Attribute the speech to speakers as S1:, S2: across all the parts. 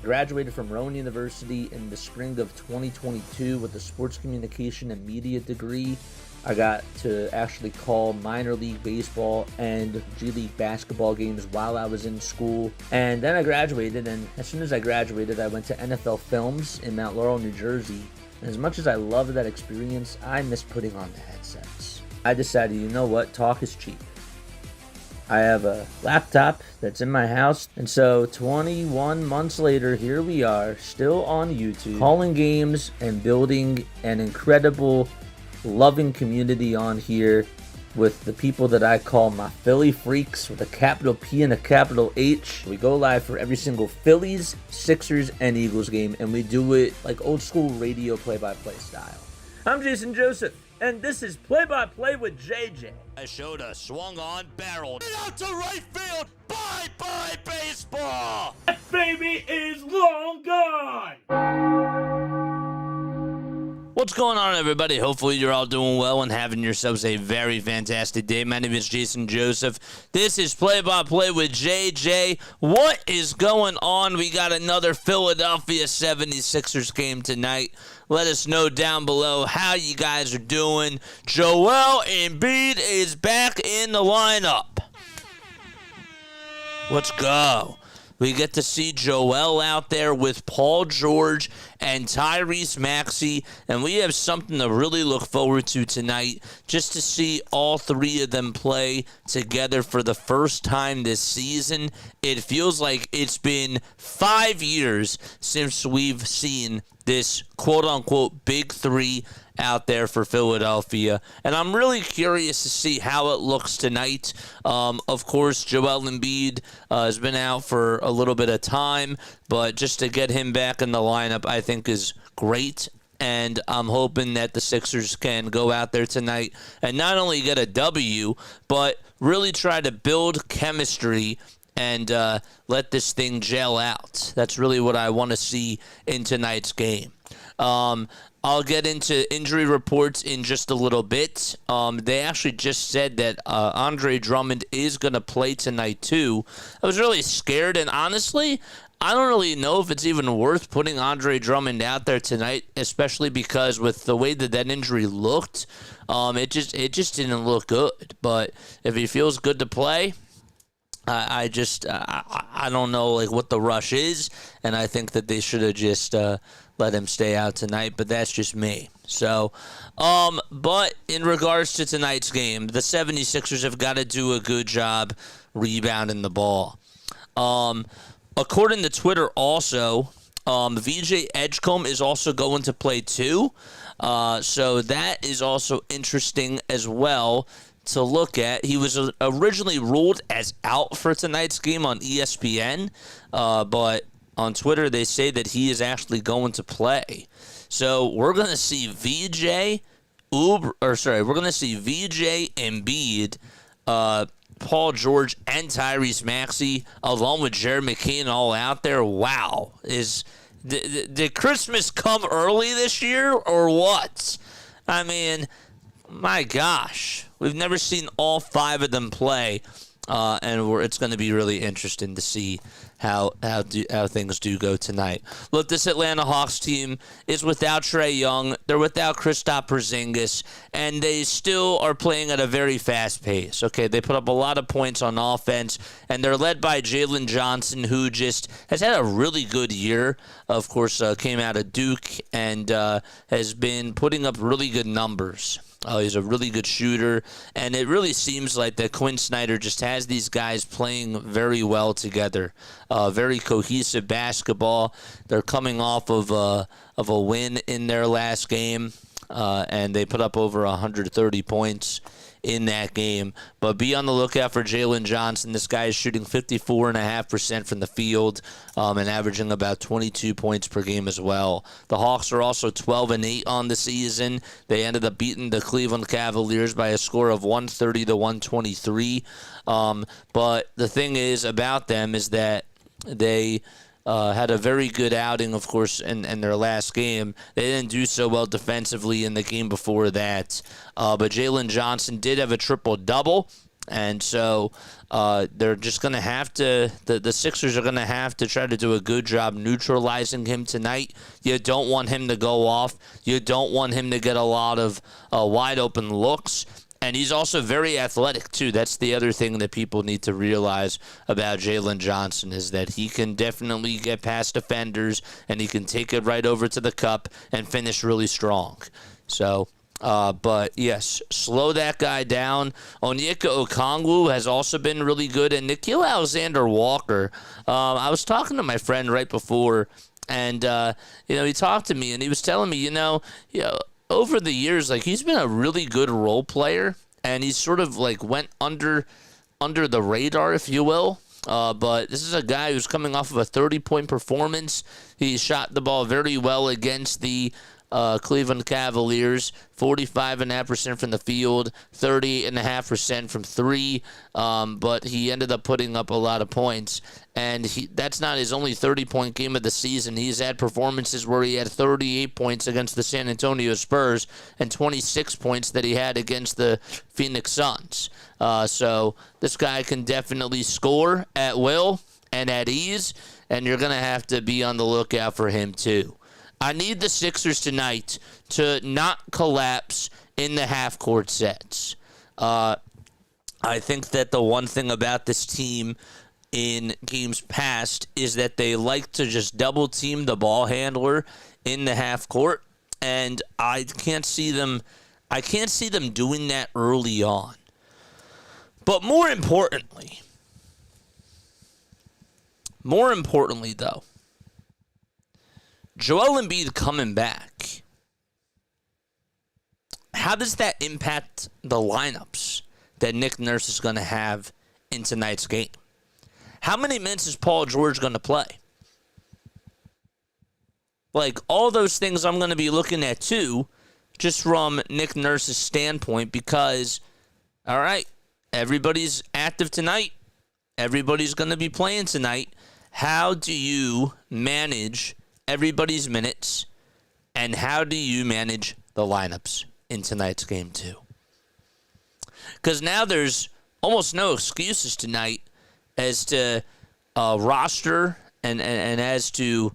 S1: Graduated from Rowan University in the spring of 2022 with a sports communication and media degree. I got to actually call minor league baseball and G League basketball games while I was in school. And then I graduated, and as soon as I graduated, I went to NFL Films in Mount Laurel, New Jersey. And as much as I loved that experience, I missed putting on the headsets. I decided, you know what, talk is cheap. I have a laptop that's in my house, and so 21 months later, here we are, still on YouTube, calling games and building an incredible, loving community on here with the people that I call my Philly freaks with a capital P and a capital H. We go live for every single Phillies, Sixers, and Eagles game, and we do it like old school radio play-by-play style. I'm Jason Joseph, and this is Play-by-Play with JJ.
S2: I showed a swung on, barreled it out to right field. Bye-bye baseball.
S1: That baby is long gone.
S2: What's going on, everybody? Hopefully you're all doing well and having yourselves a very fantastic day. My name is Jason Joseph. This is Play-by-Play with JJ. What is going on? We got another Philadelphia 76ers game tonight. Let us know down below how you guys are doing. Joel Embiid is back in the lineup. Let's go. We get to see Joel out there with Paul George and Tyrese Maxey, and we have something to really look forward to tonight, just to see all three of them play together for the first time this season. It feels like it's been 5 years since we've seen this quote-unquote big three out there for Philadelphia, and I'm really curious to see how it looks tonight. Of course, Joel Embiid has been out for a little bit of time, but just to get him back in the lineup, I think is great. and I'm hoping that the Sixers can go out there tonight and not only get a W, but really try to build chemistry and let this thing gel out. That's really what I want to see in tonight's game. I'll get into injury reports in just a little bit. They actually just said that Andre Drummond is going to play tonight too. I was really scared, and honestly, I don't really know if it's even worth putting Andre Drummond out there tonight, especially because with the way that injury looked, it just didn't look good. But if he feels good to play, I don't know like what the rush is, and I think that they should have just let him stay out tonight, but that's just me. So, but in regards to tonight's game, the 76ers have got to do a good job rebounding the ball. According to Twitter also, VJ Edgecombe is also going to play too. So that is also interesting as well to look at. He was originally ruled as out for tonight's game on ESPN, but on Twitter they say that he is actually going to play. So we're going to see VJ Embiid, Paul George, and Tyrese Maxey, along with Jared McCain, all out there. Wow. Did Christmas come early this year or what? I mean, my gosh. We've never seen all five of them play, and it's going to be really interesting to see how things do go tonight. Look, this Atlanta Hawks team is without Trae Young. They're without Kristaps Porzingis, and they still are playing at a very fast pace. Okay, they put up a lot of points on offense, and they're led by Jalen Johnson, who just has had a really good year. Of course, came out of Duke and has been putting up really good numbers. He's a really good shooter, and it really seems like that Quinn Snyder just has these guys playing very well together. Very cohesive basketball. They're coming off of a win in their last game, and they put up over 130 points in that game. But be on the lookout for Jalen Johnson. This guy is shooting 54.5% from the field and averaging about 22 points per game as well. The Hawks are also 12-8 on the season. They ended up beating the Cleveland Cavaliers by a score of 130-123. But the thing is about them is that they had a very good outing, of course, in their last game. They didn't do so well defensively in the game before that. But Jalen Johnson did have a triple-double, and so they're just going to have to – the Sixers are going to have to try to do a good job neutralizing him tonight. You don't want him to go off. You don't want him to get a lot of wide-open looks. And he's also very athletic, too. That's the other thing that people need to realize about Jalen Johnson is that he can definitely get past defenders, and he can take it right over to the cup and finish really strong. So, but, yes, slow that guy down. Onyeka Okongwu has also been really good. And Nickeil Alexander-Walker, I was talking to my friend right before, and, he talked to me, and he was telling me, over the years, like, he's been a really good role player, and he's sort of like went under the radar, if you will. But this is a guy who's coming off of a 30-point performance. He shot the ball very well against the Cleveland Cavaliers, 45.5% from the field, 30.5% from three, but he ended up putting up a lot of points. And that's not his only 30-point game of the season. He's had performances where he had 38 points against the San Antonio Spurs and 26 points that he had against the Phoenix Suns. So this guy can definitely score at will and at ease, and you're going to have to be on the lookout for him too. I need the Sixers tonight to not collapse in the half-court sets. I think that the one thing about this team in games past is that they like to just double-team the ball handler in the half-court, and I can't see them doing that early on. But more importantly, though, Joel Embiid coming back, how does that impact the lineups that Nick Nurse is going to have in tonight's game? How many minutes is Paul George going to play? Like, all those things I'm going to be looking at, too, just from Nick Nurse's standpoint, because, all right, everybody's active tonight. Everybody's going to be playing tonight. How do you manage everybody's minutes, and how do you manage the lineups in tonight's game, too? Because now there's almost no excuses tonight as to roster and as to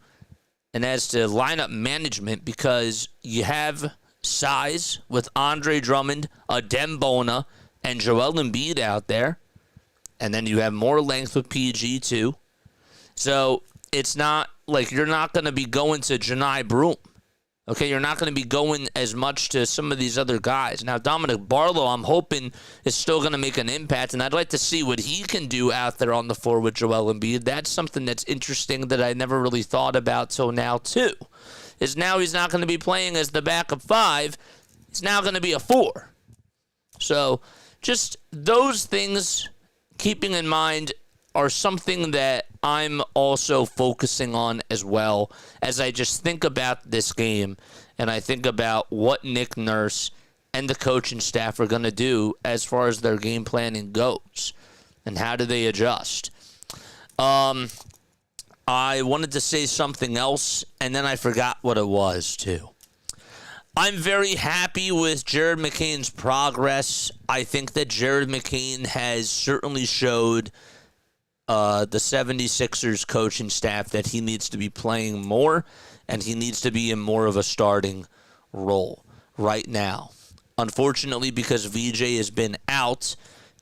S2: lineup management, because you have size with Andre Drummond, Dembona, and Joel Embiid out there, and then you have more length with PG too. So it's not like you're not going to be going to Janai Broom. Okay, you're not going to be going as much to some of these other guys. Now, Dominic Barlow, I'm hoping, is still going to make an impact, and I'd like to see what he can do out there on the floor with Joel Embiid. That's something that's interesting that I never really thought about till now, too, is now he's not going to be playing as the backup 5. He's now going to be a 4. So just those things, keeping in mind, are something that I'm also focusing on as well as I just think about this game and I think about what Nick Nurse and the coaching staff are going to do as far as their game planning goes and how do they adjust. I wanted to say something else, and then I forgot what it was, too. I'm very happy with Jared McCain's progress. I think that Jared McCain has certainly showed the 76ers coaching staff that he needs to be playing more, and he needs to be in more of a starting role right now. Unfortunately, because VJ has been out,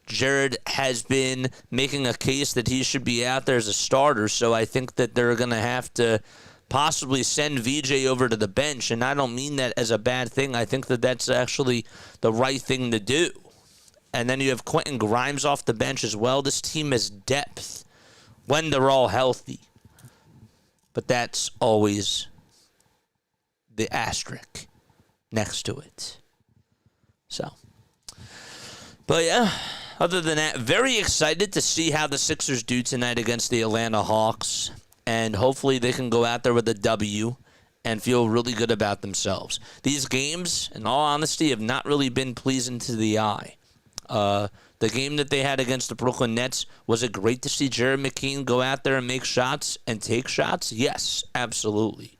S2: Jared has been making a case that he should be out there as a starter, so I think that they're going to have to possibly send VJ over to the bench, and I don't mean that as a bad thing. I think that that's actually the right thing to do. And then you have Quentin Grimes off the bench as well. This team has depth when they're all healthy. But that's always the asterisk next to it. So, but yeah, other than that, very excited to see how the Sixers do tonight against the Atlanta Hawks. And hopefully they can go out there with a W and feel really good about themselves. These games, in all honesty, have not really been pleasing to the eye. The game that they had against the Brooklyn Nets, was it great to see Jared McCain go out there and make shots and take shots? Yes, absolutely.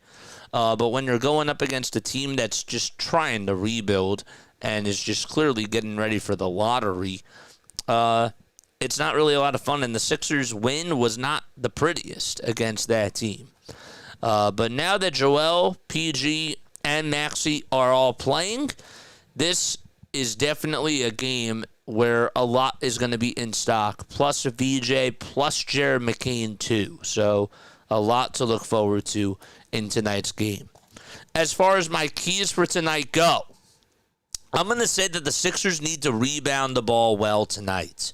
S2: But when you're going up against a team that's just trying to rebuild and is just clearly getting ready for the lottery, it's not really a lot of fun. And the Sixers' win was not the prettiest against that team. But now that Joel, PG, and Maxey are all playing, this is definitely a game where a lot is going to be in stock, plus VJ, plus Jared McCain too. So a lot to look forward to in tonight's game. As far as my keys for tonight go, I'm going to say that the Sixers need to rebound the ball well tonight.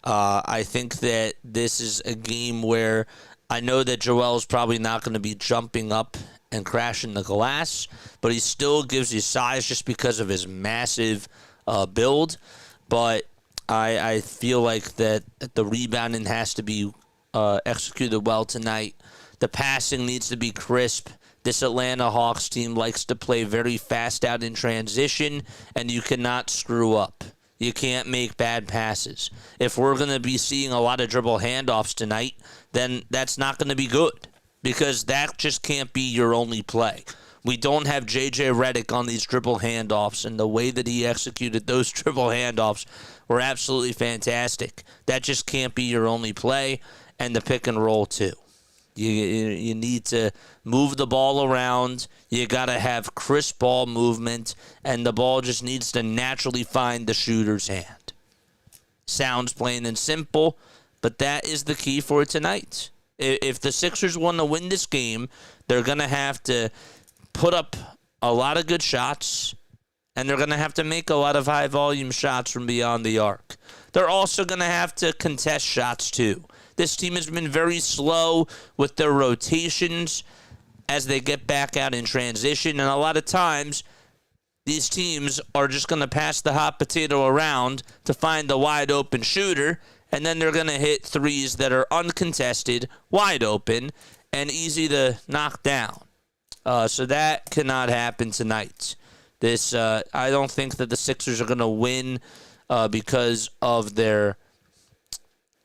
S2: I think that this is a game where I know that Joel's probably not going to be jumping up and crashing the glass, but he still gives you size just because of his massive build. But I feel like that the rebounding has to be executed well tonight. The passing needs to be crisp. This Atlanta Hawks team likes to play very fast out in transition, and you cannot screw up. You can't make bad passes. If we're going to be seeing a lot of dribble handoffs tonight, then that's not going to be good, because that just can't be your only play. We don't have J.J. Redick on these dribble handoffs, and the way that he executed those dribble handoffs were absolutely fantastic. That just can't be your only play, and the pick and roll too. You need to move the ball around. You got to have crisp ball movement, and the ball just needs to naturally find the shooter's hand. Sounds plain and simple, but that is the key for tonight. If the Sixers want to win this game, they're going to have to put up a lot of good shots, and they're going to have to make a lot of high-volume shots from beyond the arc. They're also going to have to contest shots, too. This team has been very slow with their rotations as they get back out in transition, and a lot of times these teams are just going to pass the hot potato around to find the wide-open shooter, and then they're going to hit threes that are uncontested, wide open, and easy to knock down. So that cannot happen tonight. I don't think that the Sixers are going to win because of their.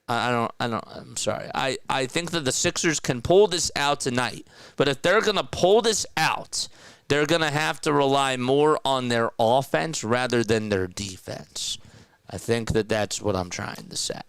S2: I'm sorry. I think that the Sixers can pull this out tonight. But if they're going to pull this out, they're going to have to rely more on their offense rather than their defense. I think that that's what I'm trying to say.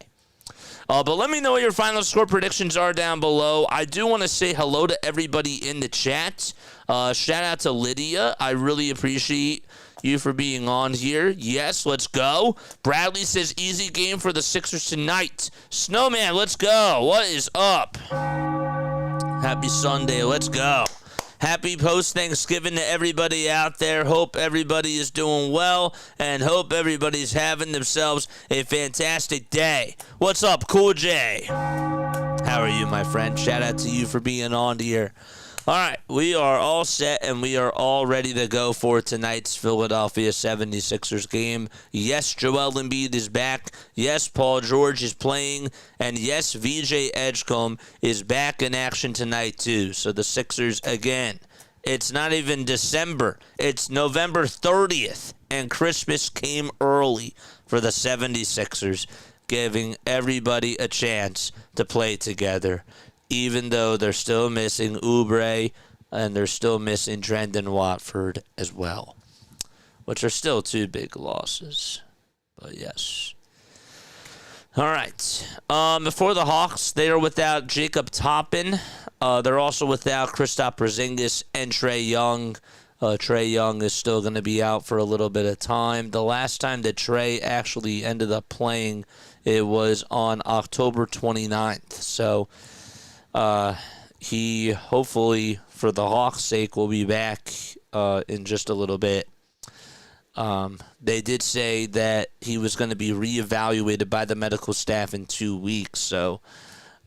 S2: But let me know what your final score predictions are down below. I do want to say hello to everybody in the chat. Shout out to Lydia. I really appreciate you for being on here. Yes, let's go. Bradley says easy game for the Sixers tonight. Snowman, let's go. What is up? Happy Sunday. Let's go. Happy post-Thanksgiving to everybody out there. Hope everybody is doing well and hope everybody's having themselves a fantastic day. What's up, Cool J? How are you, my friend? Shout out to you for being on here. All right, we are all set and we are all ready to go for tonight's Philadelphia 76ers game. Yes, Joel Embiid is back. Yes, Paul George is playing. And yes, VJ Edgecombe is back in action tonight too. So the Sixers, again, it's not even December. It's November 30th. And Christmas came early for the 76ers, giving everybody a chance to play together. Even though they're still missing Oubre and they're still missing Trendon Watford as well, which are still two big losses. But yes. All right. For the Hawks, they are without Jacob Toppin. They're also without Kristaps Porzingis and Trae Young. Trae Young is still going to be out for a little bit of time. The last time that Trae actually ended up playing, it was on October 29th. So he hopefully, for the Hawks' sake, will be back in just a little bit. They did say that he was going to be reevaluated by the medical staff in 2 weeks. So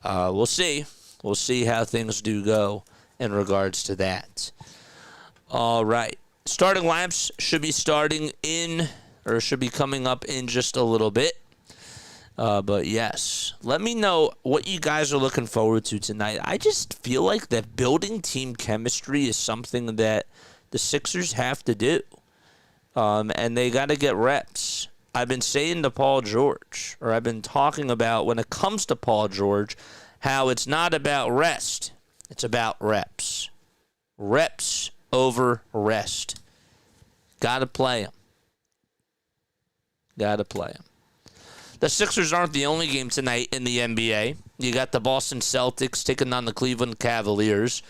S2: we'll see. We'll see how things do go in regards to that. All right. Starting lineups should be should be coming up in just a little bit. But yes, let me know what you guys are looking forward to tonight. I just feel like that building team chemistry is something that the Sixers have to do. And they got to get reps. I've been saying to Paul George, or I've been talking about when it comes to Paul George, how it's not about rest. It's about reps. Reps over rest. Got to play him. Got to play him. The Sixers aren't the only game tonight in the NBA. You got the Boston Celtics taking on the Cleveland Cavaliers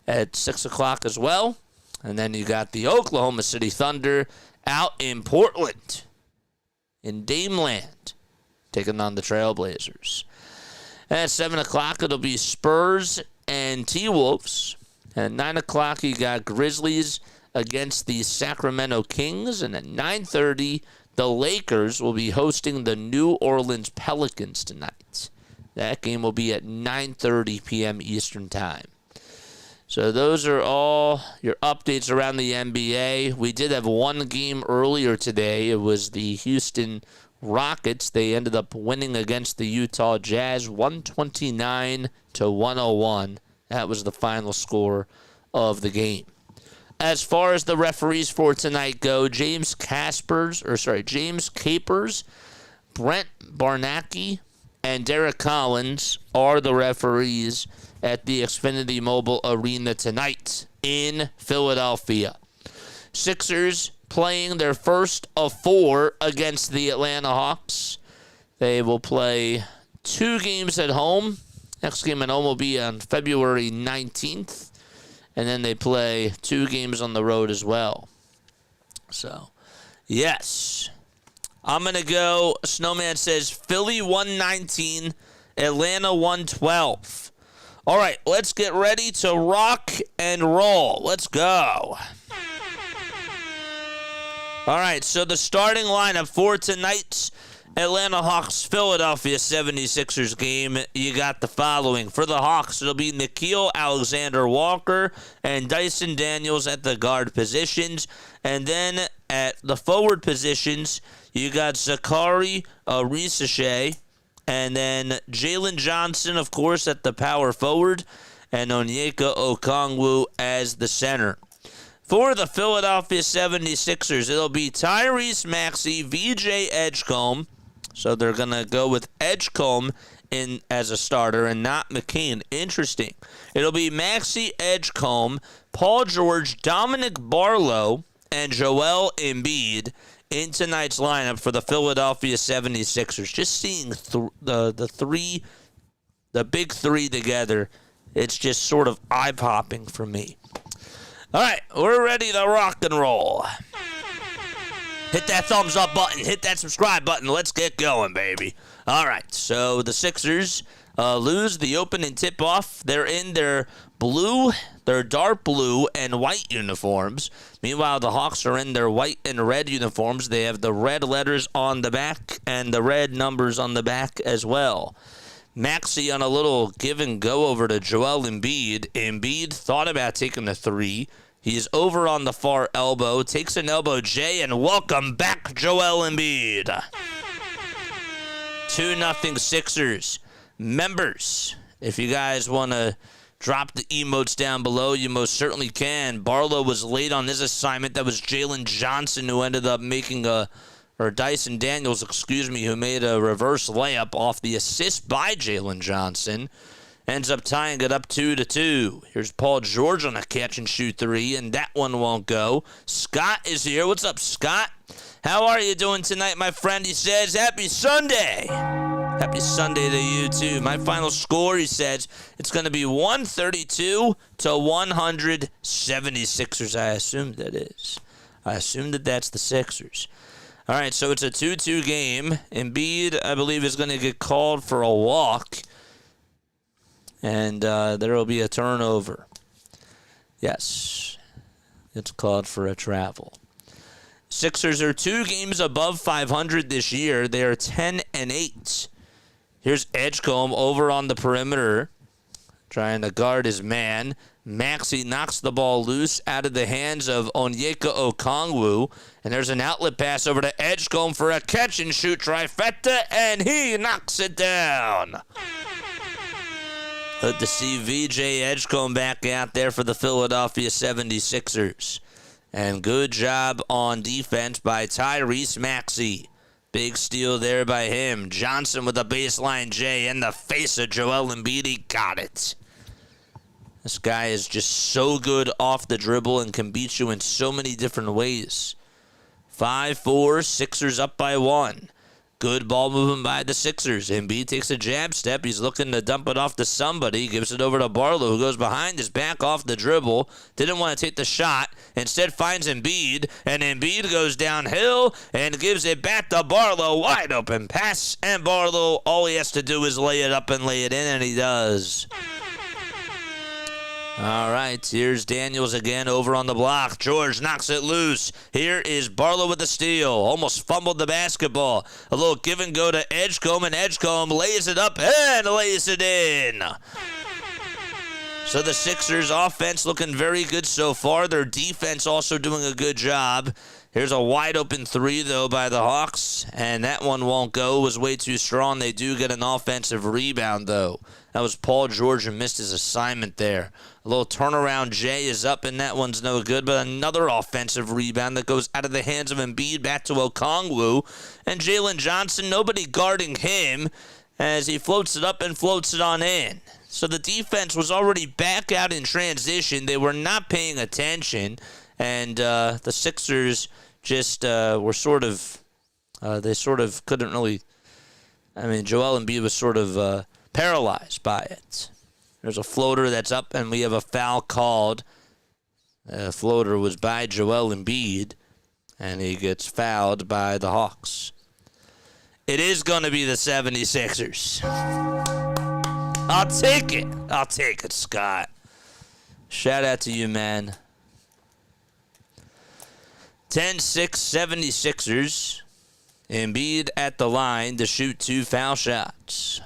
S2: at 6 o'clock as well. And then you got the Oklahoma City Thunder out in Portland, in Dameland, taking on the Trailblazers. And at 7 o'clock, it'll be Spurs and T-Wolves. At 9 o'clock, you got Grizzlies against the Sacramento Kings. And at 9:30, the Lakers will be hosting the New Orleans Pelicans tonight. That game will be at 9:30 p.m. Eastern Time. So those are all your updates around the NBA. We did have one game earlier today. It was the Houston Rockets. They ended up winning against the Utah Jazz 129-101. That was the final score of the game. As far as the referees for tonight go, James Capers, Brent Barnacky, and Derek Collins are the referees at the Xfinity Mobile Arena tonight in Philadelphia. Sixers playing their first of 4 against the Atlanta Hawks. They will play 2 games at home. Next game at home will be on February 19th. And then they play 2 games on the road as well. So, yes. I'm going to go, Snowman says, Philly 119, Atlanta 112. All right, let's get ready to rock and roll. Let's go. All right, so the starting lineup for tonight's Atlanta Hawks Philadelphia 76ers game, you got the following. For the Hawks, it'll be Nickeil Alexander-Walker and Dyson Daniels at the guard positions. And then at the forward positions, you got Zachary Risachet, and then Jalen Johnson, of course, at the power forward. and Onyeka Okongwu as the center. For the Philadelphia 76ers, it'll be Tyrese Maxey, VJ Edgecombe. So they're going to go with Edgecombe in as a starter and not McCain. Interesting. It'll be Maxey, Edgecombe, Paul George, Dominic Barlow, and Joel Embiid in tonight's lineup for the Philadelphia 76ers. Just seeing the big three together, it's just sort of eye-popping for me. All right, we're ready to rock and roll. Hit that thumbs up button. Hit that subscribe button. Let's get going, baby. All right, so the Sixers lose the opening tip-off. They're in their dark blue and white uniforms. Meanwhile, the Hawks are in their white and red uniforms. They have the red letters on the back and the red numbers on the back as well. Maxey on a little give and go over to Joel Embiid. Embiid thought about taking the three. He's over on the far elbow, takes an elbow J, and welcome back, Joel Embiid. 2-0 Sixers. Members, if you guys want to drop the emotes down below, you most certainly can. Barlow was late on his assignment. That was Jalen Johnson who ended up making Dyson Daniels, who made a reverse layup off the assist by Jalen Johnson. Ends up tying it up 2-2. Here's Paul George on a catch-and-shoot three, and that one won't go. Scott is here. What's up, Scott? How are you doing tonight, my friend? He says, happy Sunday. Happy Sunday to you, too. My final score, he says, it's going to be 132 to 100 76ers. I assume that is. I assume that that's the Sixers. All right, so it's a 2-2 game. Embiid, I believe, is going to get called for a walk. And there will be a turnover. Yes, it's called for a travel. Sixers are 2 games above 500 this year. They are 10-8. Here's Edgecombe over on the perimeter, trying to guard his man. Maxey knocks the ball loose out of the hands of Onyeka Okongwu. And there's an outlet pass over to Edgecombe for a catch-and-shoot trifecta, and he knocks it down. Good to see VJ Edgecombe back out there for the Philadelphia 76ers. And good job on defense by Tyrese Maxey. Big steal there by him. Johnson with a baseline J in the face of Joel Embiid. He got it. This guy is just so good off the dribble and can beat you in so many different ways. 5-4, Sixers up by 1. Good ball movement by the Sixers. Embiid takes a jab step. He's looking to dump it off to somebody. Gives it over to Barlow, who goes behind his back off the dribble. Didn't want to take the shot. Instead finds Embiid, and Embiid goes downhill and gives it back to Barlow. Wide open pass, and Barlow, all he has to do is lay it up and lay it in, and he does. All right, here's Daniels again over on the block. George knocks it loose. Here is Barlow with the steal. Almost fumbled the basketball. A little give and go to Edgecombe, and Edgecombe lays it up and lays it in. So the Sixers' offense looking very good so far. Their defense also doing a good job. Here's a wide open three, though, by the Hawks, and that one won't go. It was way too strong. They do get an offensive rebound, though. That was Paul George who missed his assignment there. A little turnaround J is up, and that one's no good, but another offensive rebound that goes out of the hands of Embiid back to Okongwu. And Jalen Johnson, nobody guarding him as he floats it up and floats it on in. So the defense was already back out in transition. They were not paying attention, and the Sixers just were sort of, they sort of couldn't really, Joel Embiid was sort of paralyzed by it. There's a floater that's up, and we have a foul called. The floater was by Joel Embiid, and he gets fouled by the Hawks. It is going to be the 76ers. I'll take it. I'll take it, Scott. Shout out to you, man. 10-6 76ers. Embiid at the line to shoot 2 foul shots.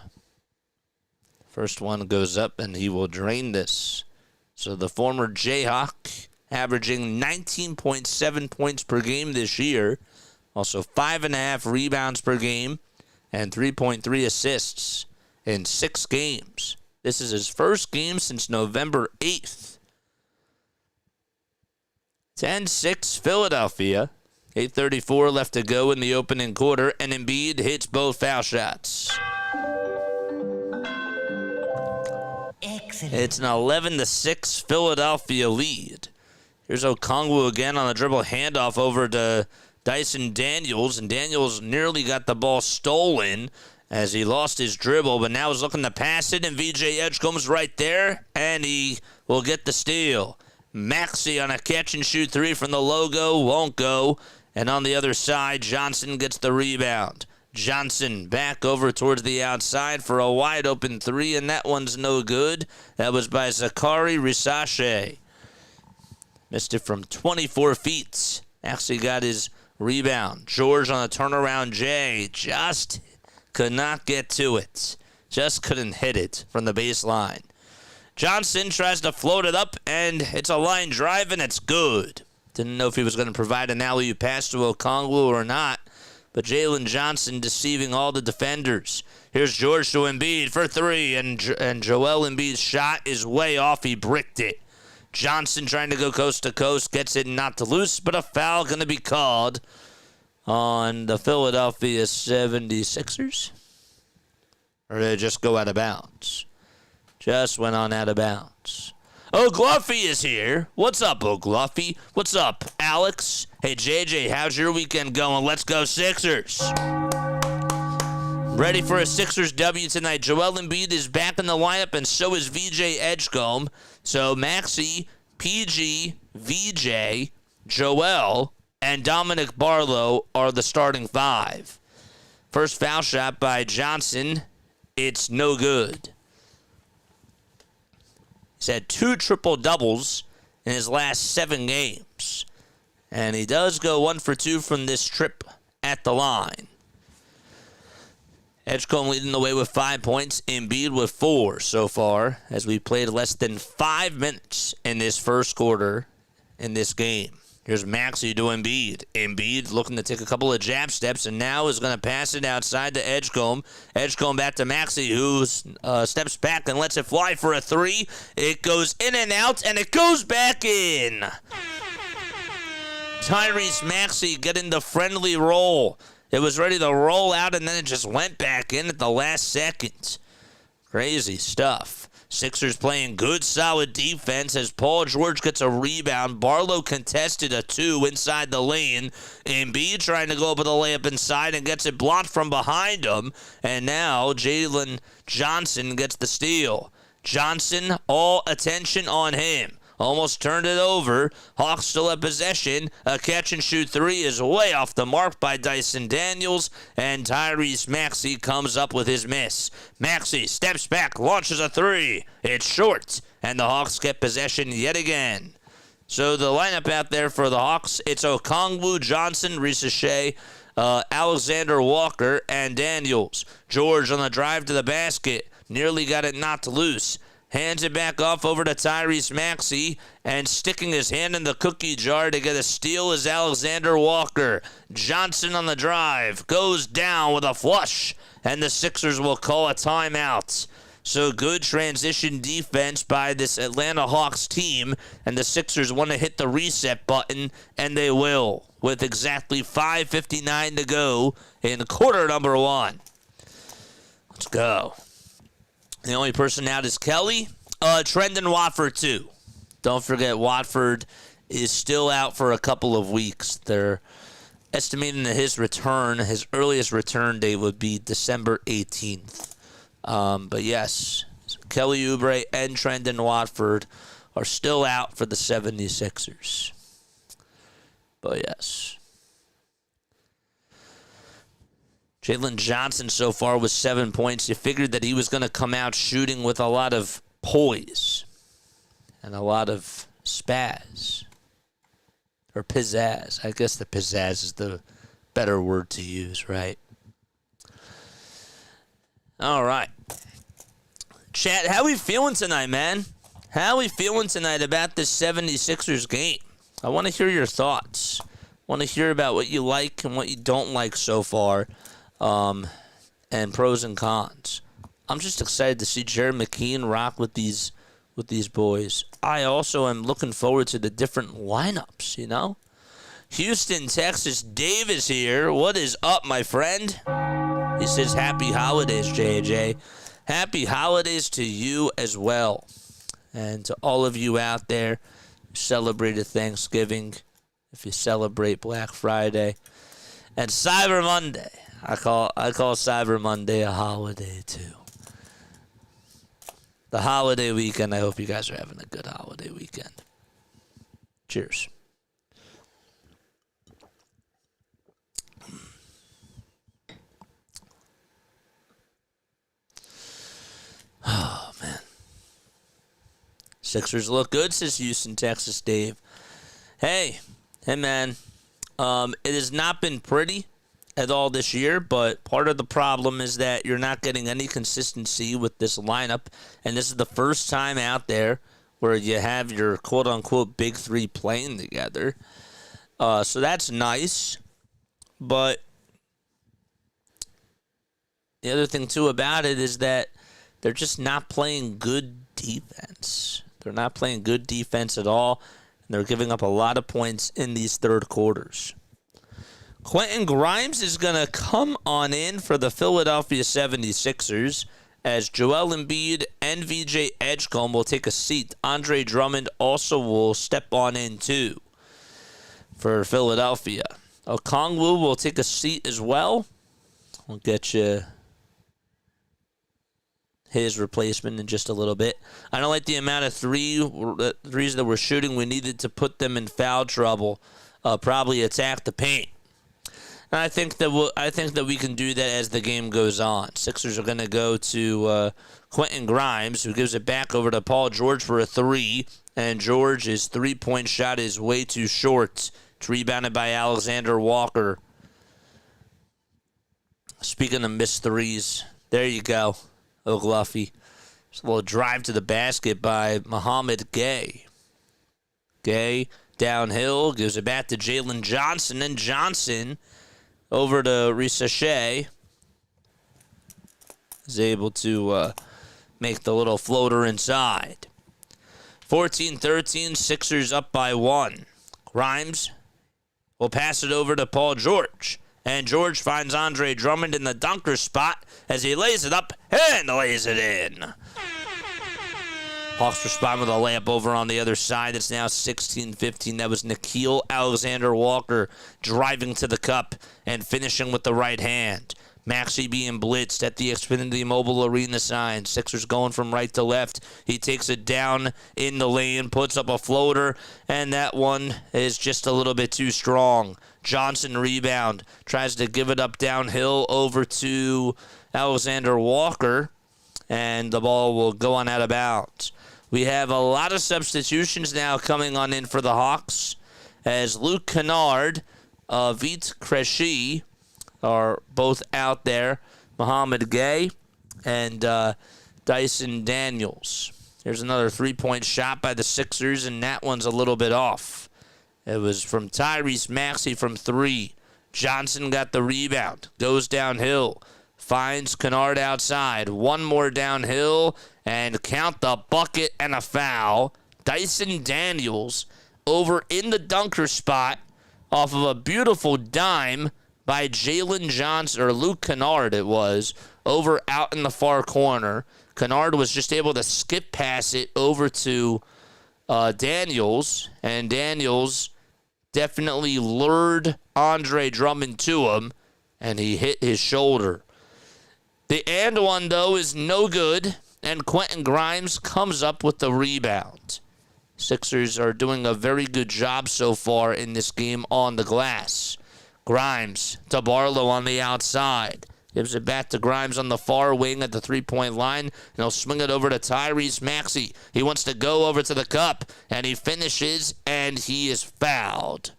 S2: First one goes up, and he will drain this. So the former Jayhawk, averaging 19.7 points per game this year, also 5.5 rebounds per game, and 3.3 assists in 6 games This is his first game since November 8th. 10-6 Philadelphia. 8:34 left to go in the opening quarter, and Embiid hits both foul shots. Excellent. It's an 11-6 Philadelphia lead. Here's Okongwu again on the dribble handoff over to Dyson Daniels, and Daniels nearly got the ball stolen as he lost his dribble, but now he's looking to pass it, and VJ Edgecombe's right there, and he will get the steal. Maxey on a catch-and-shoot three from the logo, won't go, and on the other side, Johnson gets the rebound. Johnson back over towards the outside for a wide-open three, and that one's no good. That was by Zakari Risache. Missed it from 24 feet. Actually got his rebound. George on a turnaround J. Just could not get to it. Just couldn't hit it from the baseline. Johnson tries to float it up, and it's a line drive, and it's good. Didn't know if he was going to provide an alley-oop pass to Okongwu or not, but Jalen Johnson deceiving all the defenders. Here's George to Embiid for three, and Joel Embiid's shot is way off. He bricked it. Johnson trying to go coast to coast, gets it not to loose, but a foul going to be called on the Philadelphia 76ers. Or did it just go out of bounds? Just went on out of bounds. O'Gluffy is here. What's up, O'Gluffy? What's up, Alex? Hey, JJ, how's your weekend going? Let's go Sixers. Ready for a Sixers W tonight. Joel Embiid is back in the lineup, and so is VJ Edgecombe. So Maxey, PG, VJ, Joel, and Dominic Barlow are the starting five. First foul shot by Johnson. It's no good. He's had 2 triple-doubles in his last 7 games. And he does go 1 for 2 from this trip at the line. Edgecombe leading the way with 5 points. Embiid with 4 so far, as we played less than 5 minutes in this first quarter in this game. Here's Maxey to Embiid. Embiid looking to take a couple of jab steps, and now is going to pass it outside to Edgecombe. Edgecombe back to Maxey, who steps back and lets it fly for a 3. It goes in and out, and it goes back in. Tyrese Maxey getting the friendly roll. It was ready to roll out, and then it just went back in at the last second. Crazy stuff. Sixers playing good, solid defense as Paul George gets a rebound. Barlow contested a 2 inside the lane. Embiid trying to go up with a layup inside and gets it blocked from behind him. And now Jalen Johnson gets the steal. Johnson, all attention on him. Almost turned it over. Hawks still have possession. A catch-and-shoot 3 is way off the mark by Dyson Daniels, and Tyrese Maxey comes up with his miss. Maxey steps back, launches a 3. It's short, and the Hawks get possession yet again. So the lineup out there for the Hawks, it's Okongwu, Johnson, Risache, Alexander Walker, and Daniels. George on the drive to the basket. Nearly got it knocked loose. Hands it back off over to Tyrese Maxey, and sticking his hand in the cookie jar to get a steal is Alexander Walker. Johnson on the drive, goes down with a flush, and the Sixers will call a timeout. So good transition defense by this Atlanta Hawks team, and the Sixers want to hit the reset button, and they will, with exactly 5:59 to go in quarter number 1. Let's go. The only person out is Kelly. Trendon Watford, too. Don't forget, Watford is still out for a couple of weeks. They're estimating that his earliest return date would be December 18th. But yes, Kelly Oubre and Trendon Watford are still out for the 76ers. But yes. Jalen Johnson so far with 7 points. You figured that he was going to come out shooting with a lot of poise and a lot of spaz. Or pizzazz. I guess the pizzazz is the better word to use, right? All right. Chat, how we feeling tonight, man? How we feeling tonight about this 76ers game? I want to hear your thoughts. I want to hear about what you like and what you don't like so far. And pros and cons. I'm just excited to see Jared McKeon rock with these boys. I also am looking forward to the different lineups, you know? Houston, Texas, Dave is here. What is up, my friend? He says, happy holidays, JJ. Happy holidays to you as well. And to all of you out there who celebrated Thanksgiving, if you celebrate Black Friday, and Cyber Monday. I call Cyber Monday a holiday, too. The holiday weekend, I hope you guys are having a good holiday weekend. Cheers. Oh, man. Sixers look good, says Houston, Texas, Dave. Hey, man. It has not been pretty at all this year, but part of the problem is that you're not getting any consistency with this lineup, and this is the first time out there where you have your quote-unquote big three playing together. So that's nice, but the other thing, too, about it is that they're just not playing good defense. They're not playing good defense at all, and they're giving up a lot of points in these third quarters. Quentin Grimes is going to come on in for the Philadelphia 76ers as Joel Embiid and VJ Edgecombe will take a seat. Andre Drummond also will step on in, too, for Philadelphia. Okongwu will take a seat as well. We'll get you his replacement in just a little bit. I don't like the amount of threes that we're shooting. We needed to put them in foul trouble, probably attack the paint. And I think that we can do that as the game goes on. Sixers are going to go to Quentin Grimes, who gives it back over to Paul George for a three. And George's three-point shot is way too short. It's rebounded by Alexander Walker. Speaking of missed threes, there you go, O'Gluffy. Just a little drive to the basket by Muhammad Gay. Gay downhill, gives it back to Jalen Johnson, and Johnson over to Risa Shea is able to make the little floater inside. 14-13, Sixers up by one. Grimes will pass it over to Paul George. And George finds Andre Drummond in the dunker spot as he lays it up and lays it in. Hawks respond with a layup over on the other side. It's now 16-15. That was Nickeil Alexander-Walker driving to the cup and finishing with the right hand. Maxey being blitzed at the Xfinity Mobile Arena sign. Sixers going from right to left. He takes it down in the lane, puts up a floater, and that one is just a little bit too strong. Johnson rebound, tries to give it up downhill over to Alexander Walker, and the ball will go on out of bounds. We have a lot of substitutions now coming on in for the Hawks as Luke Kennard, Vit Krejci are both out there. Muhammad Gay and Dyson Daniels. Here's another three-point shot by the Sixers, and that one's a little bit off. It was from Tyrese Maxey from three. Johnson got the rebound, goes downhill, finds Kennard outside. One more downhill, and count the bucket and a foul. Dyson Daniels over in the dunker spot off of a beautiful dime by Jalen Johnson, or Luke Kennard it was, over out in the far corner. Kennard was just able to skip past it over to Daniels, and Daniels definitely lured Andre Drummond to him, and he hit his shoulder. The and one, though, is no good, and Quentin Grimes comes up with the rebound. Sixers are doing a very good job so far in this game on the glass. Grimes to Barlow on the outside. Gives it back to Grimes on the far wing at the three-point line, and he'll swing it over to Tyrese Maxey. He wants to go over to the cup, and he finishes, and he is fouled.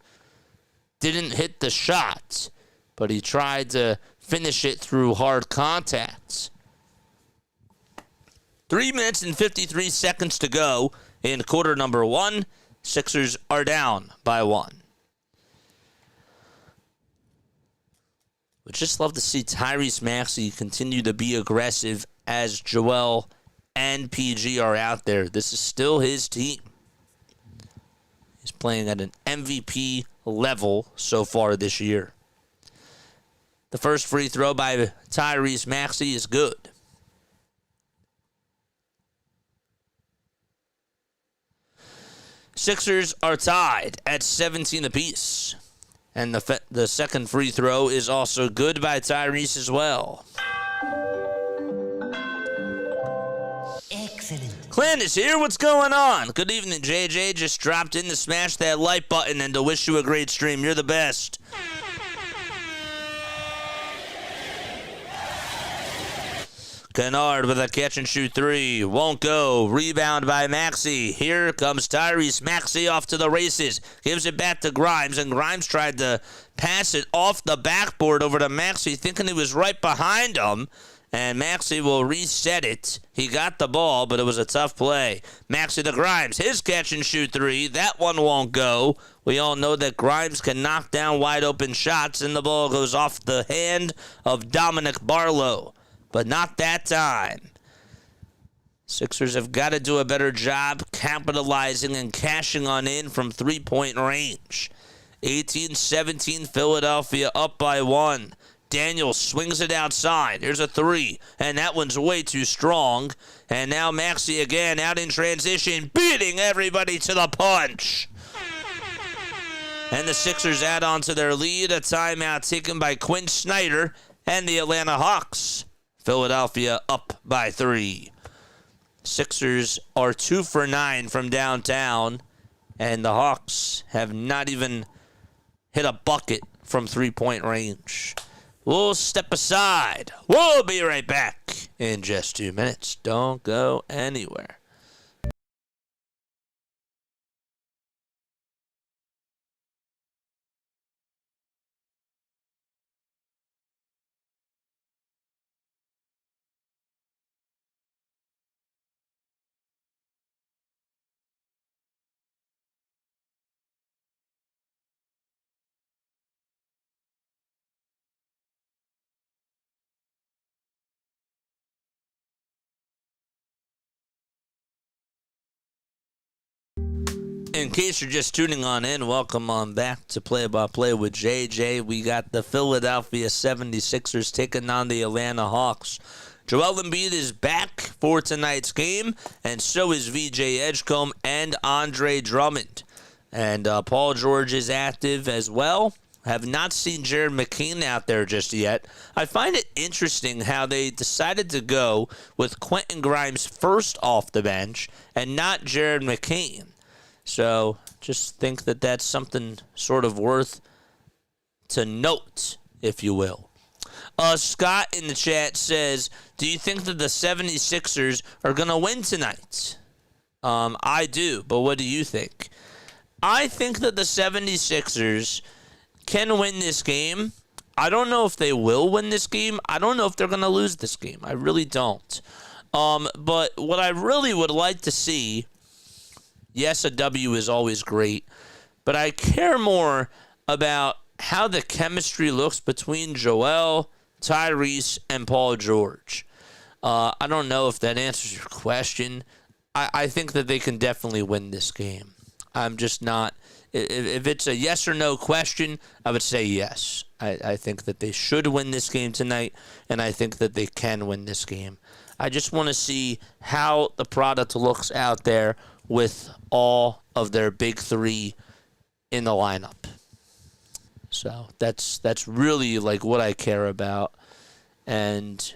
S2: Didn't hit the shot, but he tried to finish it through hard contact. 3 minutes and 53 seconds to go in quarter number one. Sixers are down by one. Would just love to see Tyrese Maxey continue to be aggressive as Joel and PG are out there. This is still his team. He's playing at an MVP level so far this year. The first free throw by Tyrese Maxey is good. Sixers are tied at 17 apiece. And the second free throw is also good by Tyrese as well.
S3: Excellent.
S2: Clint is here. What's going on? Good evening, JJ. Just dropped in to smash that like button and to wish you a great stream. You're the best. Kennard with a catch-and-shoot three. Won't go. Rebound by Maxey. Here comes Tyrese Maxey off to the races. Gives it back to Grimes, and Grimes tried to pass it off the backboard over to Maxey, thinking he was right behind him. And Maxey will reset it. He got the ball, but it was a tough play. Maxey to Grimes. His catch-and-shoot three. That one won't go. We all know that Grimes can knock down wide-open shots, and the ball goes off the hand of Dominic Barlow. But not that time. Sixers have got to do a better job capitalizing and cashing on in from three-point range. 18-17, Philadelphia up by one. Daniels swings it outside. Here's a three, and that one's way too strong. And now Maxey again out in transition, beating everybody to the punch. And the Sixers add on to their lead. A timeout taken by Quinn Snyder and the Atlanta Hawks. Philadelphia up by 3. Sixers are 2 for 9 from downtown, and the Hawks have not even hit a bucket from three-point range. We'll step aside. We'll be right back in just 2 minutes. Don't go anywhere. In case you're just tuning on in, welcome on back to Play-by-Play with JJ. We got the Philadelphia 76ers taking on the Atlanta Hawks. Joel Embiid is back for tonight's game, and so is VJ Edgecombe and Andre Drummond. And Paul George is active as well. Have not seen Jared McCain out there just yet. I find it interesting how they decided to go with Quentin Grimes first off the bench and not Jared McCain. So just think that that's something sort of worth to note, if you will. Scott in the chat says, do you think that the 76ers are going to win tonight? I do, but what do you think? I think that the 76ers can win this game. I don't know if they will win this game. I don't know if they're going to lose this game. I really don't. But what I really would like to see, yes, a W is always great, but I care more about how the chemistry looks between Joel, Tyrese, and Paul George. I don't know if that answers your question. I think that they can definitely win this game. I'm just not. If it's a yes or no question, I would say yes. I think that they should win this game tonight, and I think that they can win this game. I just want to see how the product looks out there with all of their big three in the lineup. So that's really like what I care about, and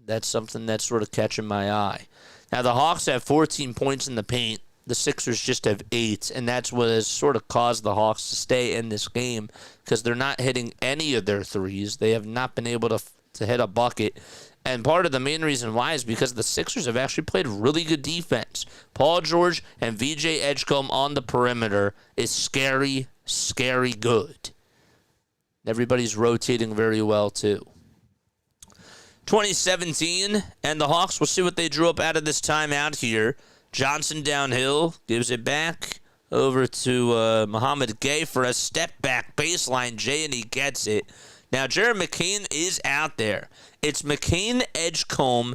S2: that's something that's sort of catching my eye. Now the Hawks have 14 points in the paint. The Sixers just have 8, and that's what has sort of caused the Hawks to stay in this game because they're not hitting any of their threes. They have not been able to hit a bucket. And part of the main reason why is because the Sixers have actually played really good defense. Paul George and VJ Edgecombe on the perimeter is scary, scary good. Everybody's rotating very well, too. 2017, and the Hawks, we'll see what they drew up out of this timeout here. Johnson downhill, gives it back over to Muhammad Gay for a step-back baseline J, and he gets it. Now, Jared McCain is out there. It's McCain, Edgecombe,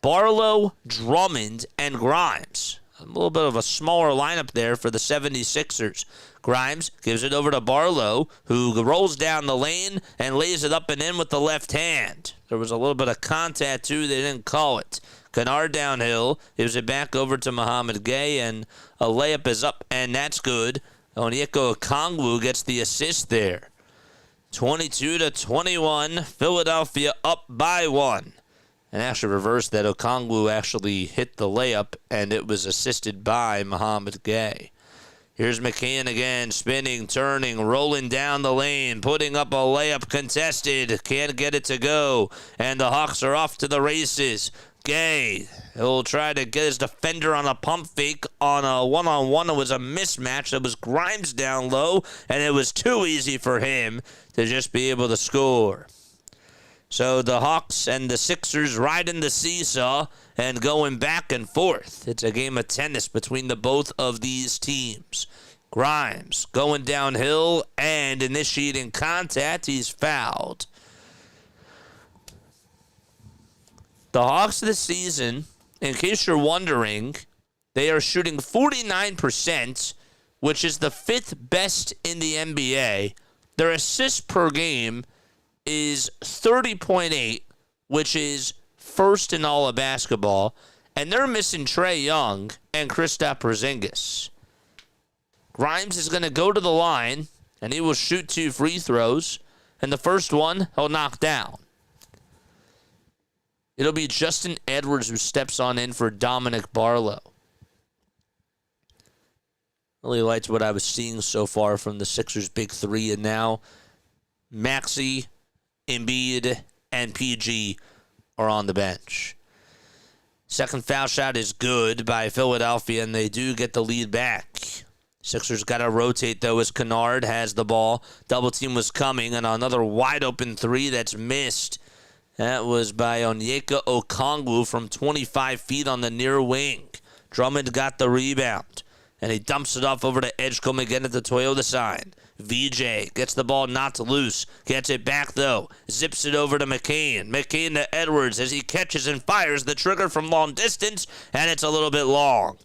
S2: Barlow, Drummond, and Grimes. A little bit of a smaller lineup there for the 76ers. Grimes gives it over to Barlow, who rolls down the lane and lays it up and in with the left hand. There was a little bit of contact, too. They didn't call it. Kennard downhill, gives it back over to Muhammad Gay, and a layup is up, and that's good. Onyeka Okongwu gets the assist there. 22-21, Philadelphia up by 1. And actually reversed that. Okongwu actually hit the layup, and it was assisted by Muhammad Gay. Here's McCann again, spinning, turning, rolling down the lane, putting up a layup contested. Can't get it to go, and the Hawks are off to the races. Gay, he'll try to get his defender on a pump fake on a one-on-one. It was a mismatch. It was Grimes down low, and it was too easy for him to just be able to score. So the Hawks and the Sixers riding the seesaw and going back and forth. It's a game of tennis between the both of these teams. Grimes going downhill and initiating contact. He's fouled. The Hawks this season, in case you're wondering, they are shooting 49%, which is the 5th best in the NBA. Their assists per game is 30.8, which is first in all of basketball. And they're missing Trae Young and Kristaps Porzingis. Grimes is going to go to the line, and he will shoot 2 free throws. And the first one, he'll knock down. It'll be Justin Edwards who steps on in for Dominic Barlow. Really liked what I was seeing so far from the Sixers' big three, and now Maxey, Embiid, and PG are on the bench. Second foul shot is good by Philadelphia, and they do get the lead back. Sixers got to rotate, though, as Kennard has the ball. Double team was coming, and another wide-open three that's missed. That was by Onyeka Okongwu from 25 feet on the near wing. Drummond got the rebound, and he dumps it off over to Edgecombe again at the Toyota sign. VJ gets the ball knocked loose. Gets it back, though. Zips it over to McCain. McCain to Edwards as he catches and fires the trigger from long distance, and it's a little bit long.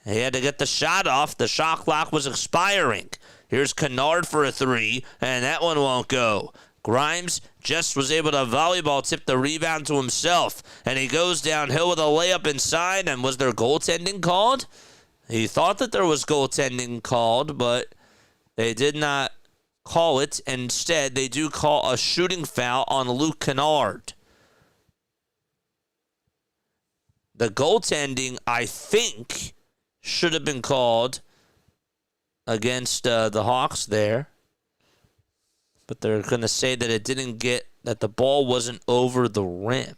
S2: He had to get the shot off. The shot clock was expiring. Here's Kennard for a three, and that one won't go. Grimes just was able to volleyball tip the rebound to himself, and he goes downhill with a layup inside. And was there goaltending called? He thought that there was goaltending called, but they did not call it. Instead, they do call a shooting foul on Luke Kennard. The goaltending, I think, should have been called against the Hawks there. But they're going to say that it didn't get, that the ball wasn't over the rim.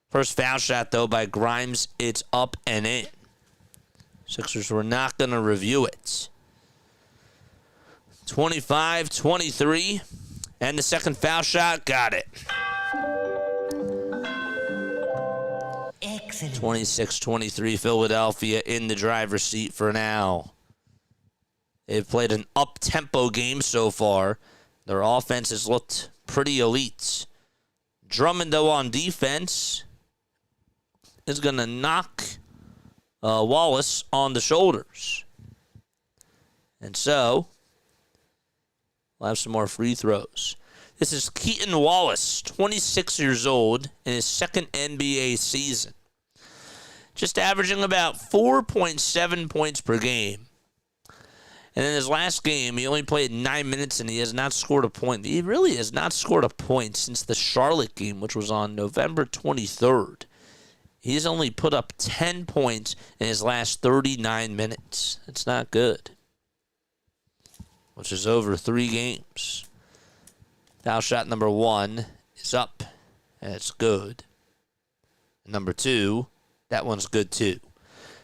S2: First foul shot, though, by Grimes. It's up and in. Sixers were not going to review it. 25-23. And the second foul shot, got it. Excellent. 26-23, Philadelphia in the driver's seat for now. They've played an up-tempo game so far. Their offense has looked pretty elite. Drummond, though, on defense is going to knock Wallace on the shoulders. And so, we'll have some more free throws. This is Keaton Wallace, 26 years old, in his second NBA season. Just averaging about 4.7 points per game. And in his last game, he only played 9 minutes, and he has not scored a point. He really has not scored a point since the Charlotte game, which was on November 23rd. He's only put up 10 points in his last 39 minutes. It's not good. Which is over 3 games. Foul shot number 1 is up, and it's good. Number 2, that one's good too.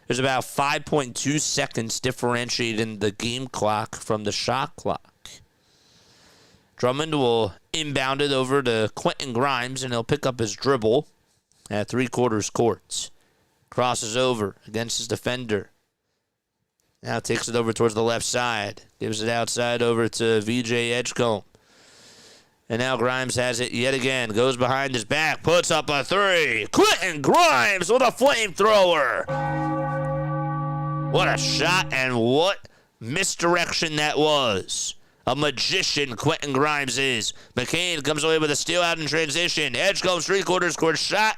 S2: There's about 5.2 seconds differentiating the game clock from the shot clock. Drummond will inbound it over to Quentin Grimes, and he'll pick up his dribble at 3/4 court. Crosses over against his defender. Now takes it over towards the left side. Gives it outside over to VJ Edgecombe. And now Grimes has it yet again. Goes behind his back. Puts up a three. Quentin Grimes with a flamethrower. What a shot and what misdirection that was. A magician, Quentin Grimes is. McCain comes away with a steal out in transition. Edgecombe, three-quarters court shot.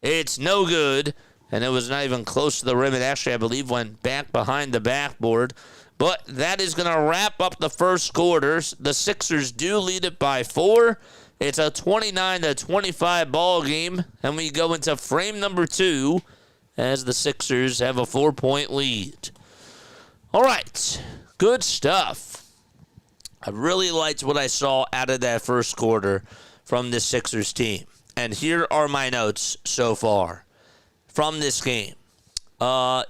S2: It's no good. And it was not even close to the rim. It actually, I believe, went back behind the backboard. But that is going to wrap up the first quarters. The Sixers do lead it by 4. It's a 29-25 ball game. And we go into frame number 2 as the Sixers have a 4-point lead. All right. Good stuff. I really liked what I saw out of that first quarter from the Sixers team. And here are my notes so far from this game. I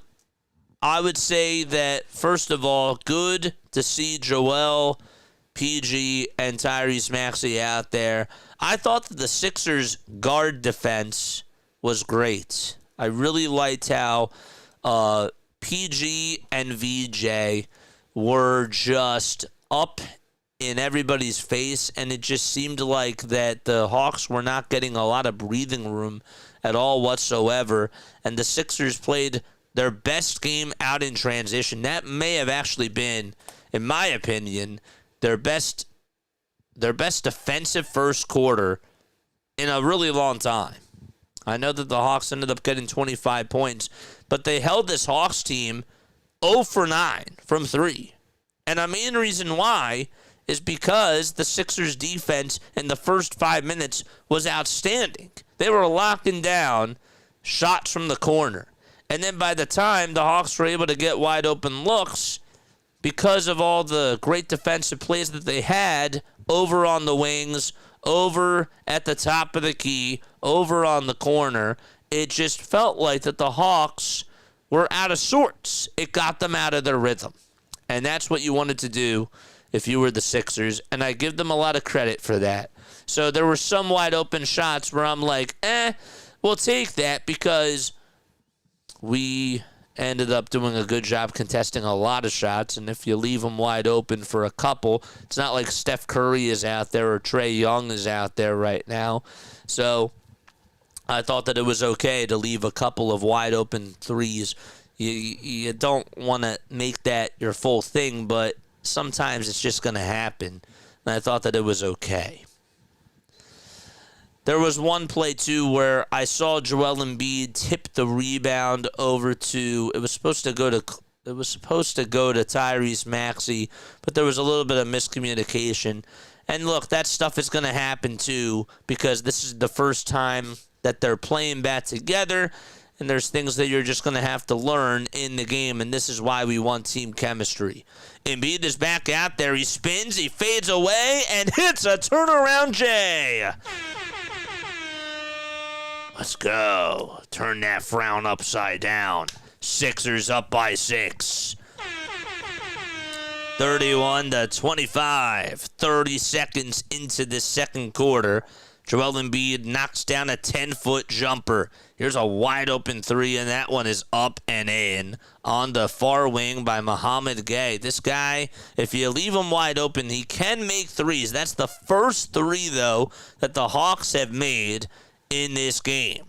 S2: would say that, first of all, good to see Joel, PG, and Tyrese Maxey out there. I thought that the Sixers' guard defense was great. I really liked how PG and VJ were just up in everybody's face, and it just seemed like that the Hawks were not getting a lot of breathing room at all whatsoever, and the Sixers played their best game out in transition. That may have actually been, in my opinion, their best defensive first quarter in a really long time. I know that the Hawks ended up getting 25 points, but they held this Hawks team 0 for 9 from 3. And the main reason why is because the Sixers' defense in the first 5 minutes was outstanding. They were locking down shots from the corner. And then by the time the Hawks were able to get wide open looks, because of all the great defensive plays that they had over on the wings, over at the top of the key, over on the corner, it just felt like that the Hawks were out of sorts. It got them out of their rhythm. And that's what you wanted to do if you were the Sixers, and I give them a lot of credit for that. So there were some wide open shots where I'm like, we'll take that, because we ended up doing a good job contesting a lot of shots, and if you leave them wide open for a couple, it's not like Steph Curry is out there or Trae Young is out there right now. So I thought that it was okay to leave a couple of wide open threes. You don't want to make that your full thing, but sometimes it's just going to happen, and I thought that it was okay. There was one play, too, where I saw Joel Embiid tip the rebound over to, it was supposed to go to Tyrese Maxey, but there was a little bit of miscommunication. And look, that stuff is going to happen, too, because this is the first time that they're playing back together, and there's things that you're just going to have to learn in the game, and this is why we want team chemistry. Embiid is back out there. He spins, he fades away, and hits a turnaround J. Let's go. Turn that frown upside down. Sixers up by 6. 31-25. 30 seconds into the second quarter. Joel Embiid knocks down a 10-foot jumper. Here's a wide-open three, and that one is up and in on the far wing by Mohamed Gay. This guy, if you leave him wide open, he can make threes. That's the first three, though, that the Hawks have made in this game.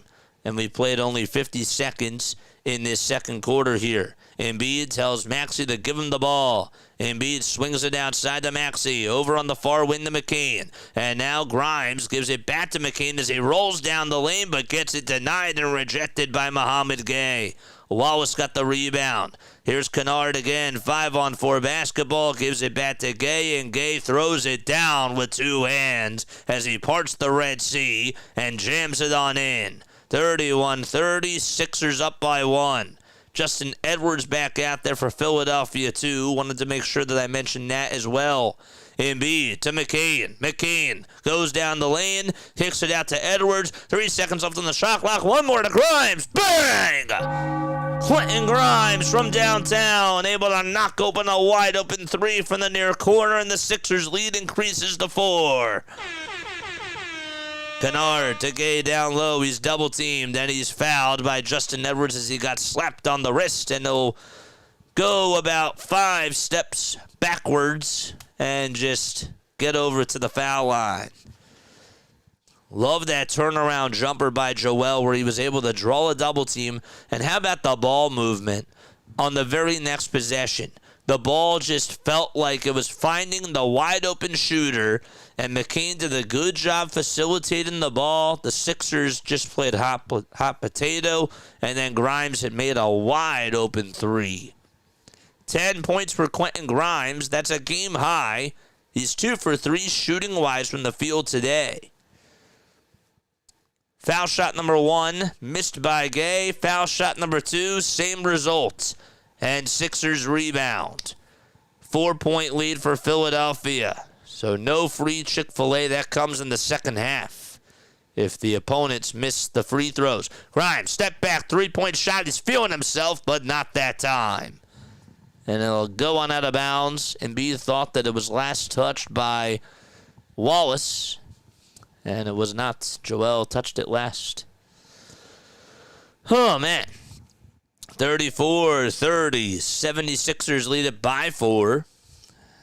S2: And we played only 50 seconds in this second quarter here. Embiid tells Maxey to give him the ball. Embiid swings it outside to Maxey, over on the far wing to McCain. And now Grimes gives it back to McCain as he rolls down the lane, but gets it denied and rejected by Mohamed Gay. Wallace got the rebound. Here's Kennard again, 5-on-4 basketball, gives it back to Gay, and Gay throws it down with 2 hands as he parts the Red Sea and jams it on in. 31-30, Sixers up by 1. Justin Edwards back out there for Philadelphia, too. Wanted to make sure that I mentioned that as well. Embiid to McCain. McCain goes down the lane, kicks it out to Edwards. 3 seconds left on the shot clock. One more to Grimes. Bang! Quentin Grimes from downtown, able to knock open a wide-open three from the near corner, and the Sixers' lead increases to 4. Kennard to Gay down low. He's double-teamed, and he's fouled by Justin Edwards as he got slapped on the wrist, and he'll go about 5 steps backwards and just get over to the foul line. Love that turnaround jumper by Joel where he was able to draw a double team. And how about the ball movement on the very next possession? The ball just felt like it was finding the wide open shooter, and McCain did a good job facilitating the ball. The Sixers just played hot potato, and then Grimes had made a wide open 3. 10 points for Quentin Grimes. That's a game high. He's 2 for 3 shooting-wise from the field today. Foul shot number 1, missed by Gay. Foul shot number 2, same result. And Sixers rebound. 4-point lead for Philadelphia. So no free Chick-fil-A. That comes in the second half if the opponents miss the free throws. Grimes, step back, 3-point shot. He's feeling himself, but not that time. And it'll go on out of bounds. Embiid thought that it was last touched by Wallace. And it was not. Joel touched it last. Oh, man. 34-30. 76ers lead it by 4.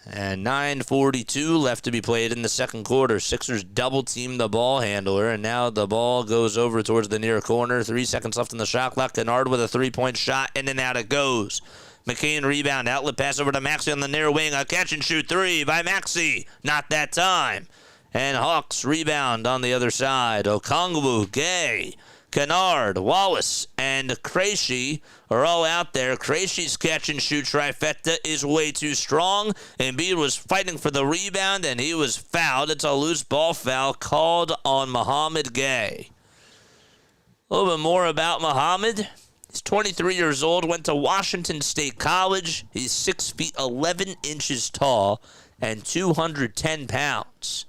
S2: And 9:42 left to be played in the second quarter. Sixers double-team the ball handler, and now the ball goes over towards the near corner. 3 seconds left in the shot clock. Kennard with a 3-point shot. In and out it goes. McCain rebound. Outlet pass over to Maxey on the near wing. A catch-and-shoot 3 by Maxey. Not that time. And Hawks rebound on the other side. Okongwu, Gay, Kennard, Wallace, and Krejci are all out there. Krejci's catch-and-shoot trifecta is way too strong. Embiid was fighting for the rebound, and he was fouled. It's a loose ball foul called on Mohamed Gay. A little bit more about Mohamed. He's 23 years old, went to Washington State College. He's 6 feet 11 inches tall and 210 pounds.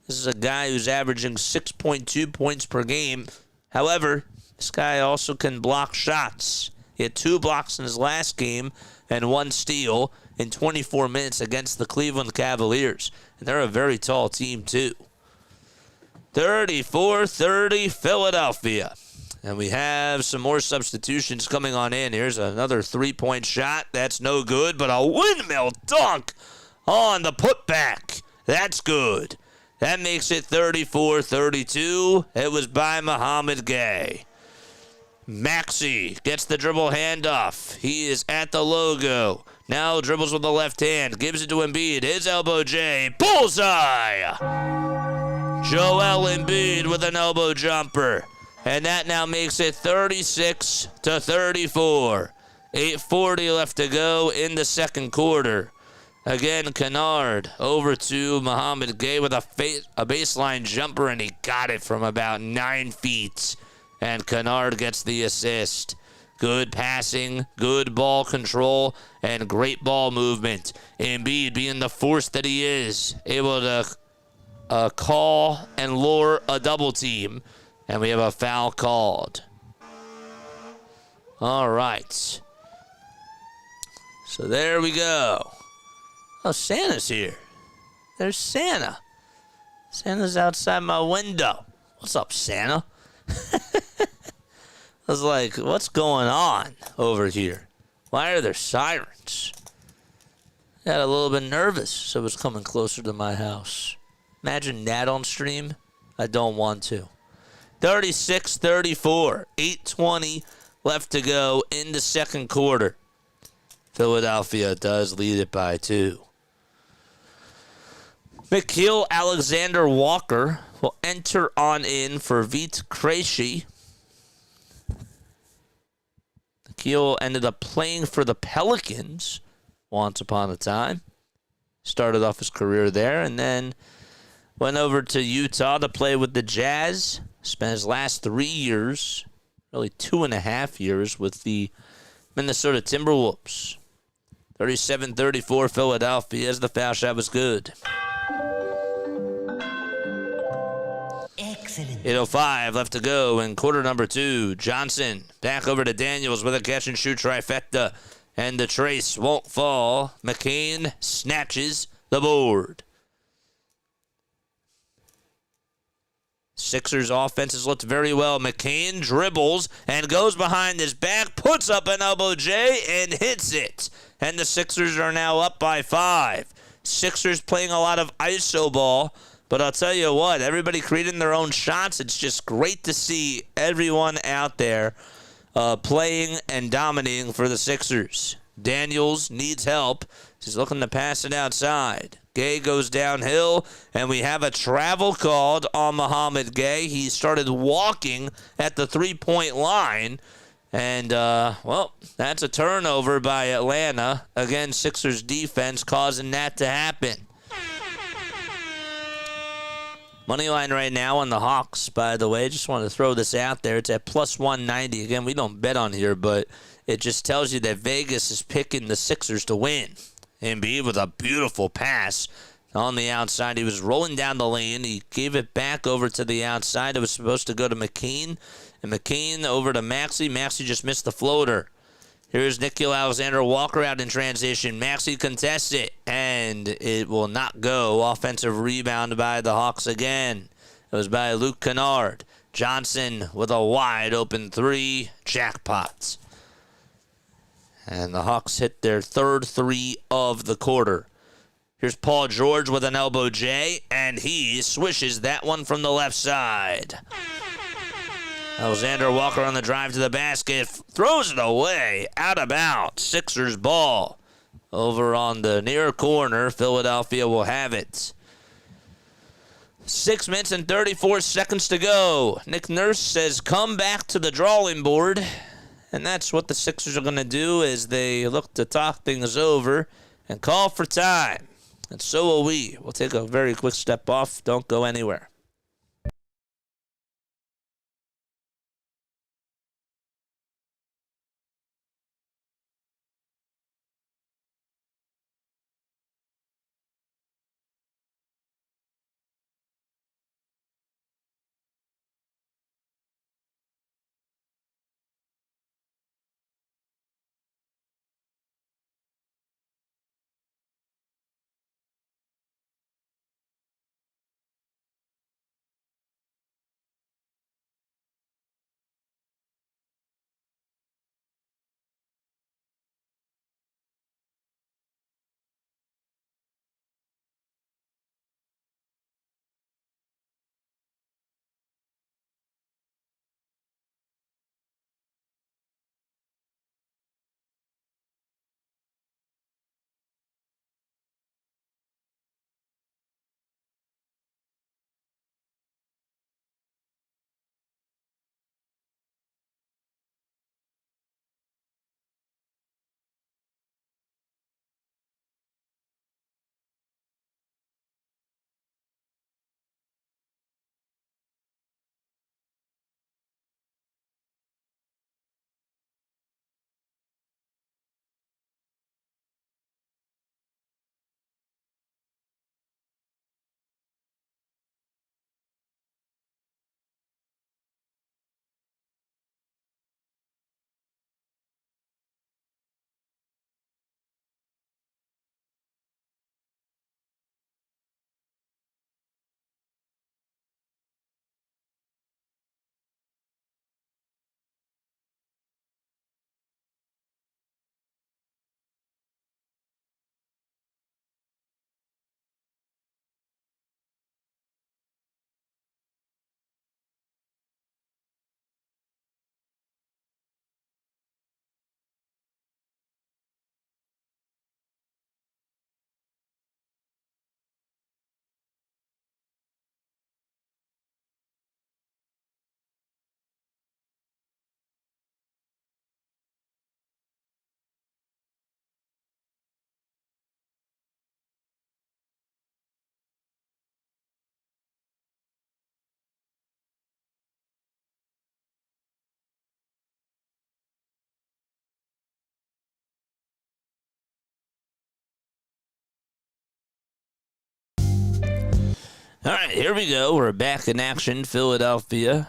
S2: This is a guy who's averaging 6.2 points per game. However, this guy also can block shots. He had 2 blocks in his last game and 1 steal in 24 minutes against the Cleveland Cavaliers. And they're a very tall team, too. 34-30 Philadelphia. And we have some more substitutions coming on in. Here's another 3-point shot. That's no good, but a windmill dunk on the putback. That's good. That makes it 34-32. It was by Mohamed Gay. Maxey gets the dribble handoff. He is at the logo. Now dribbles with the left hand. Gives it to Embiid. His elbow J. Bullseye! Joel Embiid with an elbow jumper. And that now makes it 36-34. 8:40 left to go in the second quarter. Again, Kennard over to Mohamed Gay with a baseline jumper, and he got it from about 9 feet. And Kennard gets the assist. Good passing, good ball control, and great ball movement. Embiid, being the force that he is, able to call and lure a double team. And we have a foul called. All right. So there we go. Oh, Santa's here. There's Santa. Santa's outside my window. What's up, Santa? I was like, what's going on over here? Why are there sirens? I got a little bit nervous, so it was coming closer to my house. Imagine that on stream. I don't want to. 36-34. 8:20 left to go in the second quarter. Philadelphia does lead it by 2. Nickeil Alexander-Walker will enter on in for Vit Krejci. Nickeil ended up playing for the Pelicans once upon a time. Started off his career there and then went over to Utah to play with the Jazz. Spent his last 3 years, really 2.5 years, with the Minnesota Timberwolves. 37-34 Philadelphia as the foul shot was good. Excellent. 8:05 left to go in quarter number 2. Johnson back over to Daniels with a catch-and-shoot trifecta. And the trace won't fall. McCain snatches the board. Sixers offense has looked very well. McCain dribbles and goes behind his back, puts up an elbow J, and hits it. And the Sixers are now up by 5. Sixers playing a lot of iso ball. But I'll tell you what, everybody creating their own shots. It's just great to see everyone out there playing and dominating for the Sixers. Daniels needs help. He's looking to pass it outside. Gay goes downhill, and we have a travel called on Muhammad Gay. He started walking at the three-point line. And, well, that's a turnover by Atlanta. Again, Sixers defense causing that to happen. Money line right now on the Hawks, by the way. Just want to throw this out there. It's at plus 190. Again, we don't bet on here, but it just tells you that Vegas is picking the Sixers to win. Embiid with a beautiful pass on the outside. He was rolling down the lane. He gave it back over to the outside. It was supposed to go to McCain. And McCain over to Maxey. Maxey just missed the floater. Here's Nickeil Alexander-Walker out in transition. Maxey contests it, and it will not go. Offensive rebound by the Hawks again. It was by Luke Kennard. Johnson with a wide-open 3. Jackpot. And the Hawks hit their third 3 of the quarter. Here's Paul George with an elbow J, and he swishes that one from the left side. Alexander Walker on the drive to the basket, throws it away, out of bounds. Sixers ball. Over on the near corner, Philadelphia will have it. 6 minutes and 34 seconds to go. Nick Nurse says, come back to the drawing board. And that's what the Sixers are going to do as they look to talk things over and call for time. And so will we. We'll take a very quick step off. Don't go anywhere. All right, here we go. We're back in action. Philadelphia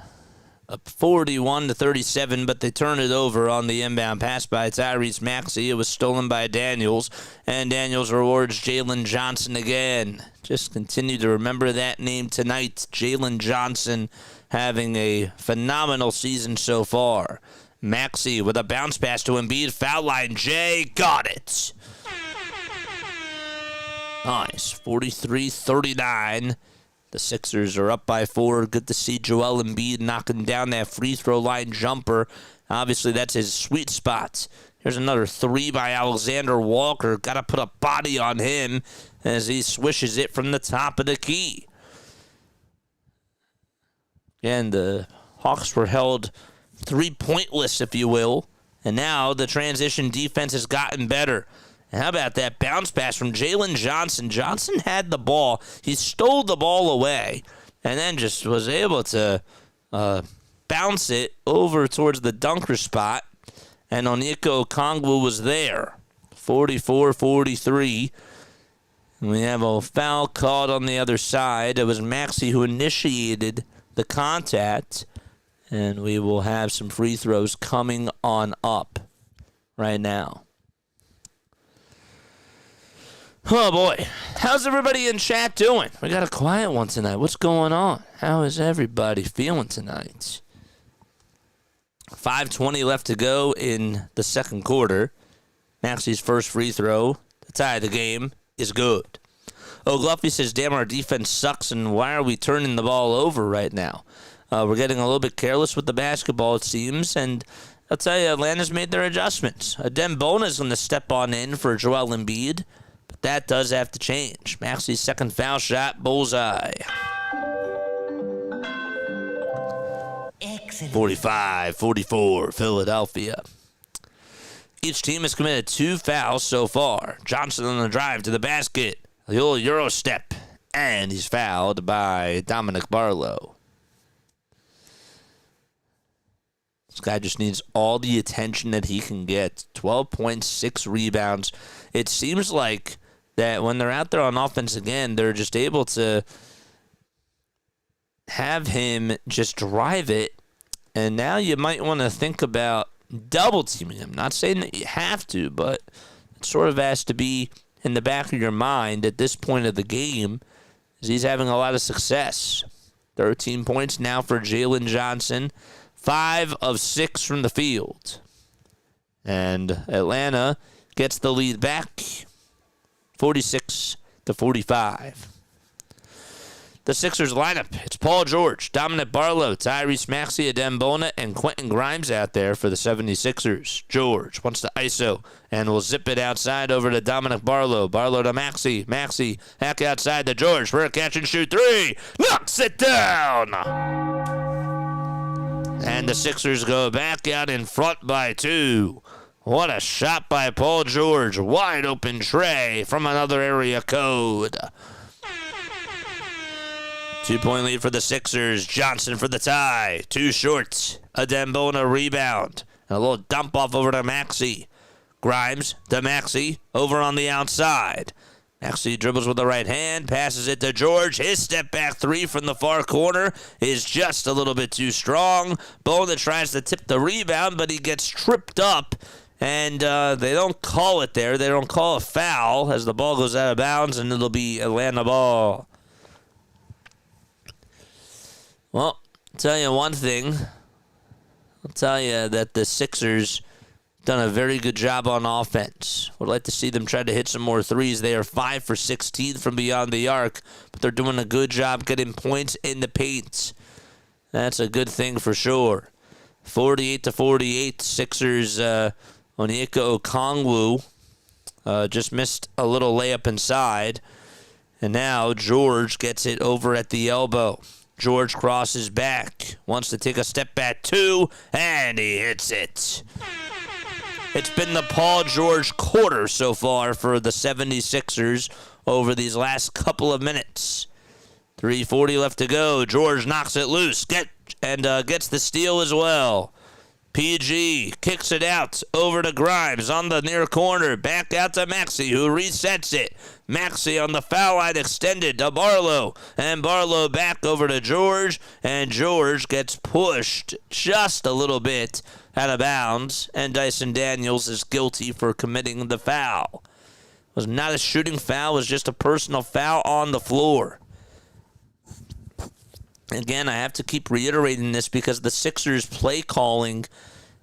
S2: 41-37, but they turn it over on the inbound pass by Tyrese Maxey. It was stolen by Daniels, and Daniels rewards Jalen Johnson again. Just continue to remember that name tonight. Jalen Johnson having a phenomenal season so far. Maxey with a bounce pass to Embiid. Foul line. Jay got it. Nice. 43-39. The Sixers are up by 4. Good to see Joel Embiid knocking down that free throw line jumper. Obviously, that's his sweet spot. Here's another 3 by Alexander Walker. Got to put a body on him as he swishes it from the top of the key. And the Hawks were held 3-pointless, if you will. And now the transition defense has gotten better. And how about that bounce pass from Jalen Johnson? Johnson had the ball. He stole the ball away and then just was able to bounce it over towards the dunker spot. And Onyeka Okongwu was there. 44-43. We have a foul called on the other side. It was Maxey who initiated the contact. And we will have some free throws coming on up right now. Oh, boy. How's everybody in chat doing? We got a quiet one tonight. What's going on? How is everybody feeling tonight? 5:20 left to go in the second quarter. Maxey's first free throw to tie the game is good. O'Gluffy says, damn, our defense sucks, and why are we turning the ball over right now? We're getting a little bit careless with the basketball, it seems, and I'll tell you, Atlanta's made their adjustments. Dembona's going to step on in for Joel Embiid. That does have to change. Maxey's second foul shot, bullseye. 45-44, Philadelphia. Each team has committed 2 fouls so far. Johnson on the drive to the basket. The old Euro step. And he's fouled by Dominic Barlow. This guy just needs all the attention that he can get. 12.6 rebounds. It seems like that when they're out there on offense again, they're just able to have him just drive it. And now you might want to think about double teaming him. Not saying that you have to, but it sort of has to be in the back of your mind at this point of the game, as he's having a lot of success. 13 points now for Jalen Johnson. 5 of 6 from the field. And Atlanta gets the lead back. 46-45. The Sixers lineup. It's Paul George, Dominic Barlow, Tyrese Maxey, Adembona, and Quentin Grimes out there for the 76ers. George wants to ISO and will zip it outside over to Dominic Barlow. Barlow to Maxey. Maxey back outside to George for a catch and shoot 3. Knocks it down. And the Sixers go back out in front by 2. What a shot by Paul George. Wide open Trae from another area code. 2-point lead for the Sixers. Johnson for the tie. 2 short. A Dembona rebound. And a little dump off over to Maxey. Grimes to Maxey over on the outside. Maxey dribbles with the right hand, passes it to George. His step back 3 from the far corner is just a little bit too strong. Bona tries to tip the rebound, but he gets tripped up. And they don't call it there. They don't call a foul as the ball goes out of bounds, and it'll be Atlanta ball. Well, I'll tell you one thing. I'll tell you that the Sixers done a very good job on offense. Would like to see them try to hit some more threes. They are 5 for 16 from beyond the arc, but they're doing a good job getting points in the paint. That's a good thing for sure. 48-48, Sixers. Onyeka Okongwu just missed a little layup inside. And now George gets it over at the elbow. George crosses back, wants to take a step back 2, and he hits it. It's been the Paul George quarter so far for the 76ers over these last couple of minutes. 3:40 left to go. George knocks it loose, gets the steal as well. PG kicks it out over to Grimes on the near corner. Back out to Maxey, who resets it. Maxey on the foul line extended to Barlow. And Barlow back over to George. And George gets pushed just a little bit out of bounds. And Dyson Daniels is guilty for committing the foul. It was not a shooting foul. It was just a personal foul on the floor. Again, I have to keep reiterating this because the Sixers' play calling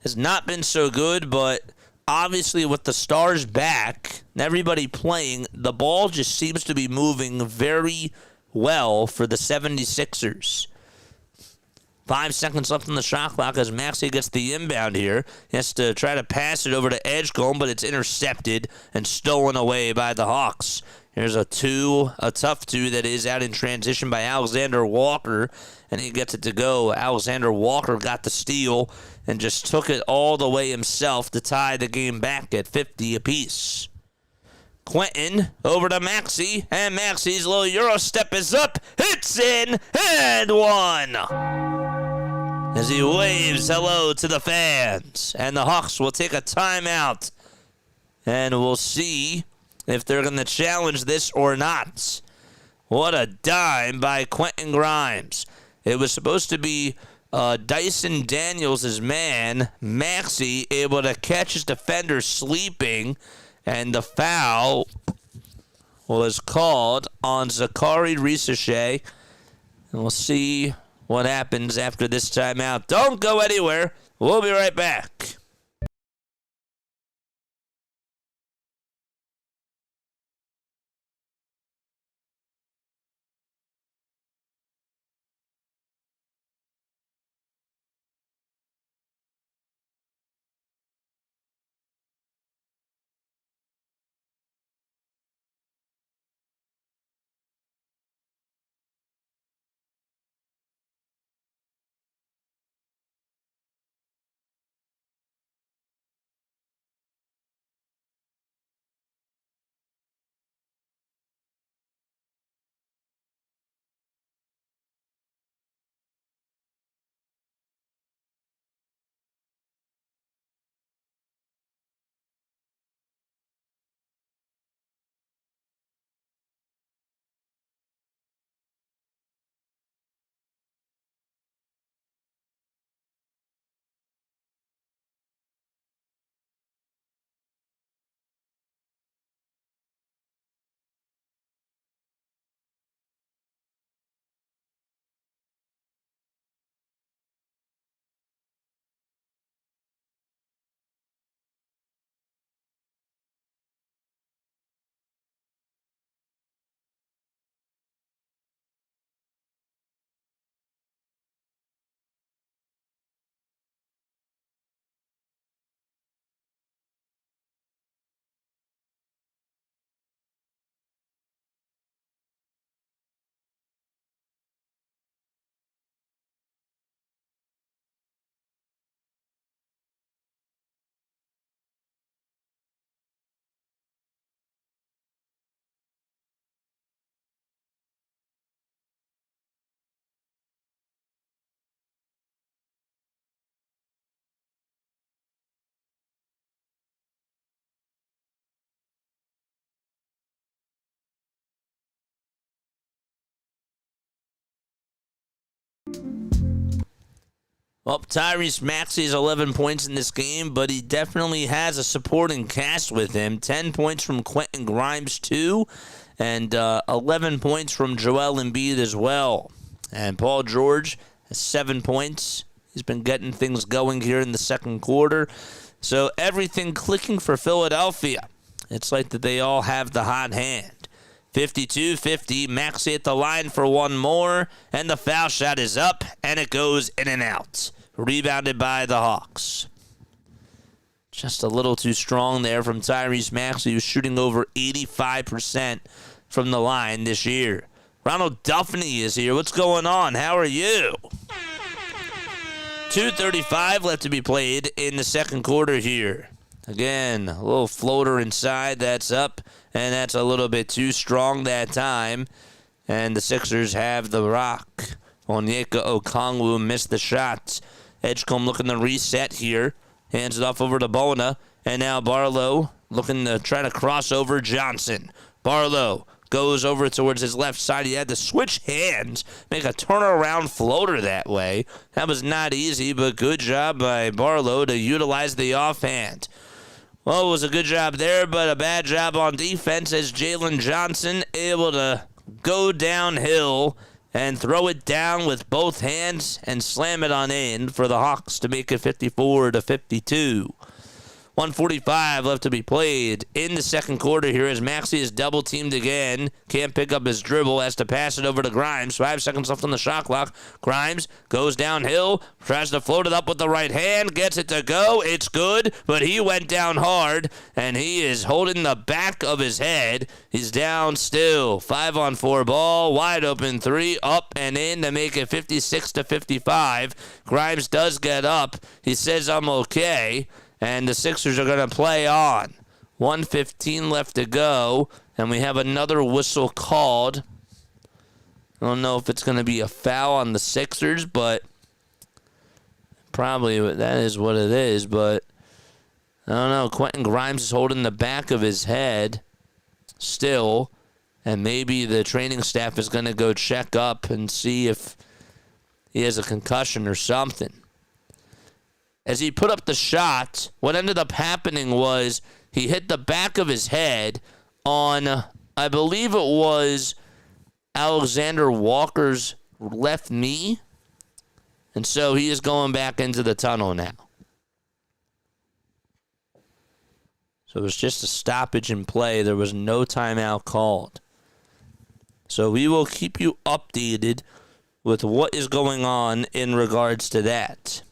S2: has not been so good, but obviously with the stars back and everybody playing, the ball just seems to be moving very well for the 76ers. 5 seconds left on the shot clock as Maxey gets the inbound here. He has to try to pass it over to Edgecombe, but it's intercepted and stolen away by the Hawks. Here's a tough two that is out in transition by Alexander Walker, and he gets it to go. Alexander Walker got the steal and just took it all the way himself to tie the game back at 50 apiece. Quentin over to Maxey, and Maxey's little Euro step is up, hits in, and one! As he waves hello to the fans, and the Hawks will take a timeout, and we'll see if they're going to challenge this or not. What a dime by Quentin Grimes. It was supposed to be Dyson Daniels' man, Maxey, able to catch his defender sleeping, and the foul was called on Zachary Risachet. And we'll see what happens after this timeout. Don't go anywhere. We'll be right back. Well, Tyrese Maxey's 11 points in this game, but he definitely has a supporting cast with him. 10 points from Quentin Grimes, too, and 11 points from Joel Embiid as well. And Paul George has 7 points. He's been getting things going here in the second quarter. So everything clicking for Philadelphia. It's like that they all have the hot hand. 52-50, Maxey at the line for one more, and the foul shot is up, and it goes in and out. Rebounded by the Hawks. Just a little too strong there from Tyrese Maxey, who's shooting over 85% from the line this year. Ronald Duffney is here. What's going on? How are you? 2:35 left to be played in the second quarter here. Again, a little floater inside. That's up, and that's a little bit too strong that time. And the Sixers have the rock. Onyeka Okongwu missed the shot. Edgecombe looking to reset here. Hands it off over to Bona. And now Barlow looking to try to cross over Johnson. Barlow goes over towards his left side. He had to switch hands, make a turnaround floater that way. That was not easy, but good job by Barlow to utilize the offhand. Well, it was a good job there, but a bad job on defense as Jalen Johnson able to go downhill and throw it down with both hands and slam it on in for the Hawks to make it 54-52. 1:45 left to be played in the second quarter here as maxey is double-teamed again. Can't pick up his dribble, has to pass it over to Grimes. 5 seconds left on the shot clock. Grimes goes downhill, tries to float it up with the right hand, gets it to go. It's good, but he went down hard, and he is holding the back of his head. He's down still. 5-on-4 ball, wide open three, up and in to make it 56-55. Grimes does get up. He says, "I'm okay." And the Sixers are going to play on. 1:15 left to go, and we have another whistle called. I don't know if it's going to be a foul on the Sixers, but probably that is what it is. But I don't know. Quentin Grimes is holding the back of his head still, and maybe the training staff is going to go check up and see if he has a concussion or something. As he put up the shot, what ended up happening was he hit the back of his head on, I believe it was Alexander Walker's left knee. And so he is going back into the tunnel now. So it was just a stoppage in play. There was no timeout called. So we will keep you updated with what is going on in regards to that.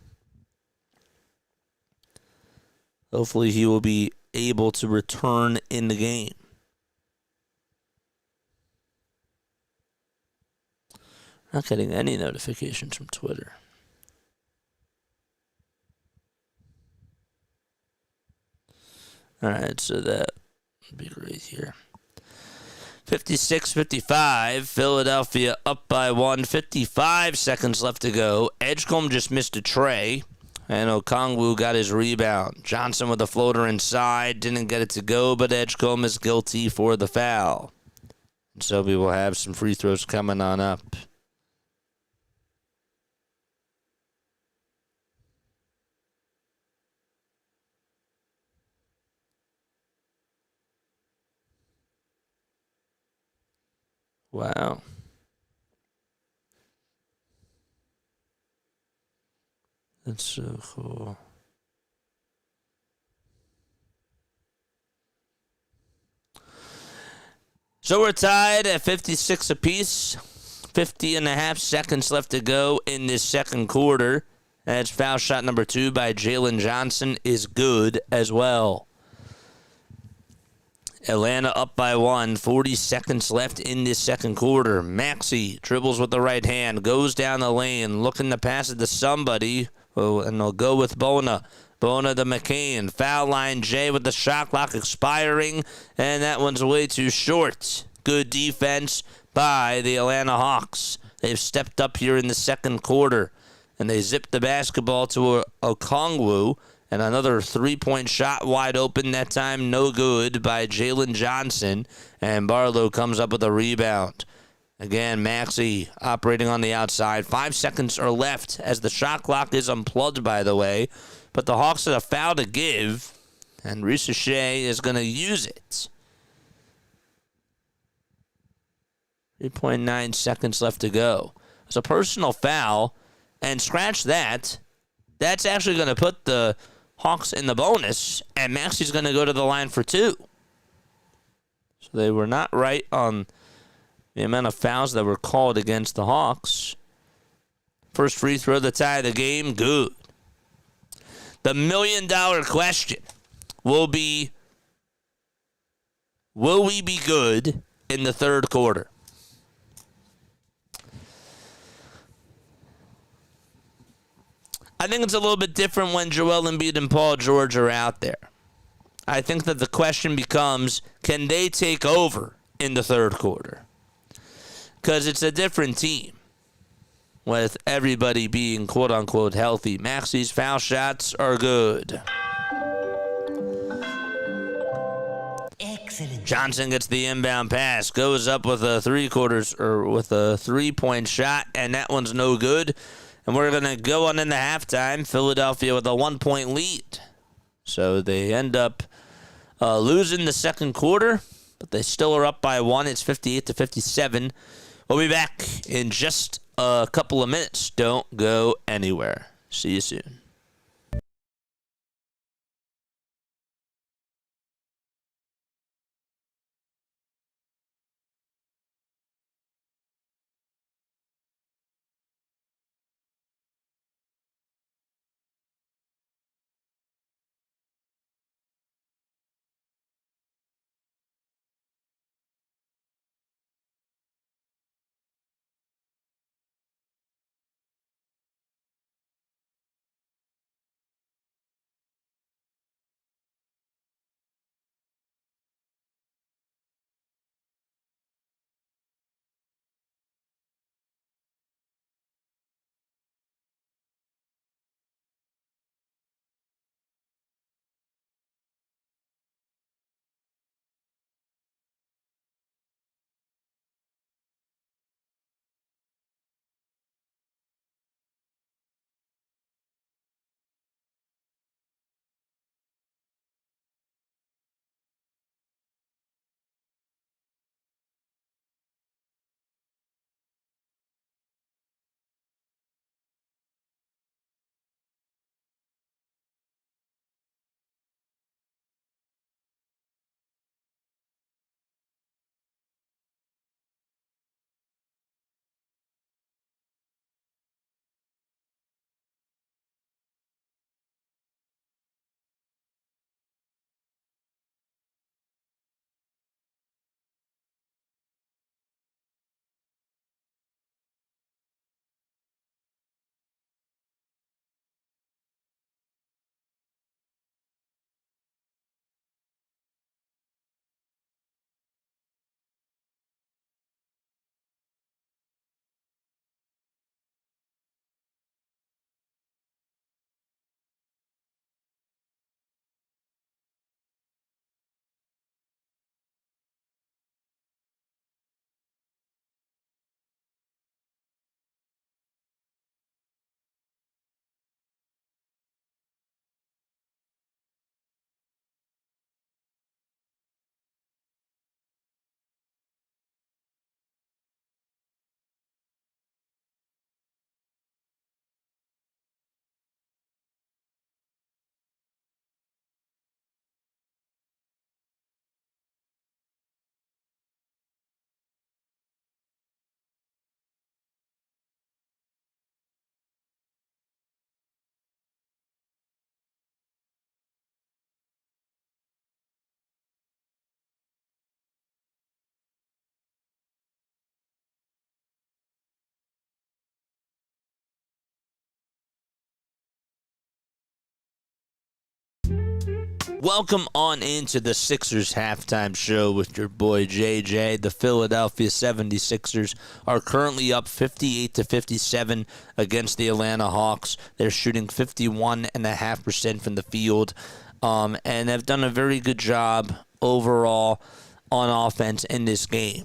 S2: Hopefully he will be able to return in the game. Not getting any notifications from Twitter. All right, so that would be great here. 56-55, Philadelphia up by 1. 55 seconds left to go. Edgecombe just missed a tray. And Okongwu got his rebound. Johnson with a floater inside. Didn't get it to go, but Edgecombe is guilty for the foul. And so we will have some free throws coming on up. Wow. That's so cool. So we're tied at 56 apiece. 50.5 seconds left to go in this second quarter. That's foul shot number 2 by Jalen Johnson is good as well. Atlanta up by 1. 40 seconds left in this second quarter. Maxey dribbles with the right hand, goes down the lane, looking to pass it to somebody. Oh, and they'll go with Bona. Bona to McCain. Foul line Jay with the shot clock expiring. And that one's way too short. Good defense by the Atlanta Hawks. They've stepped up here in the second quarter. And they zipped the basketball to Okongwu. And another three-point shot wide open. That time no good by Jalen Johnson. And Barlow comes up with a rebound. Again, maxey operating on the outside. 5 seconds are left as the shot clock is unplugged, by the way. But the Hawks have a foul to give, and Ricochet is going to use it. 3.9 seconds left to go. It's a personal foul, and scratch that. That's actually going to put the Hawks in the bonus, and maxey's going to go to the line for 2. So they were not right on the amount of fouls that were called against the Hawks. First free throw to tie the game, good. The million-dollar question will be, will we be good in the third quarter? I think it's a little bit different when Joel Embiid and Paul George are out there. I think that the question becomes, can they take over in the third quarter? Because it's a different team. with everybody being quote-unquote healthy. Maxey's foul shots are good.
S3: Excellent.
S2: Johnson gets the inbound pass, goes up with a three-point shot, and that one's no good. And we're going to go on into halftime. Philadelphia with a 1-point lead. So they end up losing the second quarter, but they still are up by 1. It's 58-57. We'll be back in just a couple of minutes. Don't go anywhere. See you soon. Welcome on into the Sixers halftime show with your boy JJ. The Philadelphia 76ers are currently up 58-57 against the Atlanta Hawks. They're shooting 51.5% from the field, and have done a very good job overall on offense in this game.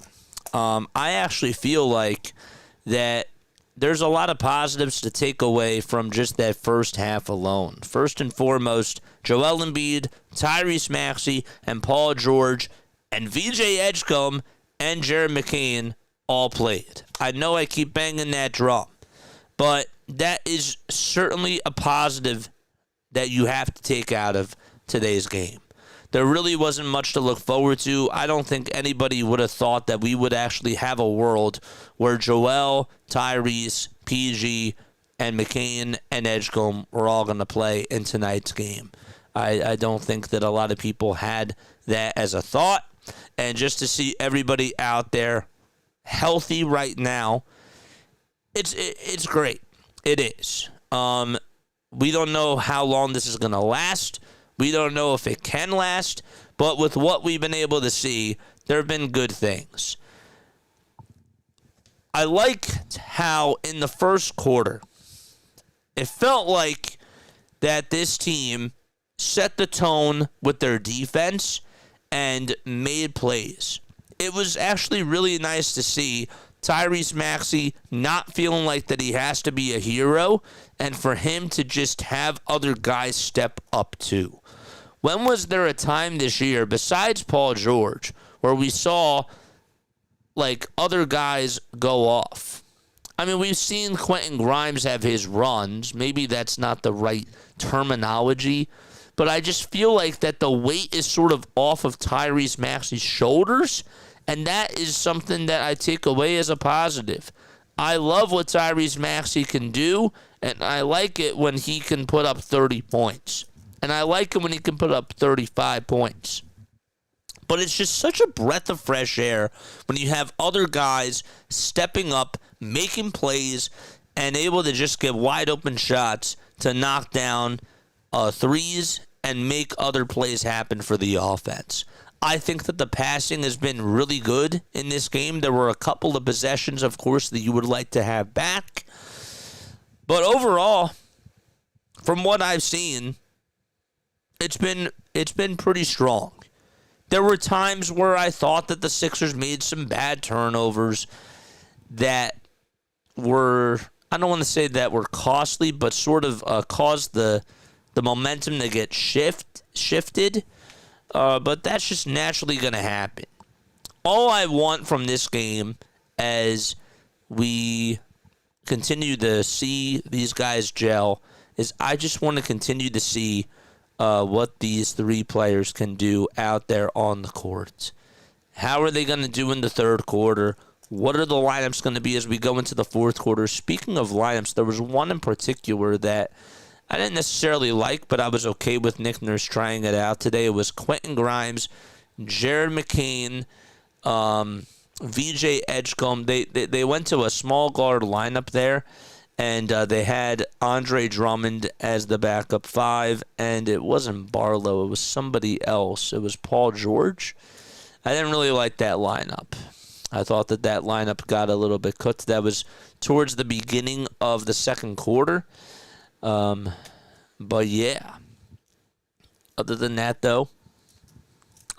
S2: I actually feel like that there's a lot of positives to take away from just that first half alone. First and foremost, Joel Embiid, Tyrese Maxey, and Paul George, and VJ Edgecombe and Jared McCain all played. I know I keep banging that drum, but that is certainly a positive that you have to take out of today's game. There really wasn't much to look forward to. I don't think anybody would have thought that we would actually have a world where Joel, Tyrese, PG, and McCain and Edgecombe were all going to play in tonight's game. I don't think that a lot of people had that as a thought. And just to see everybody out there healthy right now, it's great. It is. We don't know how long this is going to last. We don't know if it can last, but with what we've been able to see, there have been good things. I liked how in the first quarter, it felt like that this team set the tone with their defense and made plays. It was actually really nice to see Tyrese Maxey not feeling like that he has to be a hero and for him to just have other guys step up too. When was there a time this year, besides Paul George, where we saw like other guys go off? I mean, we've seen Quentin Grimes have his runs. Maybe that's not the right terminology, but I just feel like that the weight is sort of off of Tyrese Maxey's shoulders, and that is something that I take away as a positive. I love what Tyrese Maxey can do, and I like it when he can put up 30 points. And I like it when he can put up 35 points. But it's just such a breath of fresh air when you have other guys stepping up, making plays, and able to just get wide open shots to knock down threes and make other plays happen for the offense. I think that the passing has been really good in this game. There were a couple of possessions, of course, that you would like to have back. But overall, from what I've seen, it's been pretty strong. There were times where I thought that the Sixers made some bad turnovers that were, I don't want to say that were costly, but sort of caused the momentum to get shifted. But that's just naturally going to happen. All I want from this game as we continue to see these guys gel is I just want to continue to see what these three players can do out there on the court. How are they going to do in the third quarter? What are the lineups going to be as we go into the fourth quarter? Speaking of lineups, there was one in particular that I didn't necessarily like, but I was okay with Nick Nurse trying it out today. It was Quentin Grimes, Jared McCain, VJ Edgecombe. They went to a small guard lineup there, and they had Andre Drummond as the backup five, and it wasn't Barlow. It was somebody else. It was Paul George. I didn't really like that lineup. I thought that lineup got a little bit cooked. That was towards the beginning of the second quarter. But yeah, other than that, though,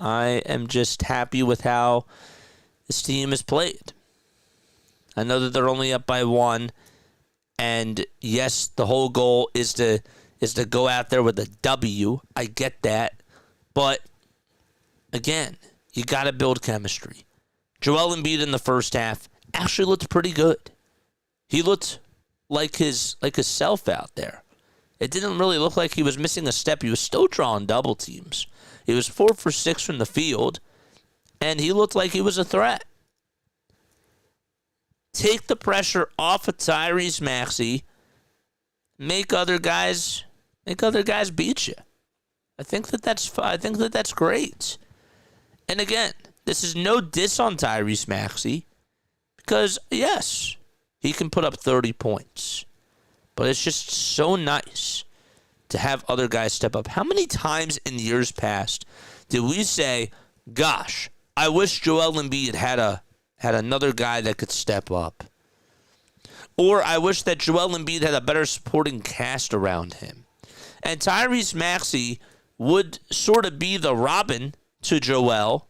S2: I am just happy with how this team has played. I know that they're only up by one, and yes, the whole goal is to go out there with a W. I get that, but again, you got to build chemistry. Joel Embiid in the first half actually looked pretty good. He looked like his self out there. It didn't really look like he was missing a step. He was still drawing double teams. He was 4 for 6 from the field, and he looked like he was a threat. Take the pressure off of Tyrese Maxey. Make other guys beat you. I think that's great. And again, this is no diss on Tyrese Maxey because yes, he can put up 30 points. But it's just so nice to have other guys step up. How many times in years past did we say, gosh, I wish Joel Embiid had another guy that could step up? Or I wish that Joel Embiid had a better supporting cast around him. And Tyrese Maxey would sort of be the Robin to Joel,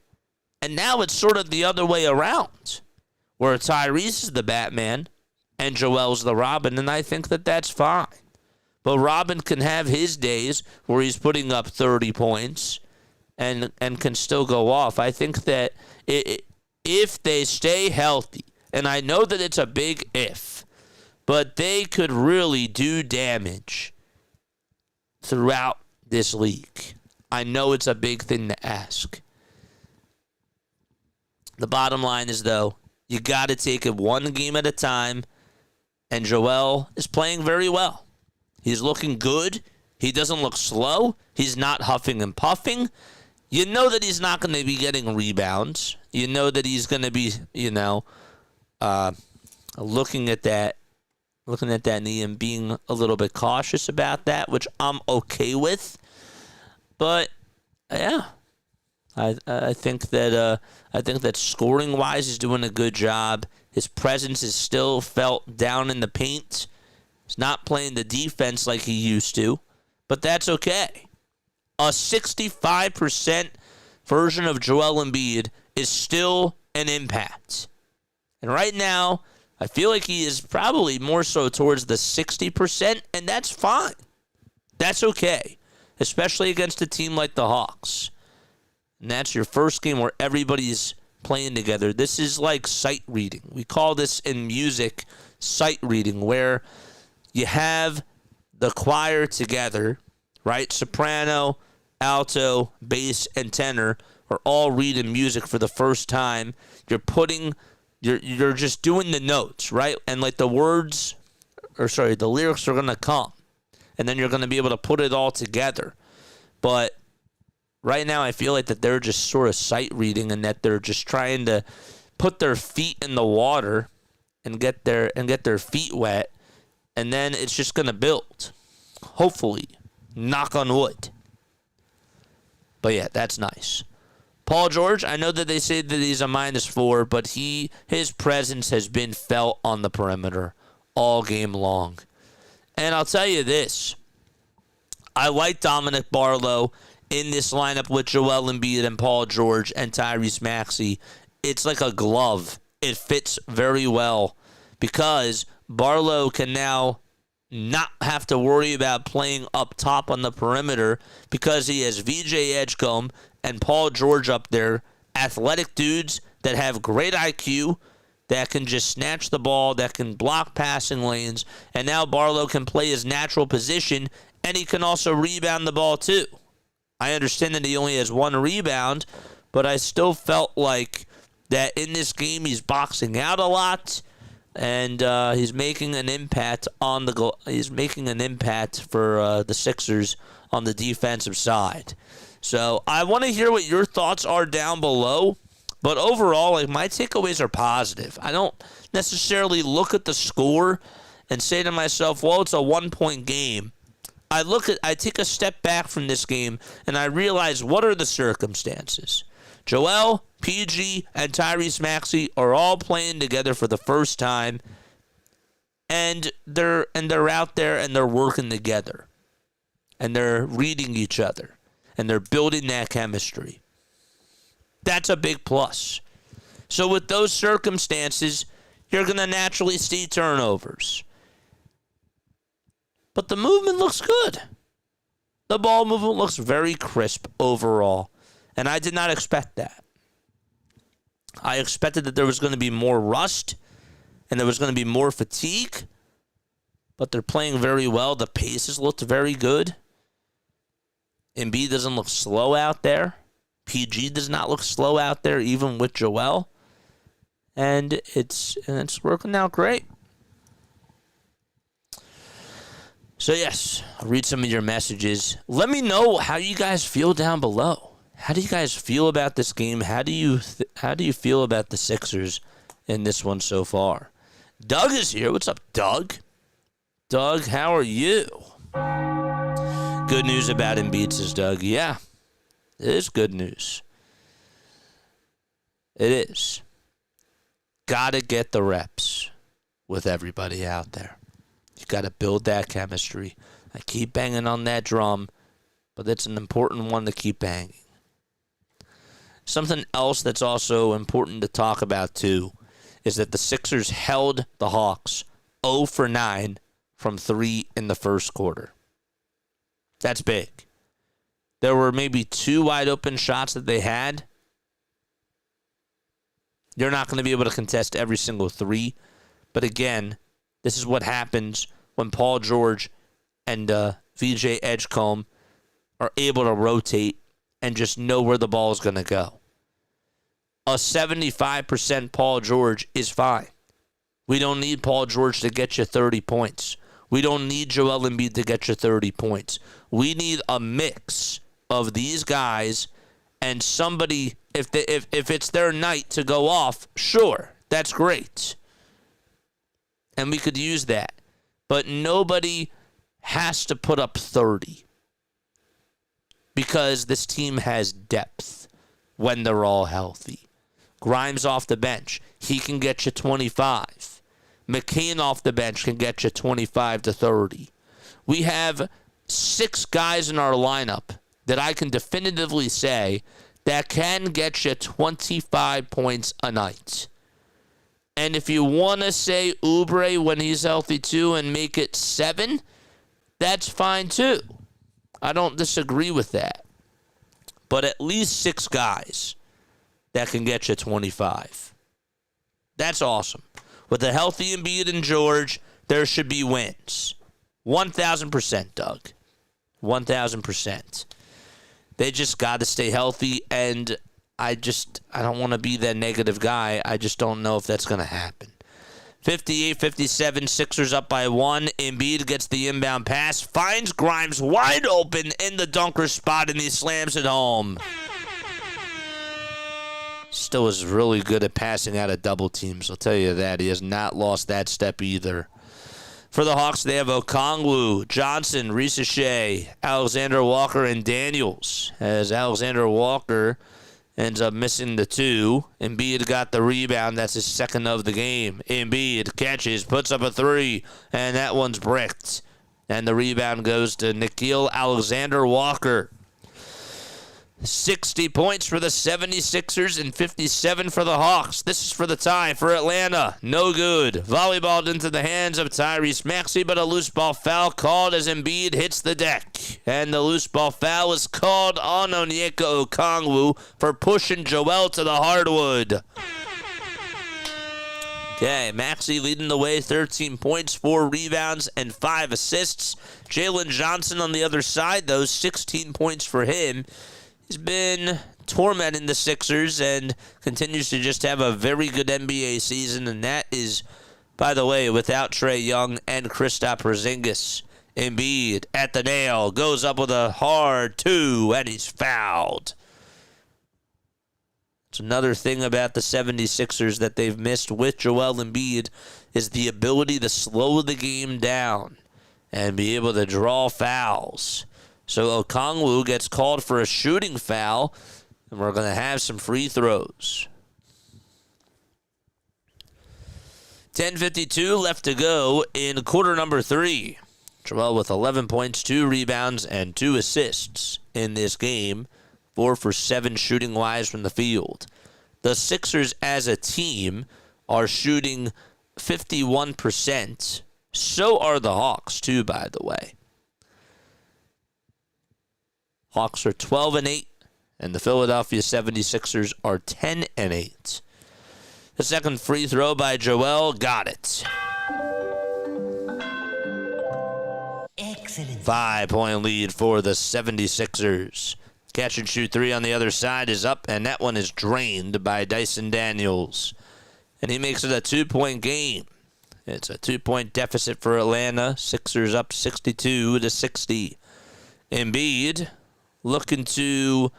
S2: and now it's sort of the other way around, where Tyrese is the Batman and Joel's the Robin, and I think that that's fine. But Robin can have his days where he's putting up 30 points and can still go off. I think that if they stay healthy, and I know that it's a big if, but they could really do damage throughout this league. I know it's a big thing to ask. The bottom line is, though, you got to take it one game at a time. And Joel is playing very well. He's looking good. He doesn't look slow. He's not huffing and puffing. You know that he's not going to be getting rebounds. You know that he's going to be, looking at that knee and being a little bit cautious about that, which I'm okay with. But, yeah, I think that scoring wise, he's doing a good job. His presence is still felt down in the paint. He's not playing the defense like he used to, but that's okay. A 65% version of Joel Embiid is still an impact. And right now, I feel like he is probably more so towards the 60%, and that's fine. That's okay, especially against a team like the Hawks. And that's your first game where everybody's playing together. This is like sight reading. We call this in music sight reading, where you have the choir together, right? Soprano, alto, bass, and tenor are all reading music for the first time. You're just doing the notes, right? And like the lyrics are going to come. And then you're going to be able to put it all together. But right now I feel like that they're just sort of sight reading, and that they're just trying to put their feet in the water and get their feet wet, and then it's just going to build. Hopefully. Knock on wood. But yeah, that's nice. Paul George, I know that they say that he's a -4, but his presence has been felt on the perimeter all game long. And I'll tell you this. I like Dominic Barlow in this lineup with Joel Embiid and Paul George and Tyrese Maxey. It's like a glove. It fits very well because Barlow can now not have to worry about playing up top on the perimeter because he has VJ Edgecombe and Paul George up there, athletic dudes that have great IQ, that can just snatch the ball, that can block passing lanes, and now Barlow can play his natural position, and he can also rebound the ball too. I understand that he only has 1 rebound, but I still felt like that in this game he's boxing out a lot, and he's making an impact he's making an impact for the Sixers on the defensive side. So I want to hear what your thoughts are down below. But overall, like, my takeaways are positive. I don't necessarily look at the score and say to myself, well, it's a 1-point game. I take a step back from this game and I realize, what are the circumstances? Joel, PG, and Tyrese Maxey are all playing together for the first time, and they're out there and they're working together, and they're reading each other, and they're building that chemistry. That's a big plus. So with those circumstances, you're going to naturally see turnovers. But the movement looks good. The ball movement looks very crisp overall. And I did not expect that. I expected that there was going to be more rust and there was going to be more fatigue. But they're playing very well. The paces looked very good. Embiid doesn't look slow out there. PG does not look slow out there, even with Joel. And it's working out great. So yes, I'll read some of your messages. Let me know how you guys feel down below. How do you guys feel about this game? How do you feel about the Sixers in this one so far? Doug is here. What's up, Doug? Doug, how are you? Good news about Embiid, says Doug. Yeah, it is good news. It is. Got to get the reps with everybody out there. You got to build that chemistry. I keep banging on that drum, but it's an important one to keep banging. Something else that's also important to talk about, too, is that the Sixers held the Hawks 0 for 9 from 3 in the first quarter. That's big. There were maybe 2 wide open shots that they had. You're not going to be able to contest every single 3. But again, this is what happens when Paul George and VJ Edgecombe are able to rotate and just know where the ball is going to go. A 75% Paul George is fine. We don't need Paul George to get you 30 points. We don't need Joel Embiid to get you 30 points. We need a mix of these guys and somebody, if it's their night to go off, sure, that's great. And we could use that. But nobody has to put up 30 because this team has depth. when they're all healthy. Grimes off the bench, he can get you 25. McCain off the bench can get you 25 to 30. We have 6 guys in our lineup that I can definitively say that can get you 25 points a night. And if you want to say Oubre when he's healthy too and make it 7, that's fine too. I don't disagree with that. But at least 6 guys that can get you 25. That's awesome. With a healthy Embiid and George, there should be wins. 1,000%, Doug. 1,000%. They just got to stay healthy, and I don't want to be that negative guy. I just don't know if that's going to happen. 58-57, Sixers up by 1. Embiid gets the inbound pass, finds Grimes wide open in the dunker spot, and he slams it home. Still is really good at passing out of double teams, I'll tell you that. He has not lost that step either. For the Hawks, they have Okongwu, Johnson, Risache, Alexander Walker, and Daniels. As Alexander Walker ends up missing the 2. Embiid got the rebound. That's his second of the game. Embiid catches, puts up a 3, and that one's bricked. And the rebound goes to Nickeil Alexander-Walker. 60 points for the 76ers and 57 for the Hawks. This is for the tie for Atlanta. No good. Volleyballed into the hands of Tyrese Maxey, but a loose ball foul called as Embiid hits the deck. And the loose ball foul is called on Onyeka Okongwu for pushing Joel to the hardwood. Okay, Maxey leading the way, 13 points, 4 rebounds, and 5 assists. Jalen Johnson on the other side, though, 16 points for him. He's been tormenting the Sixers and continues to just have a very good NBA season, and that is, by the way, without Trae Young and Kristaps Porzingis. Embiid at the nail, goes up with a hard 2, and he's fouled. It's another thing about the 76ers that they've missed with Joel Embiid is the ability to slow the game down and be able to draw fouls. So Okongwu gets called for a shooting foul, and we're going to have some free throws. 10:52 left to go in quarter number 3. Joel with 11 points, 2 rebounds, and 2 assists in this game. 4 for 7 shooting-wise from the field. The Sixers as a team are shooting 51%. So are the Hawks, too, by the way. Hawks are 12-8, and the Philadelphia 76ers are 10-8. The second free throw by Joel, got it. Excellent. 5-point lead for the 76ers. Catch and shoot 3 on the other side is up, and that one is drained by Dyson Daniels. And he makes it a 2-point game. It's a 2-point deficit for Atlanta. Sixers up 62-60. Embiid looking to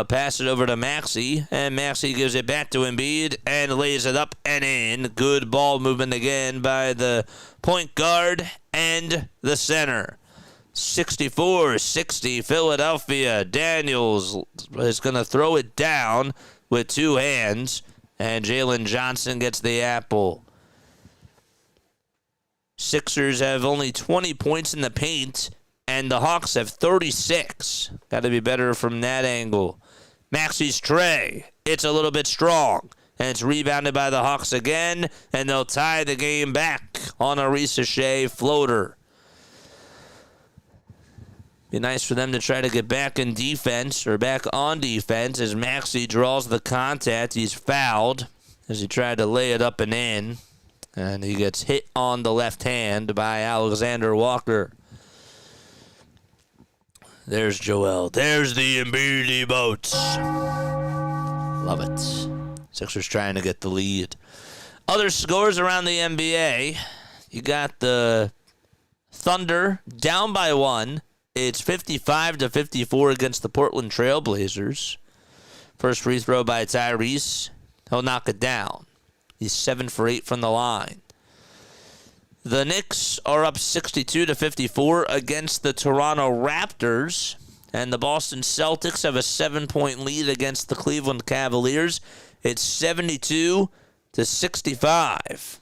S2: pass it over to Maxey, and Maxey gives it back to Embiid and lays it up and in. Good ball movement again by the point guard and the center. 64-60 Philadelphia. Daniels is going to throw it down with 2 hands, and Jalen Johnson gets the apple. Sixers have only 20 points in the paint, and the Hawks have 36. Got to be better from that angle. Maxey's tray. It's a little bit strong. And it's rebounded by the Hawks again. And they'll tie the game back on a Risache floater. Be nice for them to try to get back in defense, or back on defense, as Maxey draws the contact. He's fouled as he tried to lay it up and in. And he gets hit on the left hand by Alexander Walker. There's Joel. There's the Embiid boats. Love it. Sixers trying to get the lead. Other scores around the NBA. You got the Thunder down by 1. It's 55-54 against the Portland Trail Blazers. First free throw by Tyrese. He'll knock it down. He's 7 for 8 from the line. The Knicks are up 62-54 against the Toronto Raptors. And the Boston Celtics have a 7-point lead against the Cleveland Cavaliers. It's 72-65.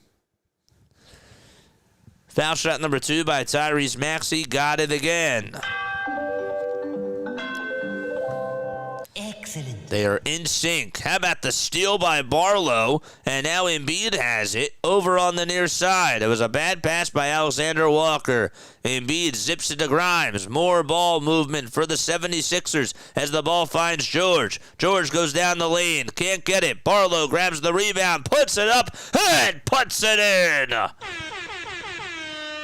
S2: Foul shot number 2 by Tyrese Maxey. Got it again.
S3: Excellent.
S2: They are in sync. How about the steal by Barlow? And now Embiid has it over on the near side. It was a bad pass by Alexander Walker. Embiid zips it to Grimes. More ball movement for the 76ers as the ball finds George. George goes down the lane. Can't get it. Barlow grabs the rebound, puts it up, and puts it in.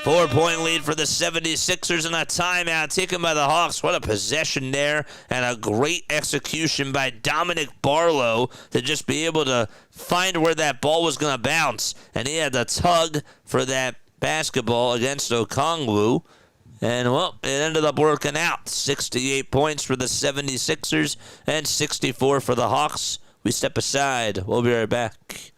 S2: 4-point lead for the 76ers and a timeout taken by the Hawks. What a possession there and a great execution by Dominic Barlow to just be able to find where that ball was going to bounce. And he had the tug for that basketball against Okongwu. And, well, it ended up working out. 68 points for the 76ers and 64 for the Hawks. We step aside. We'll be right back.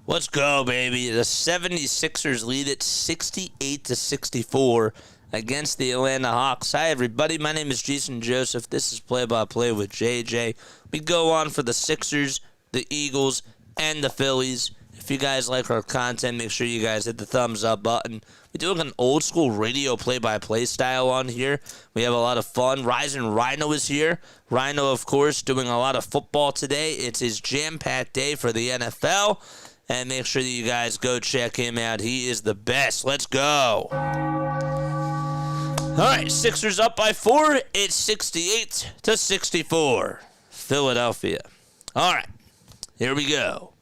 S2: Let's go, baby. The 76ers lead it 68-64 against the Atlanta Hawks. Hi, everybody. My name is Jason Joseph. This is Play-by-Play with JJ. We go on for the Sixers, the Eagles, and the Phillies. If you guys like our content, make sure you guys hit the thumbs up button. We do an old school radio play-by-play style on here. We have a lot of fun. Rising Rhino is here. Rhino, of course, doing a lot of football today. It's his jam-packed day for the NFL. And make sure that you guys go check him out. He is the best. Let's go. All right, Sixers up by 4. It's 68-64. Philadelphia. All right, here we go.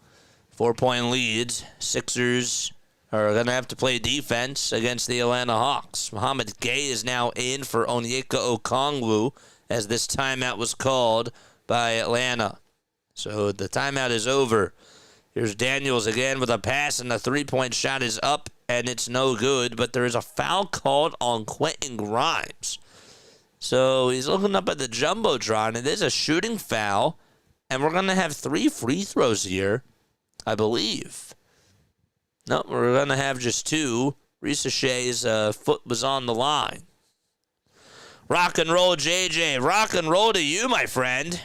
S2: 4-point leads. Sixers are going to have to play defense against the Atlanta Hawks. Mohamed Gay is now in for Onyeka Okongwu as this timeout was called by Atlanta. So the timeout is over. Here's Daniels again with a pass, and the three-point shot is up, and it's no good. But there is a foul called on Quentin Grimes. So he's looking up at the Jumbotron, and there's a shooting foul, and we're going to have 3 free throws here, I believe. No, we're going to have just 2. Ricochet's foot was on the line. Rock and roll, JJ. Rock and roll to you, my friend.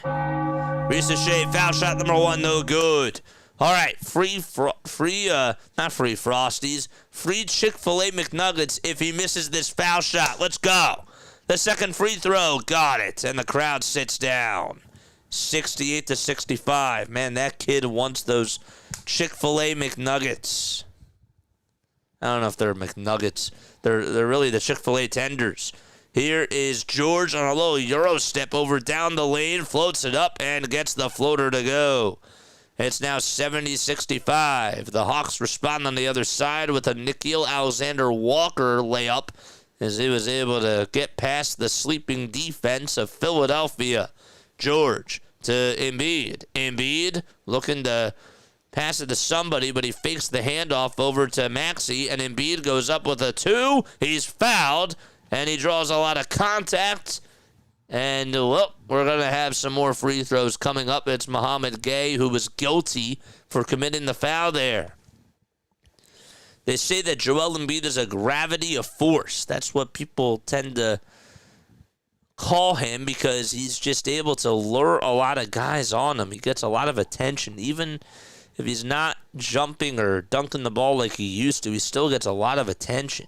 S2: Ricochet, foul shot number 1, no good. All right, free Frosties, free Chick-fil-A McNuggets if he misses this foul shot. Let's go. The second free throw, got it, and the crowd sits down. 68-65. Man, that kid wants those Chick-fil-A McNuggets. I don't know if they're McNuggets. They're really the Chick-fil-A tenders. Here is George on a little Euro step over down the lane, floats it up, and gets the floater to go. It's now 70-65. The Hawks respond on the other side with a Nickeil Alexander-Walker layup as he was able to get past the sleeping defense of Philadelphia. George to Embiid. Embiid looking to pass it to somebody, but he fakes the handoff over to Maxey, and Embiid goes up with a 2. He's fouled, and he draws a lot of contact. And, well, we're going to have some more free throws coming up. It's Mohamed Gay, who was guilty for committing the foul there. They say that Joel Embiid is a gravity of force. That's what people tend to call him because he's just able to lure a lot of guys on him. He gets a lot of attention. Even if he's not jumping or dunking the ball like he used to, he still gets a lot of attention.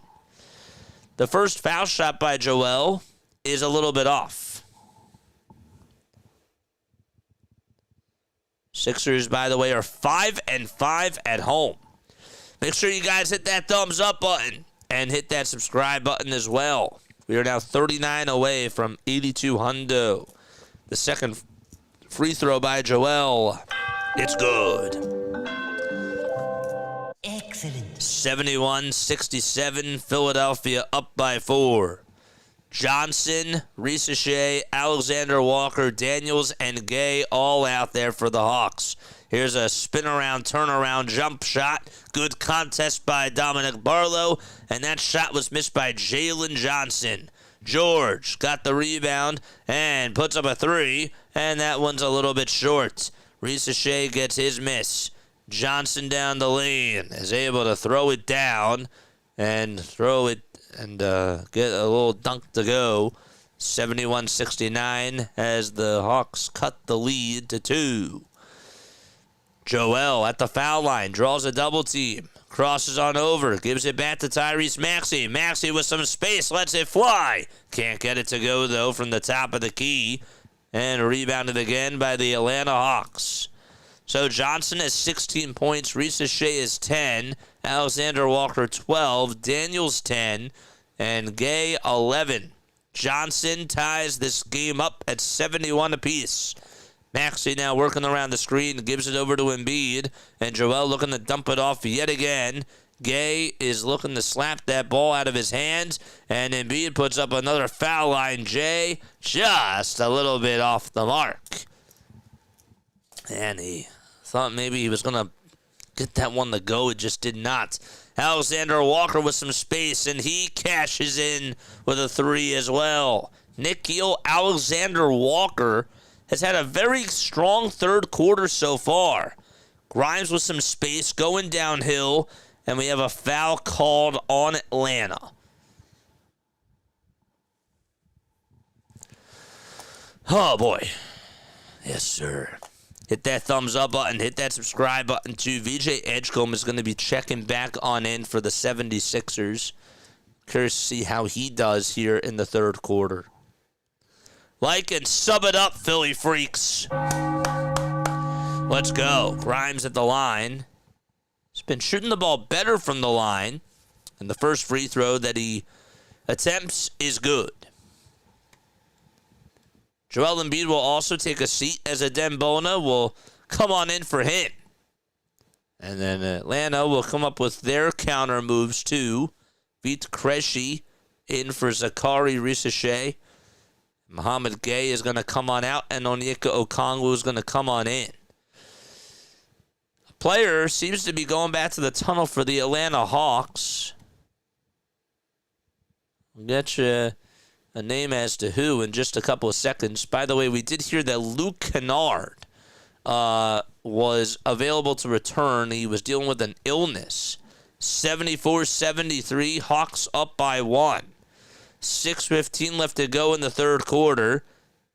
S2: The first foul shot by Joel is a little bit off. Sixers, by the way, are 5-5 at home. Make sure you guys hit that thumbs up button and hit that subscribe button as well. We are now 39 away from 82 hundo. The second free throw by Joel. It's good.
S3: Excellent.
S2: 71-67, Philadelphia up by 4. Johnson, Risacher, Alexander Walker, Daniels, and Gay all out there for the Hawks. Here's a spin-around, turn-around jump shot. Good contest by Dominic Barlow, and that shot was missed by Jalen Johnson. George got the rebound and puts up a 3, and that one's a little bit short. Risacher gets his miss. Johnson down the lane is able to throw it down and get a little dunk to go. 71-69 as the Hawks cut the lead to 2. Joel at the foul line draws a double team. Crosses on over, gives it back to Tyrese Maxey. Maxey with some space, lets it fly. Can't get it to go, though, from the top of the key. And rebounded again by the Atlanta Hawks. So Johnson has 16 points, Risacher is 10, Alexander Walker 12, Daniels 10, and Gay 11. Johnson ties this game up at 71 apiece. Maxey now working around the screen, gives it over to Embiid, and Joel looking to dump it off yet again. Gay is looking to slap that ball out of his hands, and Embiid puts up another foul line J, just a little bit off the mark. And he thought maybe he was going to get that one to go. It just did not. Alexander Walker with some space, and he cashes in with a 3 as well. Nickeil Alexander Walker has had a very strong third quarter so far. Grimes with some space going downhill, and we have a foul called on Atlanta. Oh, boy. Yes, sir. Hit that thumbs up button. Hit that subscribe button, too. VJ Edgecombe is going to be checking back on in for the 76ers. Curious to see how he does here in the third quarter. Like and sub it up, Philly freaks. Let's go. Grimes at the line. He's been shooting the ball better from the line. And the first free throw that he attempts is good. Joel Embiid will also take a seat as Adembona will come on in for him. And then Atlanta will come up with their counter moves too. Vit Krejci in for Zakari Risacher. Mohamed Gay is going to come on out, and Onyeka Okongwu is going to come on in. A player seems to be going back to the tunnel for the Atlanta Hawks. We'll get you a name as to who in just a couple of seconds. By the way, we did hear that Luke Kennard was available to return. He was dealing with an illness. 74-73, Hawks up by 1. 6:15 left to go in the third quarter.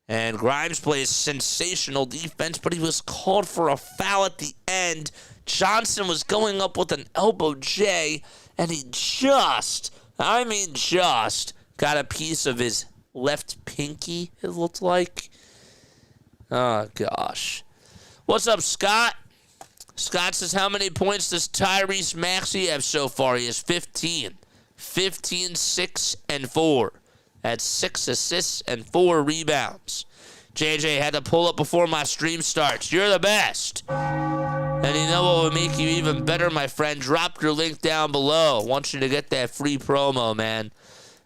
S2: And Grimes plays sensational defense, but he was called for a foul at the end. Johnson was going up with an elbow J, and he just got a piece of his left pinky, it looked like. Oh, gosh. What's up, Scott? Scott says, how many points does Tyrese Maxey have so far? He has 15. 15, 6, and 4. That's 6 assists and 4 rebounds. JJ had to pull up before my stream starts. You're the best. And you know what would make you even better, my friend? Drop your link down below. I want you to get that free promo, man.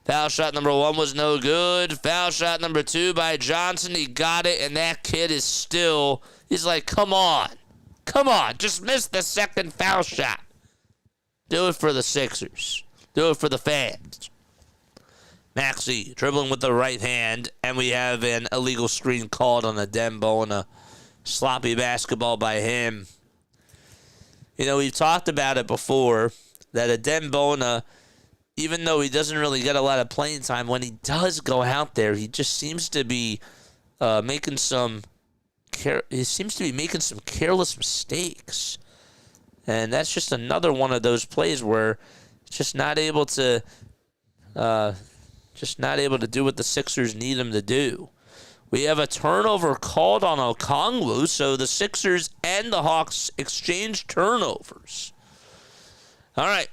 S2: Foul shot number 1 was no good. Foul shot number 2 by Johnson. He got it, and that kid is still, he's like, come on. Come on. Just miss the second foul shot. Do it for the Sixers. Do it for the fans. Maxey dribbling with the right hand, and we have an illegal screen called on Adem Bona. Sloppy basketball by him. You know, we've talked about it before, that Adem Bona, even though he doesn't really get a lot of playing time, when he does go out there, he just seems to be making some careless mistakes. And that's just another one of those plays where just not able to do what the Sixers need him to do. We have a turnover called on Okongwu, so the Sixers and the Hawks exchange turnovers. All right.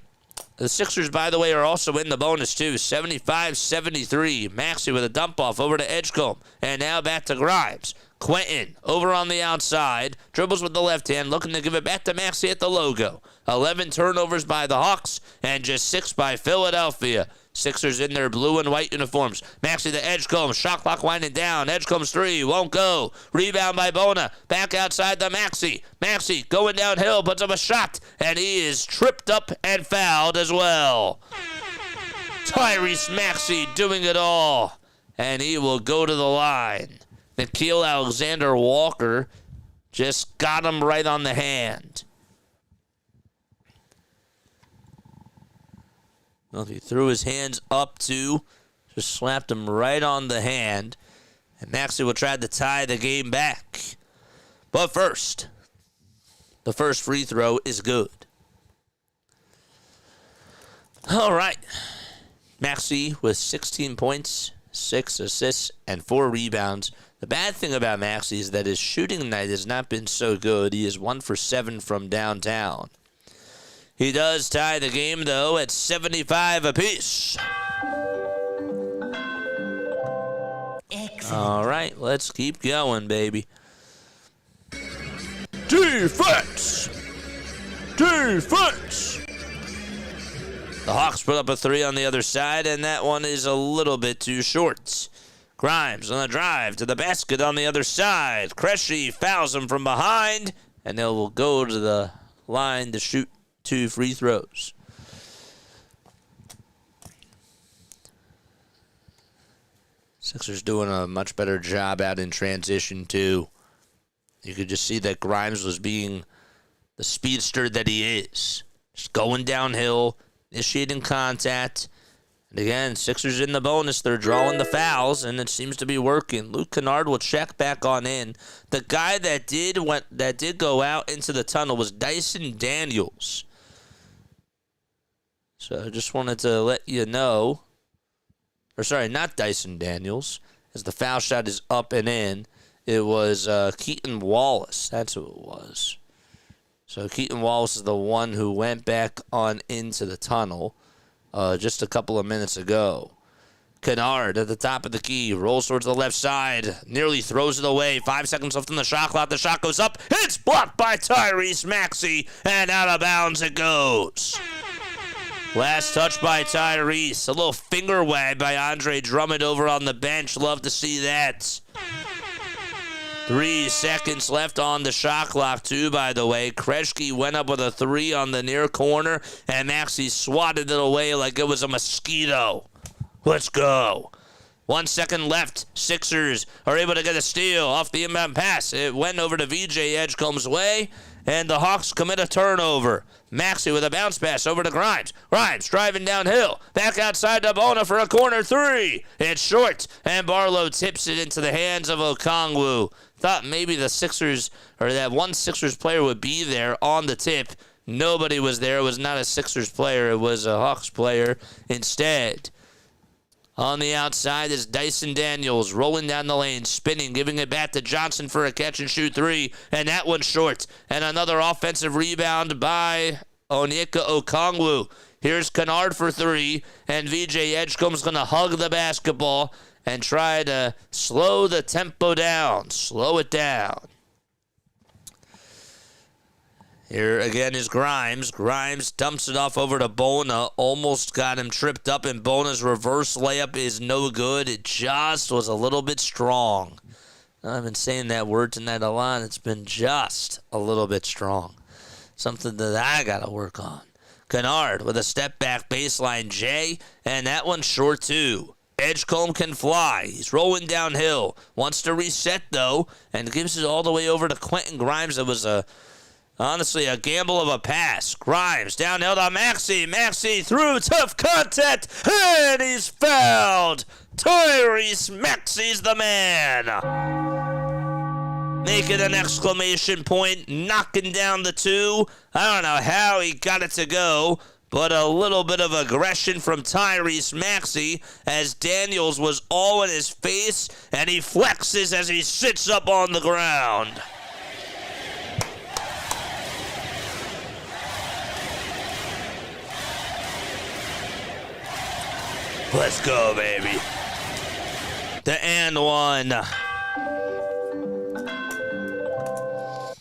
S2: The Sixers, by the way, are also in the bonus, too. 75-73. Maxey with a dump-off over to Edgecombe. And now back to Grimes. Quentin over on the outside. Dribbles with the left hand, looking to give it back to Maxey at the logo. 11 turnovers by the Hawks and just 6 by Philadelphia. Sixers in their blue and white uniforms. Maxey to Edgecombe. Shot clock winding down. Edgecombe's 3. Won't go. Rebound by Bona. Back outside to Maxey. Maxey going downhill. Puts up a shot. And he is tripped up and fouled as well. Tyrese Maxey doing it all. And he will go to the line. Nickeil Alexander-Walker just got him right on the hand. Well, he threw his hands up, too. Just slapped him right on the hand. And Maxey will try to tie the game back. But first, the first free throw is good. All right. Maxey with 16 points, 6 assists, and 4 rebounds. The bad thing about Maxey is that his shooting night has not been so good. He is 1 for 7 from downtown. He does tie the game, though, at 75 apiece. Excellent. All right, let's keep going, baby. Defense! Defense! The Hawks put up a 3 on the other side, and that one is a little bit too short. Grimes on the drive to the basket on the other side. Krejci fouls him from behind, and they will go to the line to shoot 2 free throws. Sixers doing a much better job out in transition, too. You could just see that Grimes was being the speedster that he is. Just going downhill, initiating contact. And again, Sixers in the bonus. They're drawing the fouls, and it seems to be working. Luke Kennard will check back on in. The guy that did go out into the tunnel was Dyson Daniels. So I just wanted to let you know. Or sorry, not Dyson Daniels. As the foul shot is up and in. It was Keaton Wallace. That's who it was. So Keaton Wallace is the one who went back on into the tunnel just a couple of minutes ago. Kennard at the top of the key. Rolls towards the left side. Nearly throws it away. 5 seconds left on the shot clock. The shot goes up. It's blocked by Tyrese Maxey. And out of bounds it goes. Last touch by Tyrese. A little finger wag by Andre Drummond over on the bench. Love to see that. 3 seconds left on the shot clock, too, by the way. Krejci went up with a 3 on the near corner, and Maxey swatted it away like it was a mosquito. Let's go. 1 second left. Sixers are able to get a steal off the inbound pass. It went over to VJ Edgecombe's way, and the Hawks commit a turnover. Maxey with a bounce pass over to Grimes. Grimes driving downhill. Back outside to Bona for a corner 3. It's short, and Barlow tips it into the hands of Okongwu. Thought maybe the Sixers, or that one Sixers player would be there on the tip. Nobody was there. It was not a Sixers player. It was a Hawks player instead. On the outside is Dyson Daniels rolling down the lane, spinning, giving it back to Johnson for a catch-and-shoot 3, and that one's short. And another offensive rebound by Onyeka Okongwu. Here's Kennard for 3, and VJ Edgecombe's going to hug the basketball and try to slow the tempo down, slow it down. Here again is Grimes. Grimes dumps it off over to Bona. Almost got him tripped up, and Bona's reverse layup is no good. It just was a little bit strong. I've been saying that word tonight a lot. It's been just a little bit strong. Something that I got to work on. Kennard with a step-back baseline J, and that one's short too. Edgecombe can fly. He's rolling downhill. Wants to reset, though, and gives it all the way over to Quentin Grimes. It was honestly a gamble of a pass. Grimes downhill to Maxey. Maxey through tough contact, and he's fouled. Tyrese Maxey's the man. Making an exclamation point, knocking down the two. I don't know how he got it to go, but a little bit of aggression from Tyrese Maxey as Daniels was all in his face, and he flexes as he sits up on the ground. Let's go, baby. The and one.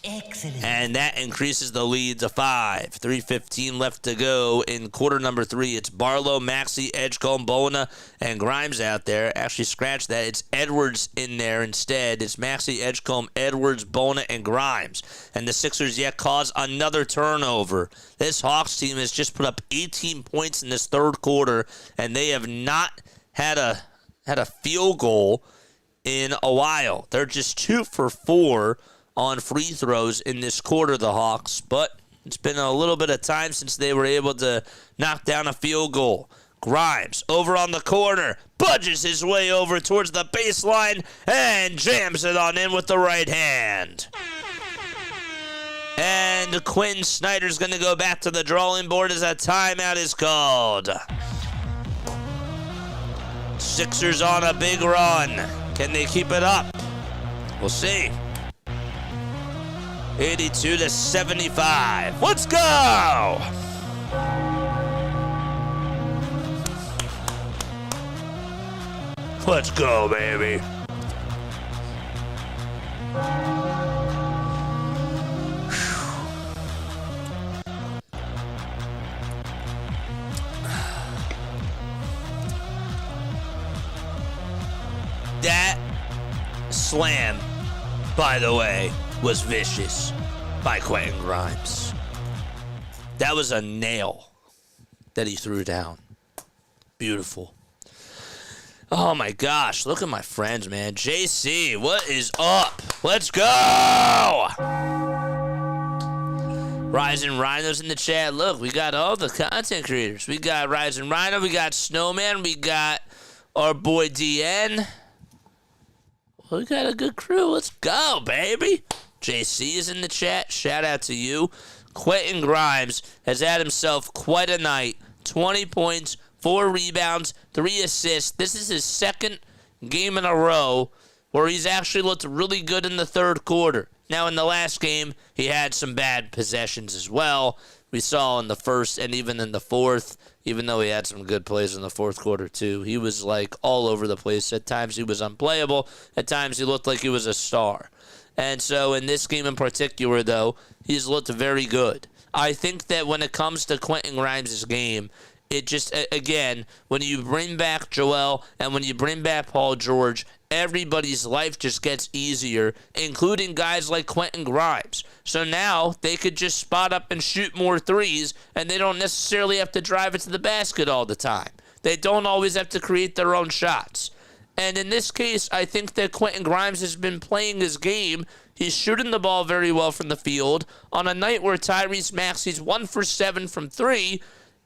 S2: Excellent. And that increases the lead to 5. 3:15 left to go in quarter number 3. It's Barlow, Maxey, Edgecombe, Bona, and Grimes out there. Actually, scratch that. It's Edwards in there instead. It's Maxey, Edgecombe, Edwards, Bona, and Grimes. And the Sixers yet cause another turnover. This Hawks team has just put up 18 points in this third quarter, and they have not had a field goal in a while. They're just 2 for 4 on free throws in this quarter, the Hawks, but it's been a little bit of time since they were able to knock down a field goal. Grimes over on the corner, budges his way over towards the baseline, and jams it on in with the right hand. And Quinn Snyder's going to go back to the drawing board as a timeout is called. Sixers on a big run. Can they keep it up? We'll see. 82-75. Let's go! Let's go, baby. That slam, by the way, was vicious by Quentin Grimes. That was a nail that he threw down. Beautiful. Oh my gosh, look at my friends, man. JC, what is up? Let's go! Rising Rhino's in the chat. Look, we got all the content creators. We got Rising Rhino, we got Snowman, we got our boy DN. We got a good crew. Let's go, baby. JC is in the chat. Shout out to you. Quentin Grimes has had himself quite a night. 20 points, 4 rebounds, 3 assists. This is his second game in a row where he's actually looked really good in the third quarter. Now, in the last game, he had some bad possessions as well. We saw in the first and even in the fourth, even though he had some good plays in the fourth quarter too. He was like all over the place. At times he was unplayable. At times he looked like he was a star. And so in this game in particular, though, he's looked very good. I think that when it comes to Quentin Grimes' game, it just, again, when you bring back Joel and when you bring back Paul George, everybody's life just gets easier, including guys like Quentin Grimes. So now they could just spot up and shoot more threes, and they don't necessarily have to drive it to the basket all the time. They don't always have to create their own shots. And in this case, I think that Quentin Grimes has been playing his game. He's shooting the ball very well from the field. On a night where Tyrese Maxey's 1 for 7 from 3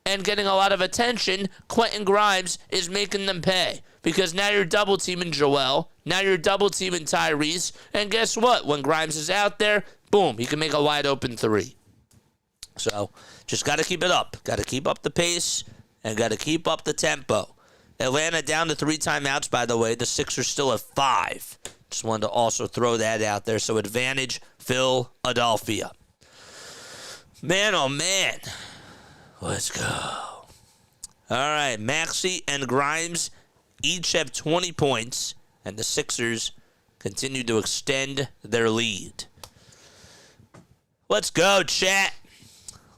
S2: and getting a lot of attention, Quentin Grimes is making them pay. Because now you're double-teaming Joel. Now you're double-teaming Tyrese. And guess what? When Grimes is out there, boom, he can make a wide-open 3. So just got to keep it up. Got to keep up the pace and got to keep up the tempo. Atlanta down to 3 timeouts, by the way. The Sixers still have 5. Just wanted to also throw that out there. So advantage, Philadelphia. Man, oh, man. Let's go. All right, Maxey and Grimes each have 20 points, and the Sixers continue to extend their lead. Let's go, chat.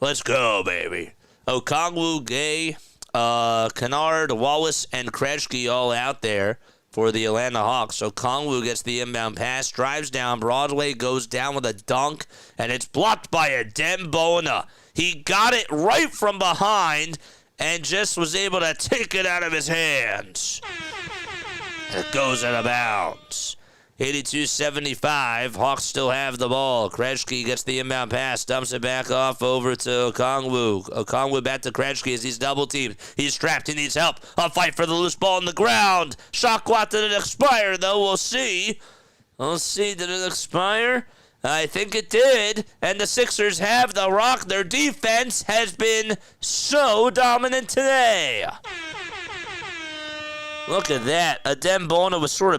S2: Let's go, baby. Okongwu, Gay, Kennard, Wallace, and Krejci all out there for the Atlanta Hawks. So Okongwu gets the inbound pass, drives down Broadway, goes down with a dunk, and it's blocked by Adem Bona. He got it right from behind and just was able to take it out of his hands. It goes out of bounds. 82-75. Hawks still have the ball. Krejci gets the inbound pass, dumps it back off over to Okongwu. Okongwu back to Krejci as he's double-teamed. He's trapped. He needs help. A fight for the loose ball on the ground. Shot clock, did it expire, though? We'll see. We'll see. Did it expire? I think it did. And the Sixers have the rock. Their defense has been so dominant today. Look at that. Adem Bona was sort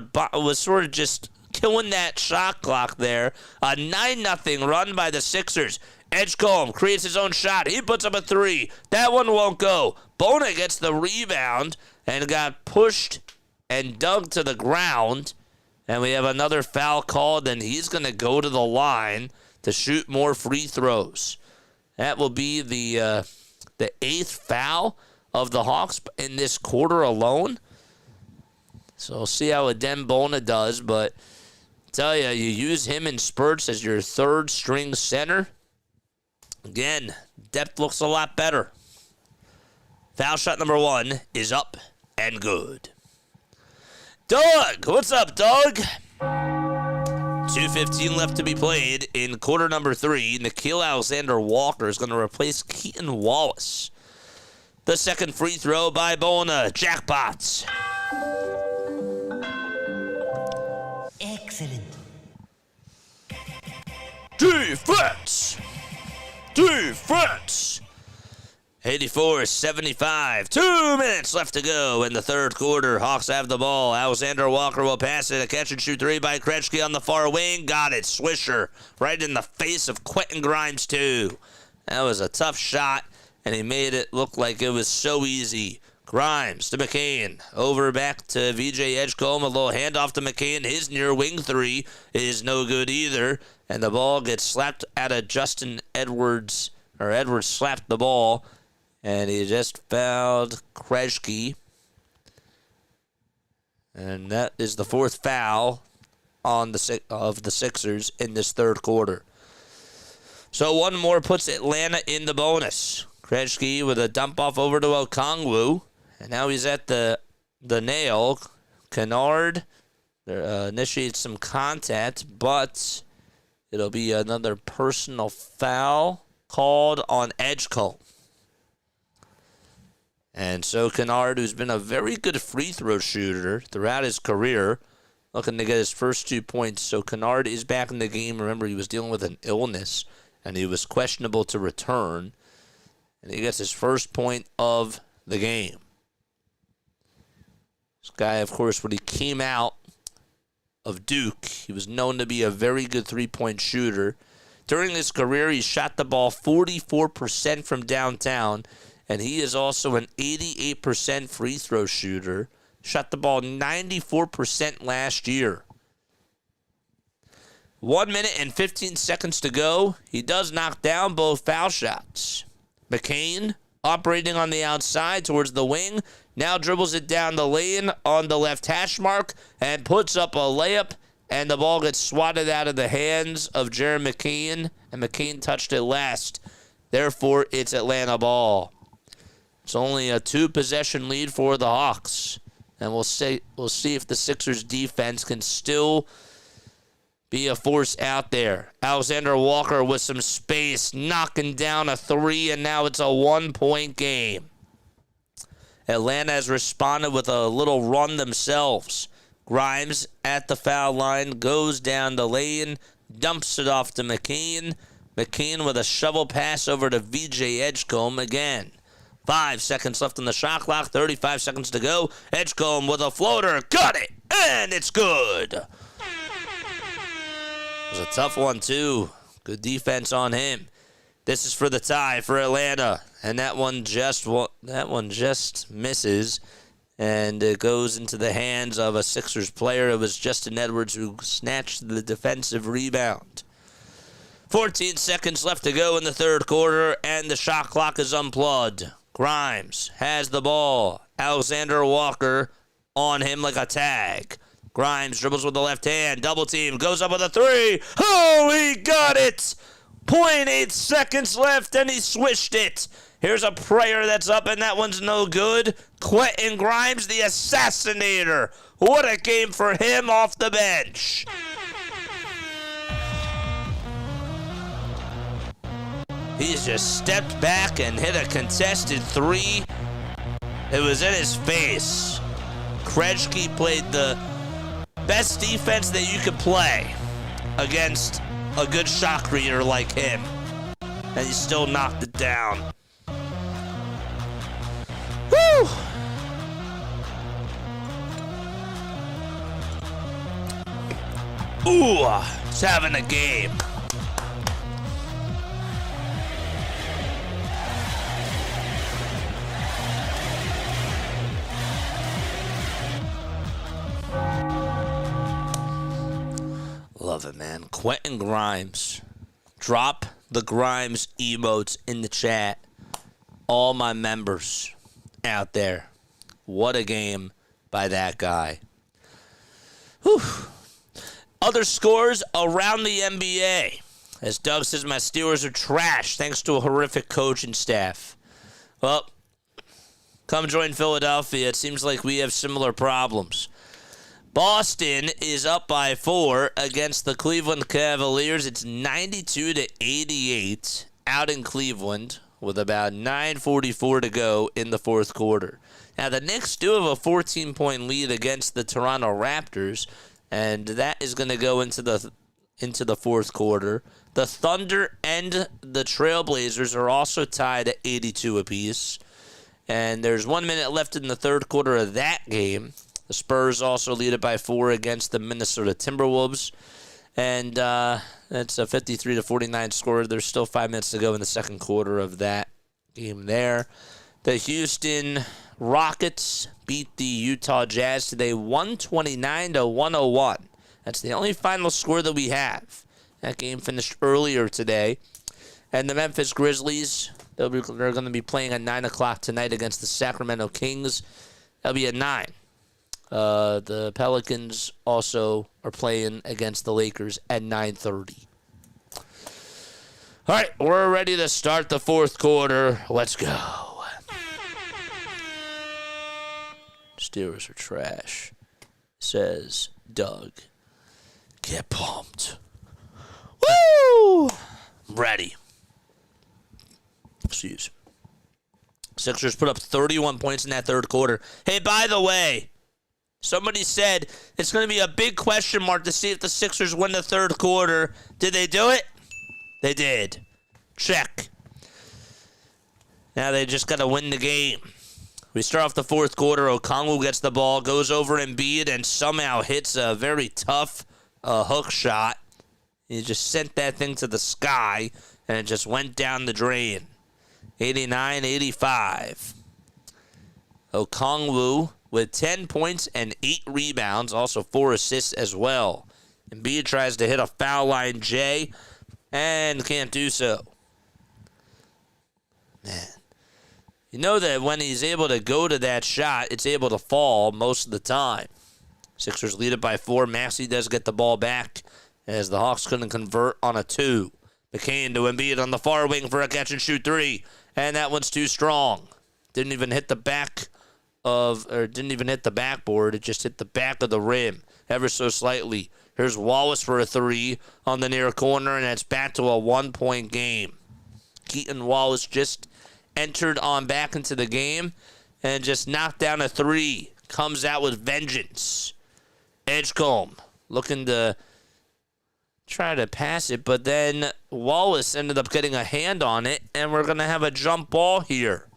S2: of just killing that shot clock there. A 9-0 run by the Sixers. Edgecombe creates his own shot. He puts up a three. That one won't go. Bona gets the rebound and got pushed and dug to the ground. And we have another foul called, and he's going to go to the line to shoot more free throws. That will be the 8th foul of the Hawks in this quarter alone. So we'll see how Adem Bona does, but I tell you, you use him in spurts as your third-string center. Again, depth looks a lot better. Foul shot number 1 is up and good. Doug, what's up, Doug? 2:15 left to be played in quarter number 3. Nickeil Alexander-Walker is going to replace Keaton Wallace. The second free throw by Bona. Jackpots.
S3: Excellent.
S2: Defense. 84-75. 2 minutes left to go in the third quarter. Hawks have the ball. Alexander-Walker will pass it. A catch-and-shoot three by Krejci on the far wing. Got it. Swisher right in the face of Quentin Grimes, too. That was a tough shot, and he made it look like it was so easy. Grimes to McCain. Over back to VJ Edgecombe. A little handoff to McCain. His near wing three is no good either. And the ball gets slapped out of Justin Edwards. Or Edwards slapped the ball. And he just fouled Krejci. And that is the 4th foul of the Sixers in this third quarter. So one more puts Atlanta in the bonus. Krejci with a dump off over to Okongwu. And now he's at the nail. Kennard initiates some contact, but it'll be another personal foul called on Edgecombe. And so Kennard, who's been a very good free throw shooter throughout his career, looking to get his first 2 points. So Kennard is back in the game. Remember, he was dealing with an illness, and he was questionable to return. And he gets his first point of the game. This guy, of course, when he came out of Duke, he was known to be a very good three-point shooter. During his career, he shot the ball 44% from downtown, and he is also an 88% free throw shooter. Shot the ball 94% last year. 1 minute and 15 seconds to go. He does knock down both foul shots. McCain operating on the outside towards the wing. Now dribbles it down the lane on the left hash mark and puts up a layup. And the ball gets swatted out of the hands of Jared McCain. And McCain touched it last. Therefore, it's Atlanta ball. It's only a 2-possession lead for the Hawks. And we'll see if the Sixers defense can still be a force out there. Alexander Walker with some space, knocking down a three, and now it's a 1-point game. Atlanta has responded with a little run themselves. Grimes at the foul line, goes down the lane, dumps it off to McCain. McCain with a shovel pass over to VJ Edgecombe again. 5 seconds left on the shot clock, 35 seconds to go. Edgecombe with a floater, got it, and it's good. It was a tough one, too. Good defense on him. This is for the tie for Atlanta, and that one just misses, and it goes into the hands of a Sixers player. It was Justin Edwards who snatched the defensive rebound. 14 seconds left to go in the third quarter, and the shot clock is unplugged. Grimes has the ball. Alexander Walker on him like a tag. Grimes dribbles with the left hand. Double team. Goes up with a three. Oh, he got it. 0.8 seconds left, and he swished it. Here's a prayer that's up, and that one's no good. Quentin Grimes, the assassinator. What a game for him off the bench. He's just stepped back and hit a contested three. It was in his face. Krejci played the best defense that you could play against a good shot creator like him. And he still knocked it down. Woo! Ooh, he's having a game. Love it, man. Quentin Grimes. Drop the Grimes emotes in the chat. All my members out there. What a game by that guy. Whew. Other scores around the NBA. As Doug says, my Steelers are trash thanks to a horrific coaching staff. Well, come join Philadelphia. It seems like we have similar problems. Boston is up by 4 against the Cleveland Cavaliers. It's 92-88 out in Cleveland with about 9:44 to go in the fourth quarter. Now, the Knicks do have a 14-point lead against the Toronto Raptors, and that is going to go into the fourth quarter. The Thunder and the Trailblazers are also tied at 82 apiece, and there's 1 minute left in the third quarter of that game. The Spurs also lead it by 4 against the Minnesota Timberwolves. And that's a 53-49 score. There's still 5 minutes to go in the second quarter of that game there. The Houston Rockets beat the Utah Jazz today 129-101. That's the only final score that we have. That game finished earlier today. And the Memphis Grizzlies, they're going to be playing at 9 o'clock tonight against the Sacramento Kings. That'll be at 9. The Pelicans also are playing against the Lakers at 9:30. All right, we're ready to start the fourth quarter. Let's go. Steelers are trash, says Doug. Get pumped. Woo! I'm ready. Excuse me. Sixers put up 31 points in that third quarter. Hey, by the way, somebody said it's going to be a big question mark to see if the Sixers win the third quarter. Did they do it? They did. Check. Now they just got to win the game. We start off the fourth quarter. Okongwu gets the ball, goes over Embiid, and somehow hits a very tough hook shot. He just sent that thing to the sky, and it just went down the drain. 89-85. Okongwu with 10 points and 8 rebounds, also 4 assists as well. Embiid tries to hit a foul line J and can't do so. Man, you know that when he's able to go to that shot, it's able to fall most of the time. Sixers lead it by 4. Maxey does get the ball back as the Hawks couldn't convert on a 2. McCain to Embiid on the far wing for a catch-and-shoot 3, and that one's too strong. Didn't even hit the backboard. It just hit the back of the rim ever so slightly. Here's Wallace for a 3 on the near corner, and it's back to a 1-point game. Keaton Wallace just entered on back into the game and just knocked down a 3. Comes out with vengeance. Edgecombe looking to try to pass it, but then Wallace ended up getting a hand on it, and we're going to have a jump ball here.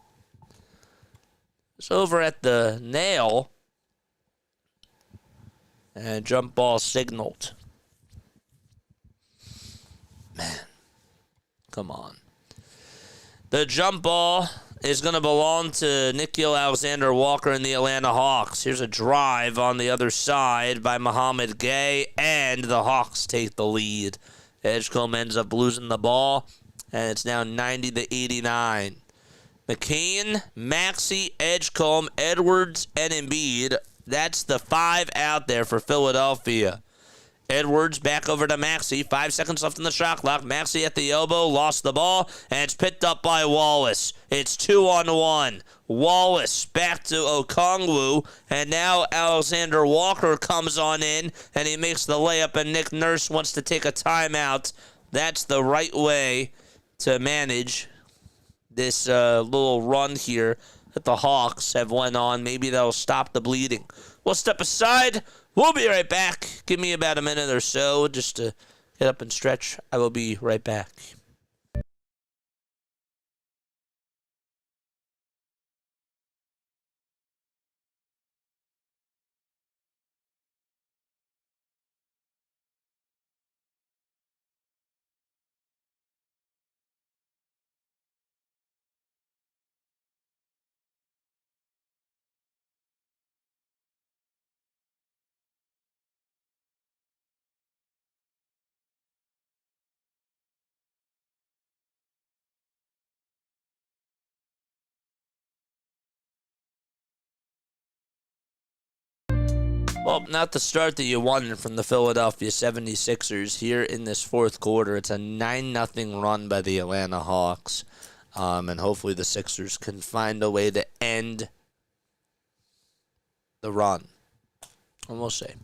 S2: It's over at the nail, and jump ball signaled. Man, come on. The jump ball is going to belong to Nickeil Alexander-Walker and the Atlanta Hawks. Here's a drive on the other side by Mohamed Gay, and the Hawks take the lead Edgecombe ends up losing the ball, and it's now 90-89. McCain, Maxey, Edgecombe, Edwards, and Embiid. That's the 5 out there for Philadelphia. Edwards back over to Maxey. 5 seconds left in the shot clock. Maxey at the elbow, lost the ball, and it's picked up by Wallace. It's 2-on-1. Wallace back to Okongwu, and now Alexander Walker comes on in, and he makes the layup, and Nick Nurse wants to take a timeout. That's the right way to manage this little run here that the Hawks have went on. Maybe that'll stop the bleeding. We'll step aside. We'll be right back. Give me about a minute or so just to get up and stretch. I will be right back. Well, not the start that you wanted from the Philadelphia 76ers here in this fourth quarter. It's a 9-0 run by the Atlanta Hawks. And hopefully the Sixers can find a way to end the run. And we'll see.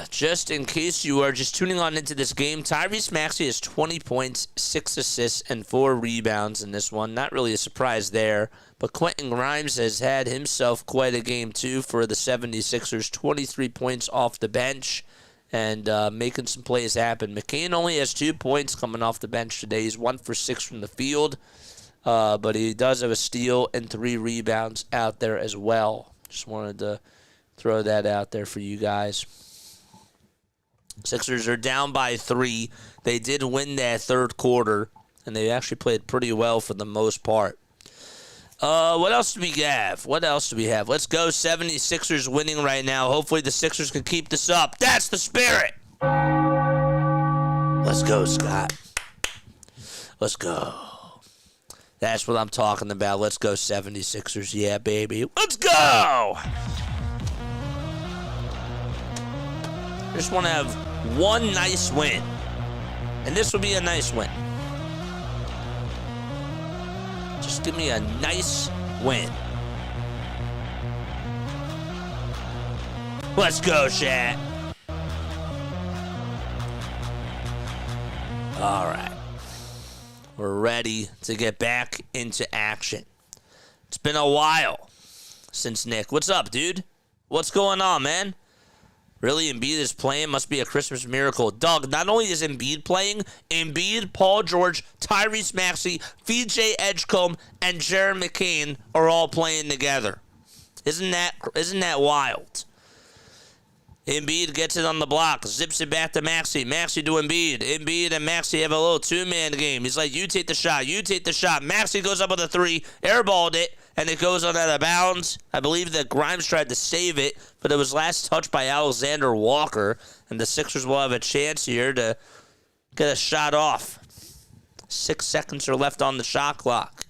S2: Just in case you are just tuning on into this game, Tyrese Maxey has 20 points, 6 assists, and 4 rebounds in this one. Not really a surprise there. But Quentin Grimes has had himself quite a game, too, for the 76ers. 23 points off the bench and making some plays happen. McCain only has 2 points coming off the bench today. He's 1 for 6 from the field. But he does have a steal and 3 rebounds out there as well. Just wanted to throw that out there for you guys. Sixers are down by 3. They did win that third quarter, and they actually played pretty well for the most part. What else do we have? Let's go. 76ers winning right now. Hopefully the Sixers can keep this up. That's the spirit. Let's go, Scott. Let's go. That's what I'm talking about. Let's go, 76ers. Yeah, baby. Let's go. I just want to have one nice win. And this will be a nice win. Just give me a nice win. Let's go, Shaq. All right. We're ready to get back into action. It's been a while since Nick. What's up, dude? What's going on, man? Really, Embiid is playing? Must be a Christmas miracle. Doug, not only is Embiid playing, Embiid, Paul George, Tyrese Maxey, VJ Edgecombe, and Jared McCain are all playing together. Isn't that wild? Embiid gets it on the block, zips it back to Maxey. Maxey to Embiid. Embiid and Maxey have a little two-man game. He's like, you take the shot, you take the shot. Maxey goes up with a 3, airballed it, and it goes on out of bounds. I believe that Grimes tried to save it, but it was last touched by Alexander Walker, and the Sixers will have a chance here to get a shot off. 6 seconds are left on the shot clock.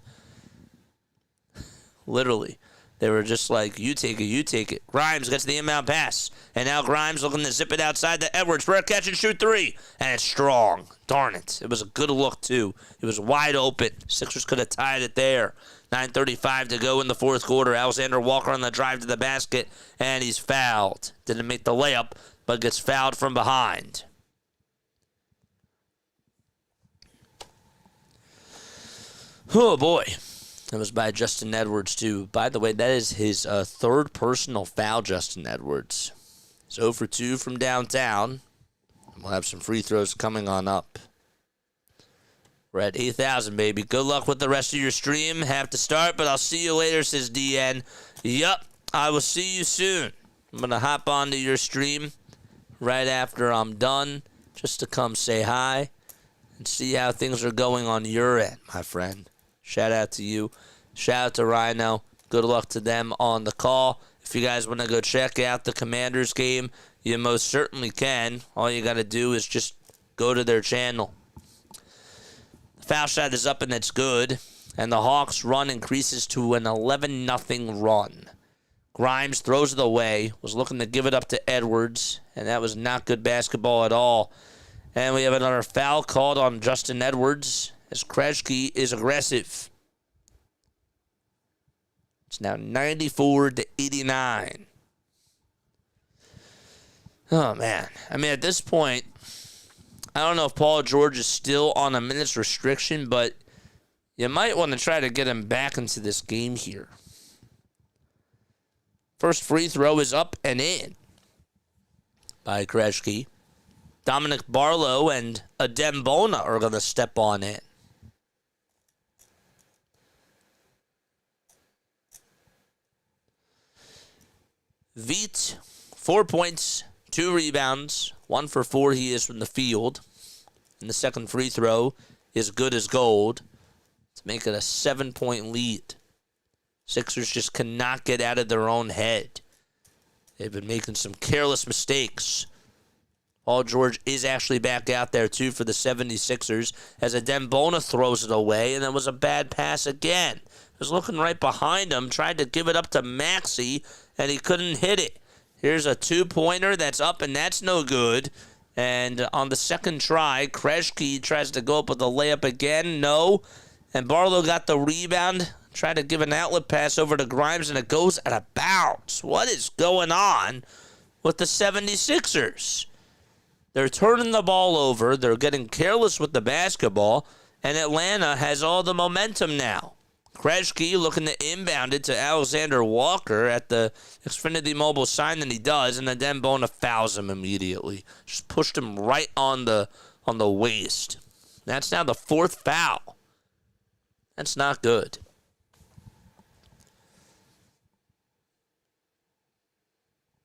S2: Literally. They were just like, you take it, you take it. Grimes gets the inbound pass. And now Grimes looking to zip it outside to Edwards for a catch and shoot 3. And it's strong. Darn it. It was a good look, too. It was wide open. Sixers could have tied it there. 9:35 to go in the fourth quarter. Alexander Walker on the drive to the basket. And he's fouled. Didn't make the layup, but gets fouled from behind. Oh, boy. That was by Justin Edwards, too. By the way, that is his third personal foul, Justin Edwards. He's 0 for 2 from downtown. We'll have some free throws coming on up. We're at 8,000, baby. Good luck with the rest of your stream. Have to start, but I'll see you later, says DN. Yup, I will see you soon. I'm going to hop onto your stream right after I'm done just to come say hi and see how things are going on your end, my friend. Shout out to you. Shout out to Rhino. Good luck to them on the call. If you guys want to go check out the Commanders game, you most certainly can. All you got to do is just go to their channel. The foul shot is up and it's good. And the Hawks' run increases to an 11-0 run. Grimes throws it away, was looking to give it up to Edwards, and that was not good basketball at all. And we have another foul called on Justin Edwards as Krejci is aggressive. It's now 94-89. Oh, man. I mean, at this point, I don't know if Paul George is still on a minutes restriction, but you might want to try to get him back into this game here. First free throw is up and in by Krejci. Dominic Barlow and Adem Bona are going to step on in. Veet, 4 points, 2 rebounds, 1 for 4 he is from the field. And the second free throw is good as gold to make it a 7-point lead. Sixers just cannot get out of their own head. They've been making some careless mistakes. Paul George is actually back out there, too, for the 76ers, as Adem Bona throws it away, and it was a bad pass again. He was looking right behind him, tried to give it up to Maxey, and he couldn't hit it. Here's a two-pointer that's up, and that's no good. And on the second try, Krejci tries to go up with a layup again. No. And Barlow got the rebound. Tried to give an outlet pass over to Grimes, and it goes out of bounds. What is going on with the 76ers? They're turning the ball over. They're getting careless with the basketball, and Atlanta has all the momentum now. Krejci looking to inbound it to Alexander Walker at the Xfinity Mobile sign, and he does, and then Adem Bona fouls him immediately. Just pushed him right on the waist. That's now the 4th foul. That's not good.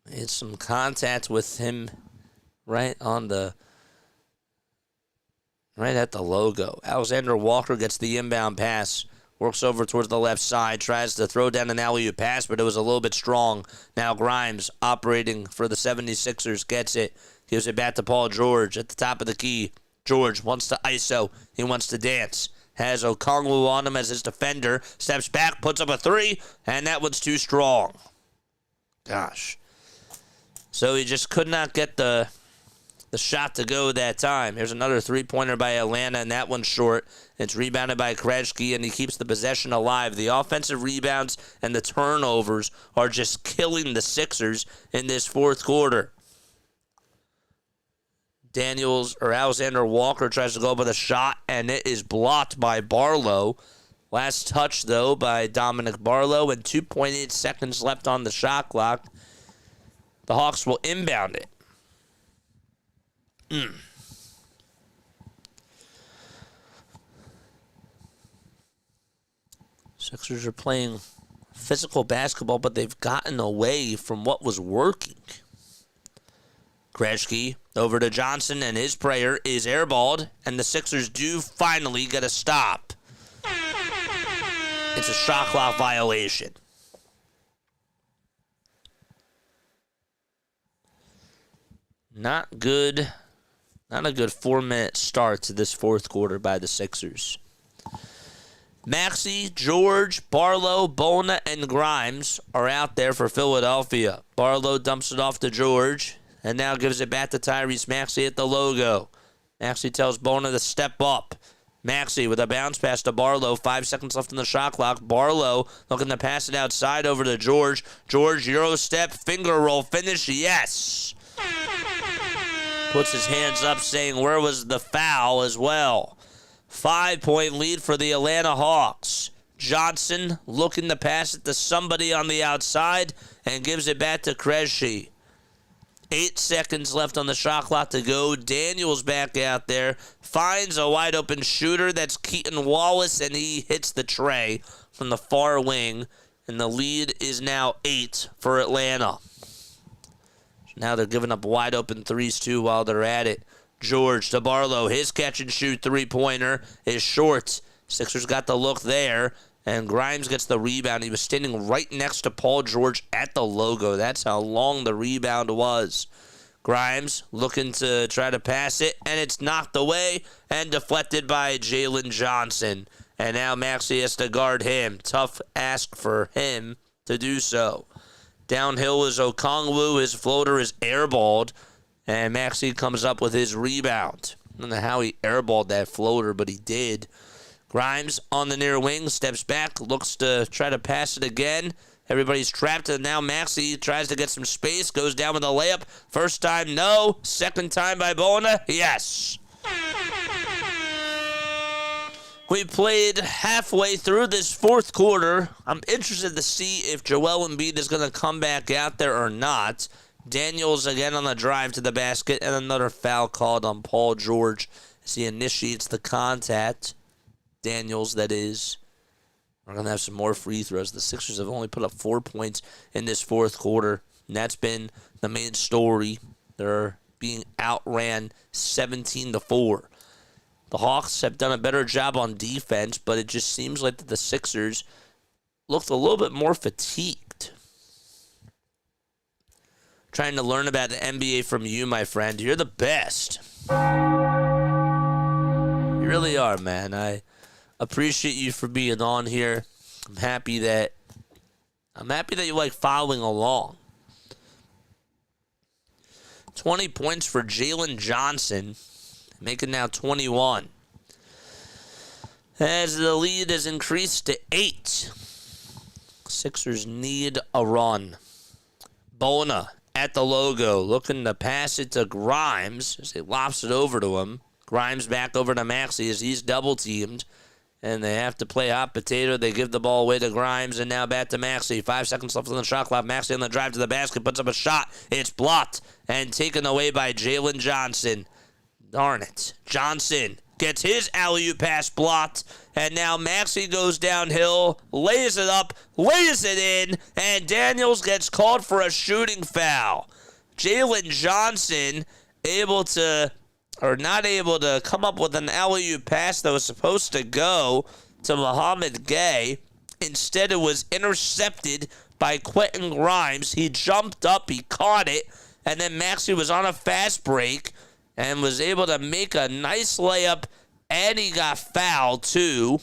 S2: Made some contact with him right at the logo. Alexander Walker gets the inbound pass, works over towards the left side, tries to throw down an alley-oop pass, but it was a little bit strong. Now Grimes, operating for the 76ers, gets it, gives it back to Paul George at the top of the key. George wants to ISO. He wants to dance. Has Okongwu on him as his defender. Steps back, puts up a 3, and that one's too strong. Gosh. So he just could not get the shot to go that time. Here's another three-pointer by Atlanta, and that one's short. It's rebounded by Krejci, and he keeps the possession alive. The offensive rebounds and the turnovers are just killing the Sixers in this fourth quarter. Alexander Walker tries to go up with a shot, and it is blocked by Barlow. Last touch, though, by Dominic Barlow, and 2.8 seconds left on the shot clock. The Hawks will inbound it. Sixers are playing physical basketball, but they've gotten away from what was working. Krejci over to Johnson, and his prayer is airballed, and the Sixers do finally get a stop. It's a shot clock violation. Not good. Not a good 4-minute start to this fourth quarter by the Sixers. Maxey, George, Barlow, Bona, and Grimes are out there for Philadelphia. Barlow dumps it off to George and now gives it back to Tyrese Maxey at the logo. Maxey tells Bona to step up. Maxey with a bounce pass to Barlow. 5 seconds left on the shot clock. Barlow looking to pass it outside over to George. George, Euro step, finger roll, finish, yes. Puts his hands up saying, where was the foul as well? 5-point lead for the Atlanta Hawks. Johnson looking to pass it to somebody on the outside and gives it back to Krejci. 8 seconds left on the shot clock to go. Daniels back out there. Finds a wide-open shooter. That's Keaton Wallace, and he hits the tray from the far wing. And the lead is now 8 for Atlanta. Now they're giving up wide-open threes, too, while they're at it. George to Barlow. His catch-and-shoot three-pointer is short. Sixers got the look there. And Grimes gets the rebound. He was standing right next to Paul George at the logo. That's how long the rebound was. Grimes looking to try to pass it, and it's knocked away and deflected by Jalen Johnson. And now maxey has to guard him. Tough ask for him to do so. Downhill is Okongwu. His floater is airballed, and maxey comes up with his rebound. I don't know how he airballed that floater, but he did. Grimes on the near wing, steps back, looks to try to pass it again. Everybody's trapped, and now maxey tries to get some space, goes down with a layup. First time, no. Second time by Bona, yes. We played halfway through this fourth quarter. I'm interested to see if Joel Embiid is going to come back out there or not. Daniels again on the drive to the basket, and another foul called on Paul George as he initiates the contact. Daniels, that is. We're going to have some more free throws. The Sixers have only put up 4 points in this fourth quarter, and that's been the main story. They're being outran 17-4. The Hawks have done a better job on defense, but it just seems like that the Sixers looked a little bit more fatigued. Trying to learn about the NBA from you, my friend. You're the best. You really are, man. I appreciate you for being on here. I'm happy that you like following along. 20 points for Jalen Johnson, making now 21. As the lead has increased to 8. Sixers need a run. Bona at the logo, looking to pass it to Grimes as he lofts it over to him. Grimes back over to maxey as he's double-teamed. And they have to play hot potato. They give the ball away to Grimes, and now back to maxey. 5 seconds left on the shot clock. maxey on the drive to the basket, puts up a shot. It's blocked and taken away by Jalen Johnson. Darn it. Johnson gets his alley-oop pass blocked, and now maxey goes downhill, lays it up, lays it in, and Daniels gets called for a shooting foul. Jalen Johnson not able to come up with an alley-oop pass that was supposed to go to Mohamed Gay. Instead, it was intercepted by Quentin Grimes. He jumped up, he caught it, and then maxey was on a fast break and was able to make a nice layup, and he got fouled too.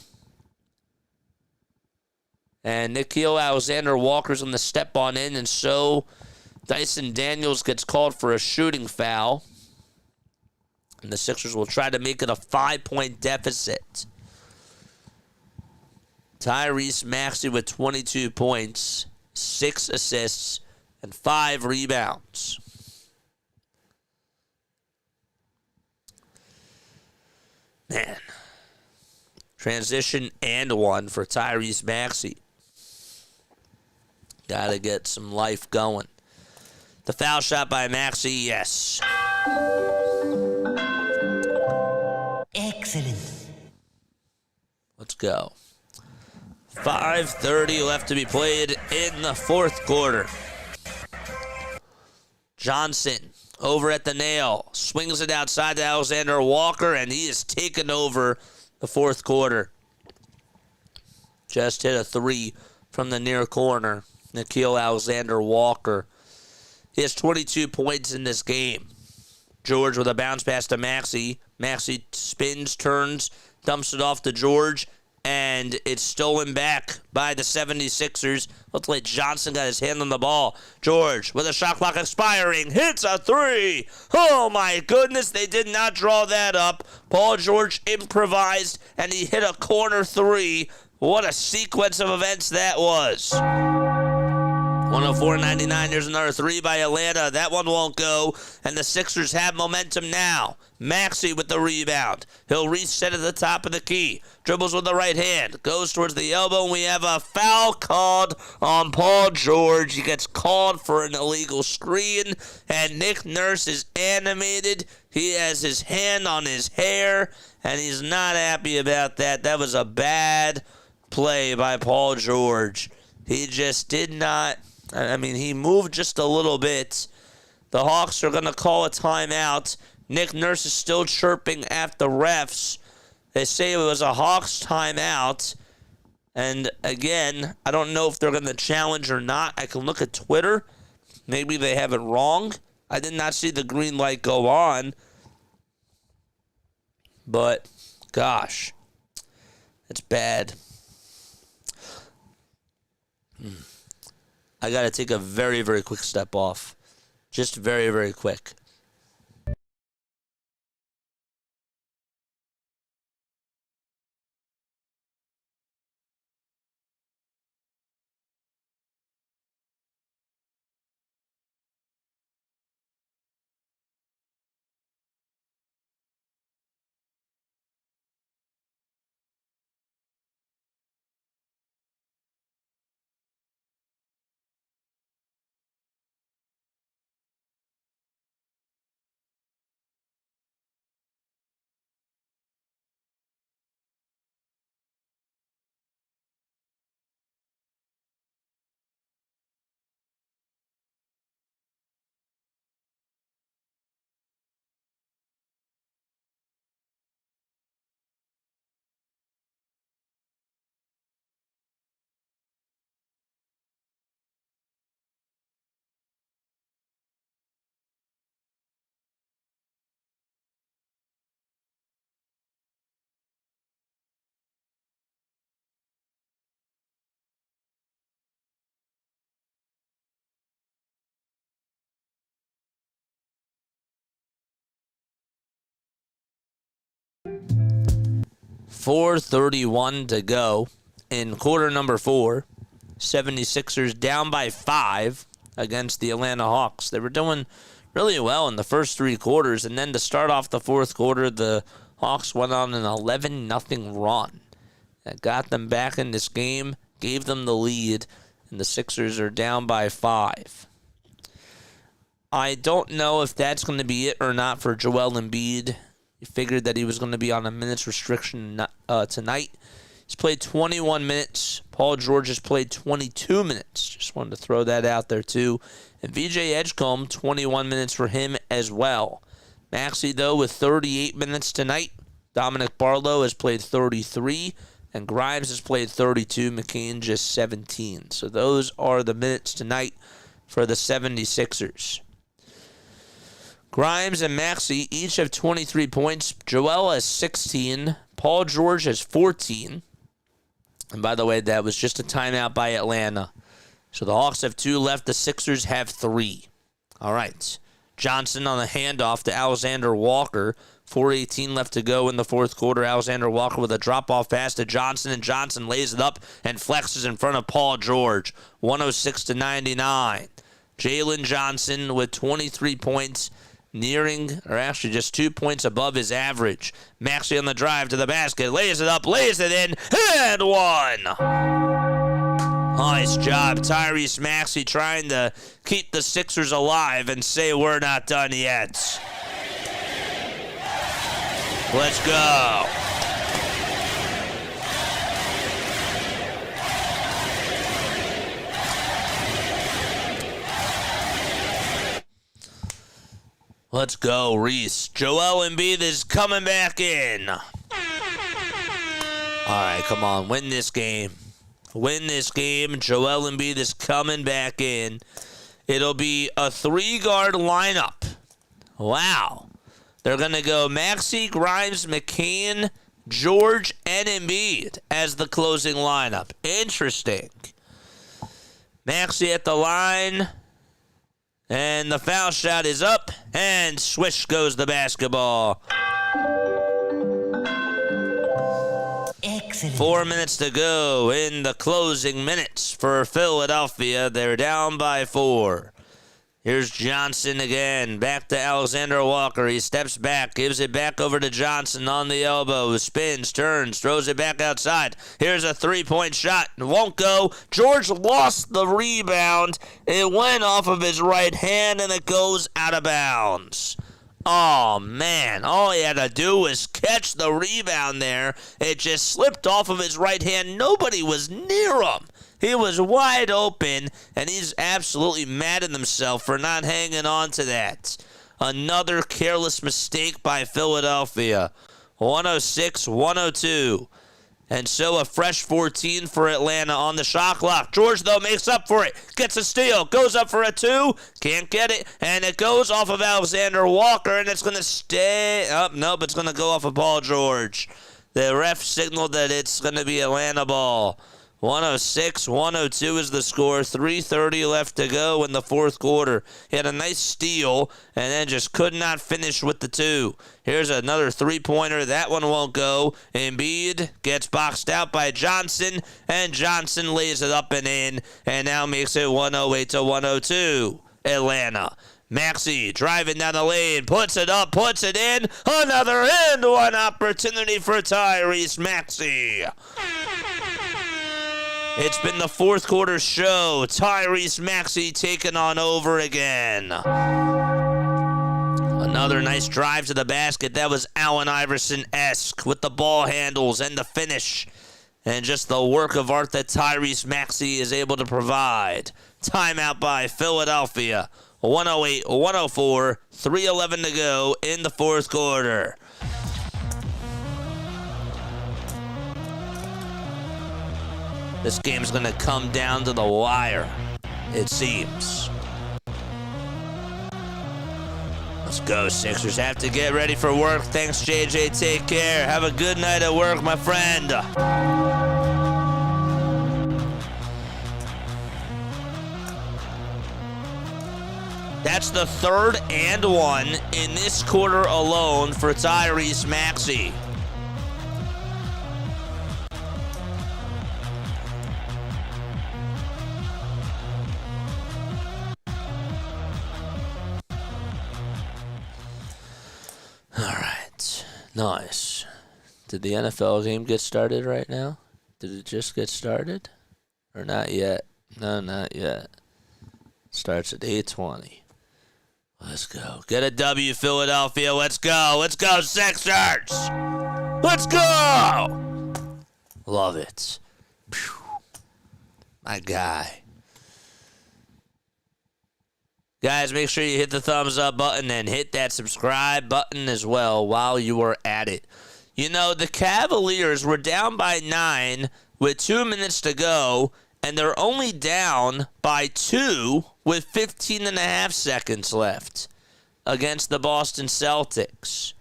S2: And Nickeil Alexander-Walker's on the step on in, and so Dyson Daniels gets called for a shooting foul. And the Sixers will try to make it a 5-point deficit. Tyrese Maxey with 22 points, 6 assists, and 5 rebounds. Man. Transition and one for Tyrese Maxey. Got to get some life going. The foul shot by Maxey, yes.
S3: Excellent.
S2: Let's go. 5:30 left to be played in the fourth quarter. Johnson over at the nail. Swings it outside to Alexander Walker, and he is taken over the fourth quarter. Just hit a 3 from the near corner. Nickeil Alexander Walker. He has 22 points in this game. George with a bounce pass to Maxey. Maxey spins, turns, dumps it off to George, and it's stolen back by the 76ers. Looks like Johnson got his hand on the ball. George, with a shot clock expiring, hits a 3. Oh, my goodness, they did not draw that up. Paul George improvised, and he hit a corner 3. What a sequence of events that was. 104-99, there's another 3 by Atlanta. That one won't go, and the Sixers have momentum now. Maxey with the rebound. He'll reset at the top of the key. Dribbles with the right hand. Goes towards the elbow, and we have a foul called on Paul George. He gets called for an illegal screen, and Nick Nurse is animated. He has his hand on his hair, and he's not happy about that. That was a bad play by Paul George. He just did not... he moved just a little bit. The Hawks are going to call a timeout. Nick Nurse is still chirping at the refs. They say it was a Hawks timeout. And again, I don't know if they're going to challenge or not. I can look at Twitter. Maybe they have it wrong. I did not see the green light go on. But, gosh, it's bad. I got to take a very, very quick step off. Just very, very quick. .431 to go in quarter number 4. 76ers down by 5 against the Atlanta Hawks. They were doing really well in the first 3 quarters, and then to start off the 4th quarter, the Hawks went on an 11-0 run. That got them back in this game, gave them the lead, and the Sixers are down by 5. I don't know if that's going to be it or not for Joel Embiid. You figured that he was going to be on a minutes restriction tonight. He's played 21 minutes. Paul George has played 22 minutes. Just wanted to throw that out there, too. And VJ Edgecombe, 21 minutes for him as well. Maxey, though, with 38 minutes tonight. Dominic Barlow has played 33. And Grimes has played 32. McCain just 17. So those are the minutes tonight for the 76ers. Grimes and Maxey each have 23 points. Joel has 16. Paul George has 14. And by the way, that was just a timeout by Atlanta. So the Hawks have 2 left. The Sixers have 3. All right. Johnson on the handoff to Alexander Walker. 4:18 left to go in the 4th quarter. Alexander Walker with a drop-off pass to Johnson, and Johnson lays it up and flexes in front of Paul George. 106-99. Jalen Johnson with 23 points. Nearing, or actually just 2 points above his average. Maxey on the drive to the basket, lays it up, lays it in, and one. Nice job, Tyrese Maxey trying to keep the Sixers alive and say we're not done yet. Let's go. Let's go, Reese. Joel Embiid is coming back in. All right, come on. Win this game. Win this game. Joel Embiid is coming back in. It'll be a 3-guard lineup. Wow. They're going to go Maxey, Grimes, McCain, George, and Embiid as the closing lineup. Interesting. Maxey at the line. And the foul shot is up, and swish goes the basketball. Excellent. 4 minutes to go in the closing minutes for Philadelphia. They're down by 4. Here's Johnson again. Back to Alexander Walker. He steps back, gives it back over to Johnson on the elbow. Spins, turns, throws it back outside. Here's a 3-point shot. It won't go. George lost the rebound. It went off of his right hand, and it goes out of bounds. Oh, man. All he had to do was catch the rebound there. It just slipped off of his right hand. Nobody was near him. He was wide open, and he's absolutely mad at himself for not hanging on to that. Another careless mistake by Philadelphia. 106-102. And so a fresh 14 for Atlanta on the shot clock. George, though, makes up for it. Gets a steal. Goes up for a 2. Can't get it. And it goes off of Alexander Walker, and it's going to stay. Oh, nope, it's going to go off of Paul George. The ref signaled that it's going to be Atlanta ball. 106-102 is the score. 3:30 left to go in the fourth quarter. He had a nice steal and then just could not finish with the 2. Here's another three-pointer. That one won't go. Embiid gets boxed out by Johnson, and Johnson lays it up and in, and now makes it 108-102. Atlanta. Maxey driving down the lane, puts it up, puts it in. Another and one opportunity for Tyrese Maxey. It's been the fourth quarter show. Tyrese Maxey taking on over again. Another nice drive to the basket. That was Allen Iverson-esque with the ball handles and the finish. And just the work of art that Tyrese Maxey is able to provide. Timeout by Philadelphia. 108-104. 3:11 to go in the fourth quarter. This game's going to come down to the wire, it seems. Let's go, Sixers. Have to get ready for work. Thanks, JJ. Take care. Have a good night at work, my friend. That's the third and one in this quarter alone for Tyrese Maxey. All right. Nice. Did the NFL game get started right now? Did it just get started? Or not yet? No, not yet. Starts at 8:20. Let's go. Get a W, Philadelphia. Let's go. Let's go, Sixers. Let's go. Love it. Phew. My guy. Guys, make sure you hit the thumbs up button and hit that subscribe button as well while you are at it. You know, the Cavaliers were down by 9 with 2 minutes to go, and they're only down by 2 with 15 and a half seconds left against the Boston Celtics.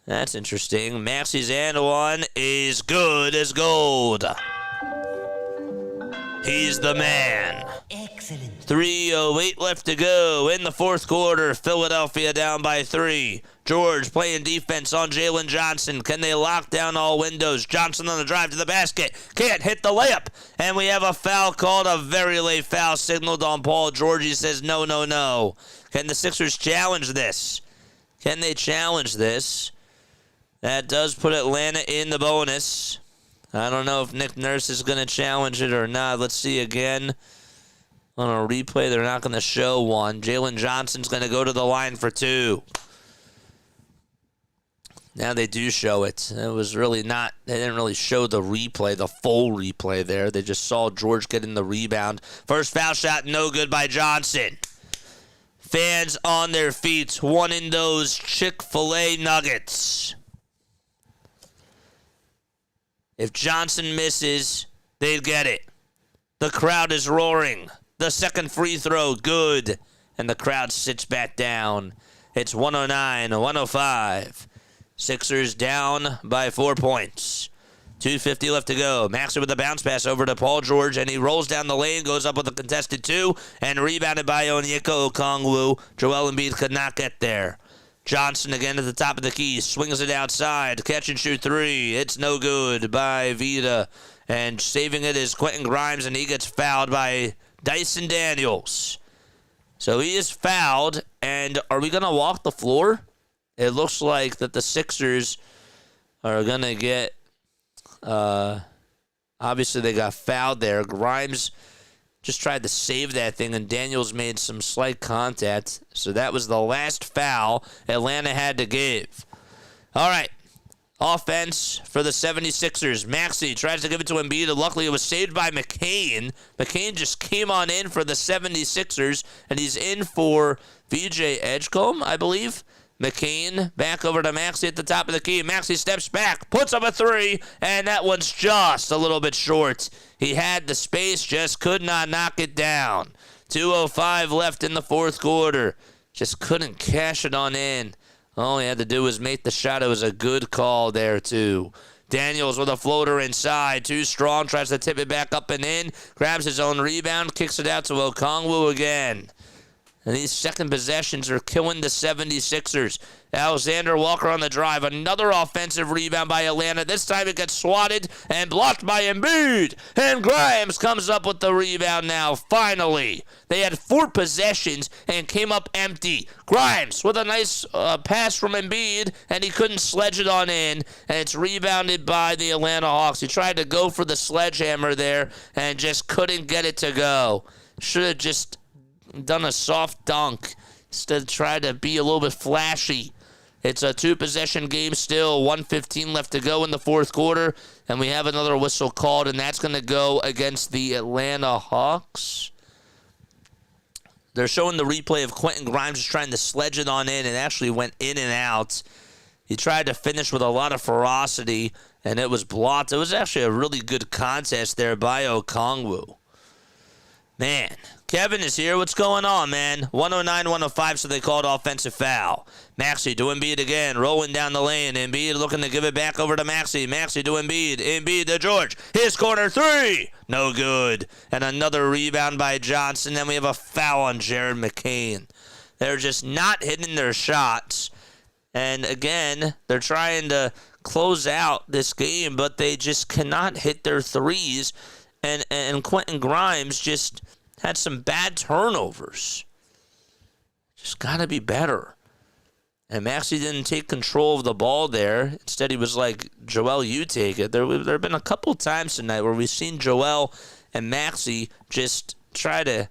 S2: That's interesting. Maxey's and one is good as gold. He's the man.
S3: Excellent.
S2: 3:08 left to go in the fourth quarter. Philadelphia down by 3. George playing defense on Jalen Johnson. Can they lock down all windows? Johnson on the drive to the basket. Can't hit the layup. And we have a foul called, a very late foul signaled on Paul George. He says no, no, no. Can the Sixers challenge this? Can they challenge this? That does put Atlanta in the bonus. I don't know if Nick Nurse is going to challenge it or not. Let's see again. On a replay, they're not going to show one. Jalen Johnson's going to go to the line for 2. Now they do show it. It was really not, they didn't really show the replay, the full replay there. They just saw George getting the rebound. First foul shot, no good by Johnson. Fans on their feet, wanting those Chick-fil-A nuggets. If Johnson misses, they'd get it. The crowd is roaring. The second free throw, good. And the crowd sits back down. It's 109-105. Sixers down by 4 points. 2:50 left to go. Maxey with a bounce pass over to Paul George, and he rolls down the lane, goes up with a contested 2, and rebounded by Onyeka Okongwu. Joel Embiid could not get there. Johnson again at the top of the key, swings it outside, catch and shoot 3. It's no good by Vita, and saving it is Quentin Grimes, and he gets fouled by Dyson Daniels. So he is fouled, and are we going to walk the floor? It looks like that the Sixers are going to get, obviously they got fouled there. Grimes just tried to save that thing, and Daniels made some slight contact. So that was the last foul Atlanta had to give. All right. Offense for the 76ers. Maxey tries to give it to Embiid. Luckily, it was saved by McCain. McCain just came on in for the 76ers, and he's in for VJ Edgecombe, I believe. McCain back over to Maxey at the top of the key. Maxey steps back, puts up a three, and that one's just a little bit short. He had the space, just could not knock it down. 2:05 left in the fourth quarter. Just couldn't cash it on in. All he had to do was make the shot. It was a good call there, too. Daniels with a floater inside. Too strong, tries to tip it back up and in. Grabs his own rebound, kicks it out to Okongwu again. And these second possessions are killing the 76ers. Alexander Walker on the drive. Another offensive rebound by Atlanta. This time it gets swatted and blocked by Embiid. And Grimes comes up with the rebound now, finally. They had 4 possessions and came up empty. Grimes with a nice pass from Embiid, and he couldn't sledge it on in. And it's rebounded by the Atlanta Hawks. He tried to go for the sledgehammer there and just couldn't get it to go. Should have just done a soft dunk instead of try to be a little bit flashy. It's a 2-possession game still, 1:15 left to go in the fourth quarter, and we have another whistle called, and that's going to go against the Atlanta Hawks. They're showing the replay of Quentin Grimes just trying to sledge it on in and actually went in and out. He tried to finish with a lot of ferocity, and it was blocked. It was actually a really good contest there by Okongwu. Man, Kevin is here. What's going on, man? 109-105, so they called offensive foul. Maxey to Embiid again, rolling down the lane. Embiid looking to give it back over to Maxey. Maxey to Embiid. Embiid to George. His corner three. No good. And another rebound by Johnson. Then we have a foul on Jared McCain. They're just not hitting their shots. And again, they're trying to close out this game, but they just cannot hit their threes. And Quentin Grimes just had some bad turnovers. Just got to be better. And Maxey didn't take control of the ball there. Instead, he was like, Joel, you take it. There have been a couple times tonight where we've seen Joel and Maxey just try to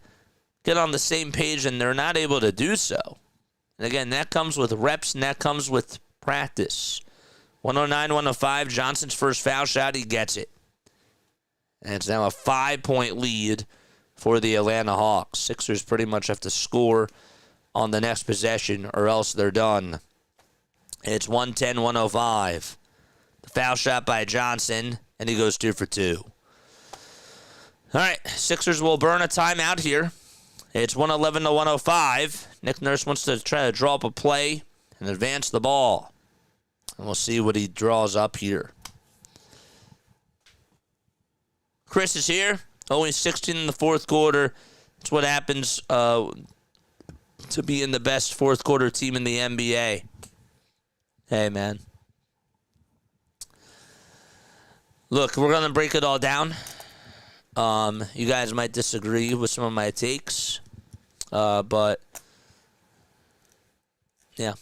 S2: get on the same page, and they're not able to do so. And again, that comes with reps, and that comes with practice. 109-105, Johnson's first foul shot, he gets it. And it's now a 5-point lead for the Atlanta Hawks. Sixers pretty much have to score on the next possession or else they're done. It's 110-105. The foul shot by Johnson, and he goes 2 for 2. All right, Sixers will burn a timeout here. It's 111-105. Nick Nurse wants to try to draw up a play and advance the ball. And we'll see what he draws up here. Chris is here. Only 16 in the fourth quarter. It's what happens to be in the best fourth quarter team in the NBA. Hey, man. Look, we're going to break it all down. You guys might disagree with some of my takes. But, yeah,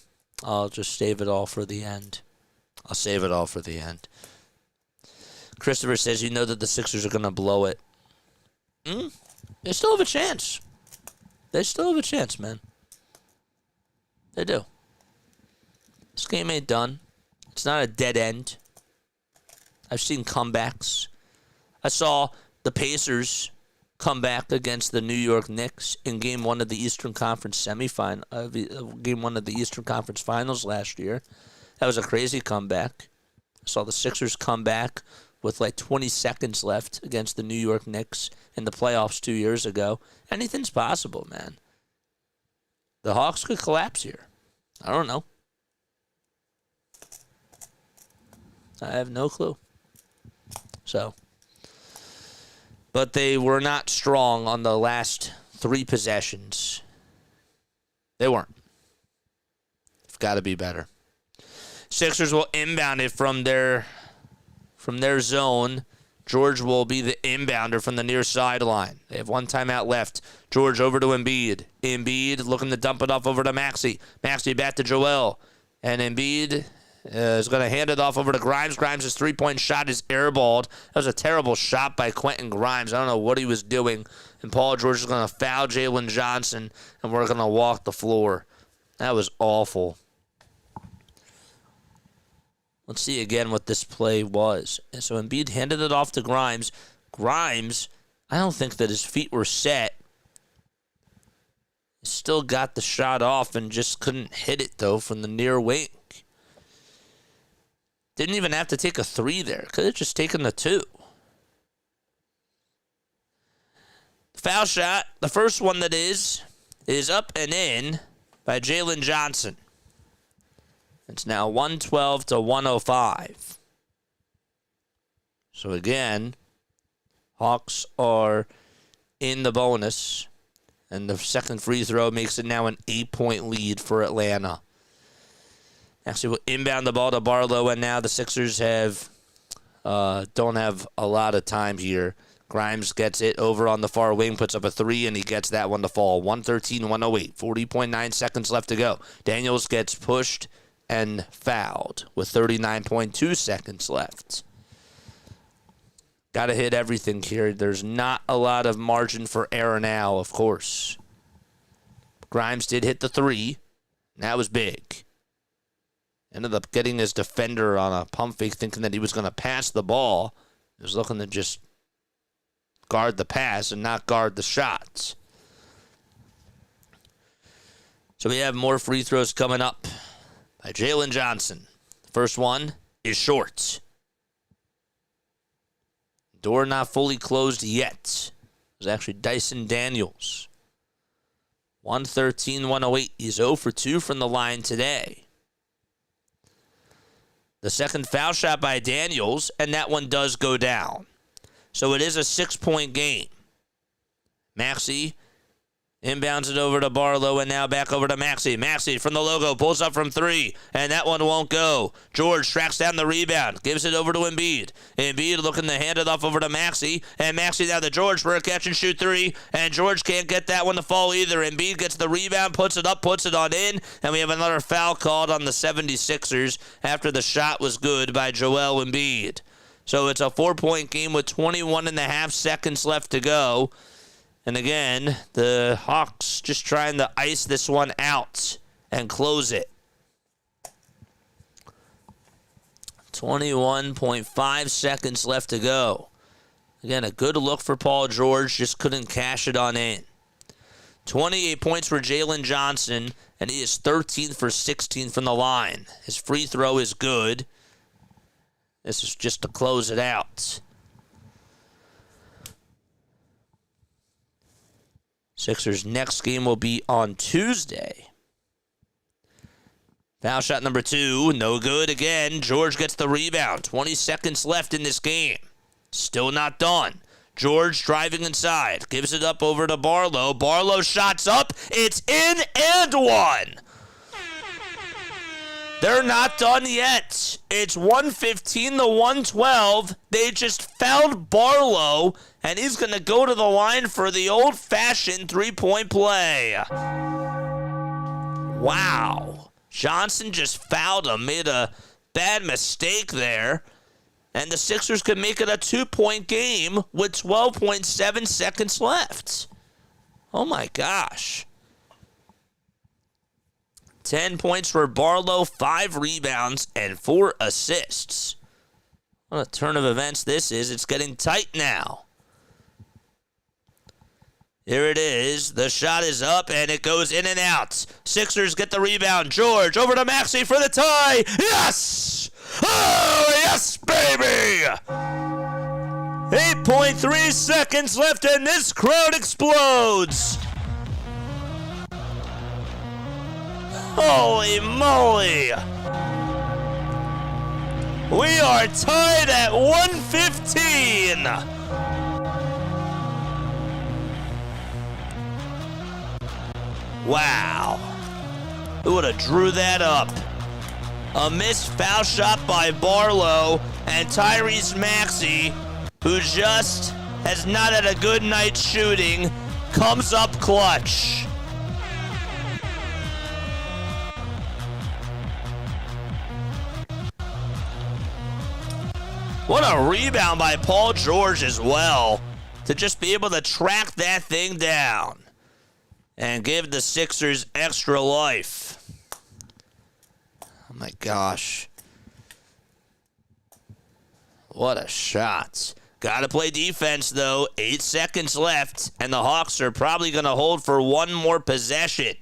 S2: I'll just save it all for the end. I'll save it all for the end. Christopher says, you know that the Sixers are going to blow it. They still have a chance. They still have a chance, man. They do. This game ain't done. It's not a dead end. I've seen comebacks. I saw the Pacers come back against the New York Knicks in Game 1 of the Eastern Conference Game 1 of the Eastern Conference Finals last year. That was a crazy comeback. I saw the Sixers come back with like 20 seconds left against the New York Knicks in the playoffs 2 years ago. Anything's possible, man. The Hawks could collapse here. I don't know. I have no clue. So, but they were not strong on the last 3 possessions. They weren't. They've got to be better. Sixers will inbound it from their zone. George will be the inbounder from the near sideline. They have 1 timeout left. George over to Embiid. Embiid looking to dump it off over to Maxey. Maxey back to Joel. And Embiid is going to hand it off over to Grimes. Grimes' 3-point shot is airballed. That was a terrible shot by Quentin Grimes. I don't know what he was doing. And Paul George is going to foul Jalen Johnson, and we're going to walk the floor. That was awful. Let's see again what this play was. And so Embiid handed it off to Grimes. Grimes, I don't think that his feet were set. Still got the shot off and just couldn't hit it, though, from the near wing. Didn't even have to take a 3 there. Could have just taken the 2. Foul shot, the first one that is up and in by Jalen Johnson. It's now 112 to 105. So again, Hawks are in the bonus. And the second free throw makes it now an 8-point lead for Atlanta. Actually, we'll inbound the ball to Barlow, and now the Sixers don't have a lot of time here. Grimes gets it over on the far wing, puts up a 3, and he gets that one to fall. 113-108, 40.9 seconds left to go. Daniels gets pushed and fouled with 39.2 seconds left. Got to hit everything here. There's not a lot of margin for error now, of course. Grimes did hit the 3. That was big. Ended up getting his defender on a pump fake, thinking that he was going to pass the ball. He was looking to just guard the pass and not guard the shots. So we have more free throws coming up by Jalen Johnson. First one is short. Door not fully closed yet. It was actually Dyson Daniels. 113-108. He's 0 for 2 from the line today. The second foul shot by Daniels, and that one does go down. So it is a 6-point game. Maxey inbounds it over to Barlow, and now back over to Maxey. Maxey from the logo, pulls up from 3, and that one won't go. George tracks down the rebound, gives it over to Embiid. Embiid looking to hand it off over to Maxey, and Maxey now to George for a catch-and-shoot 3, and George can't get that one to fall either. Embiid gets the rebound, puts it up, puts it on in, and we have another foul called on the 76ers after the shot was good by Joel Embiid. So it's a 4-point game with 21.5 seconds left to go. And again, the Hawks just trying to ice this one out and close it. 21.5 seconds left to go. Again, a good look for Paul George, just couldn't cash it on in. 28 points for Jalen Johnson, and he is 13 for 16 from the line. His free throw is good. This is just to close it out. Sixers' next game will be on Tuesday. Foul shot number 2, no good again. George gets the rebound. 20 seconds left in this game. Still not done. George driving inside. Gives it up over to Barlow. Barlow shots up. It's in and one. They're not done yet. It's 115 to 112. They just fouled Barlow, and he's going to go to the line for the old-fashioned three-point play. Wow. Johnson just fouled him, made a bad mistake there, and the Sixers could make it a 2-point game with 12.7 seconds left. Oh, my gosh. 10 points for Barlow, 5 rebounds, and 4 assists. What a turn of events this is. It's getting tight now. Here it is. The shot is up, and it goes in and out. Sixers get the rebound. George over to Maxey for the tie. Yes! Oh, yes, baby! 8.3 seconds left, and this crowd explodes. Holy moly! We are tied at 115. Wow. Who would have drew that up? A missed foul shot by Barlow, and Tyrese Maxey, who just has not had a good night shooting, comes up clutch. What a rebound by Paul George as well, to just be able to track that thing down and give the Sixers extra life. Oh my gosh. What a shot. Got to play defense, though. 8 seconds left, and the Hawks are probably going to hold for one more possession.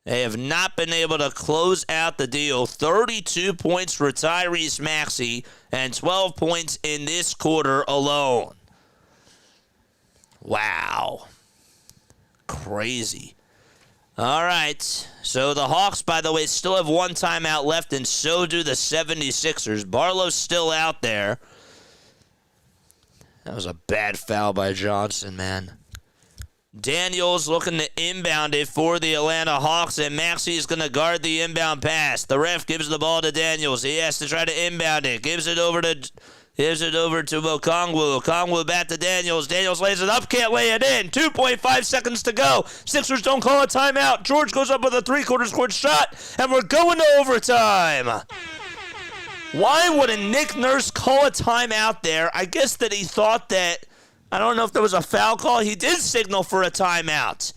S2: They have not been able to close out the deal. 32 points for Tyrese Maxey and 12 points in this quarter alone. Wow. Crazy. All right. So the Hawks, by the way, still have one timeout left, and so do the 76ers. Barlow's still out there. That was a bad foul by Johnson, man. Daniels looking to inbound it for the Atlanta Hawks, and Maxey is going to guard the inbound pass. The ref gives the ball to Daniels. He has to try to inbound it. Gives it over to Okongwu. Okongwu back to Daniels. Daniels lays it up, can't lay it in. 2.5 seconds to go. Sixers don't call a timeout. George goes up with a three-quarters court shot, and we're going to overtime. Why wouldn't Nick Nurse call a timeout there? I guess that he thought that, I don't know if there was a foul call. He did signal for a timeout.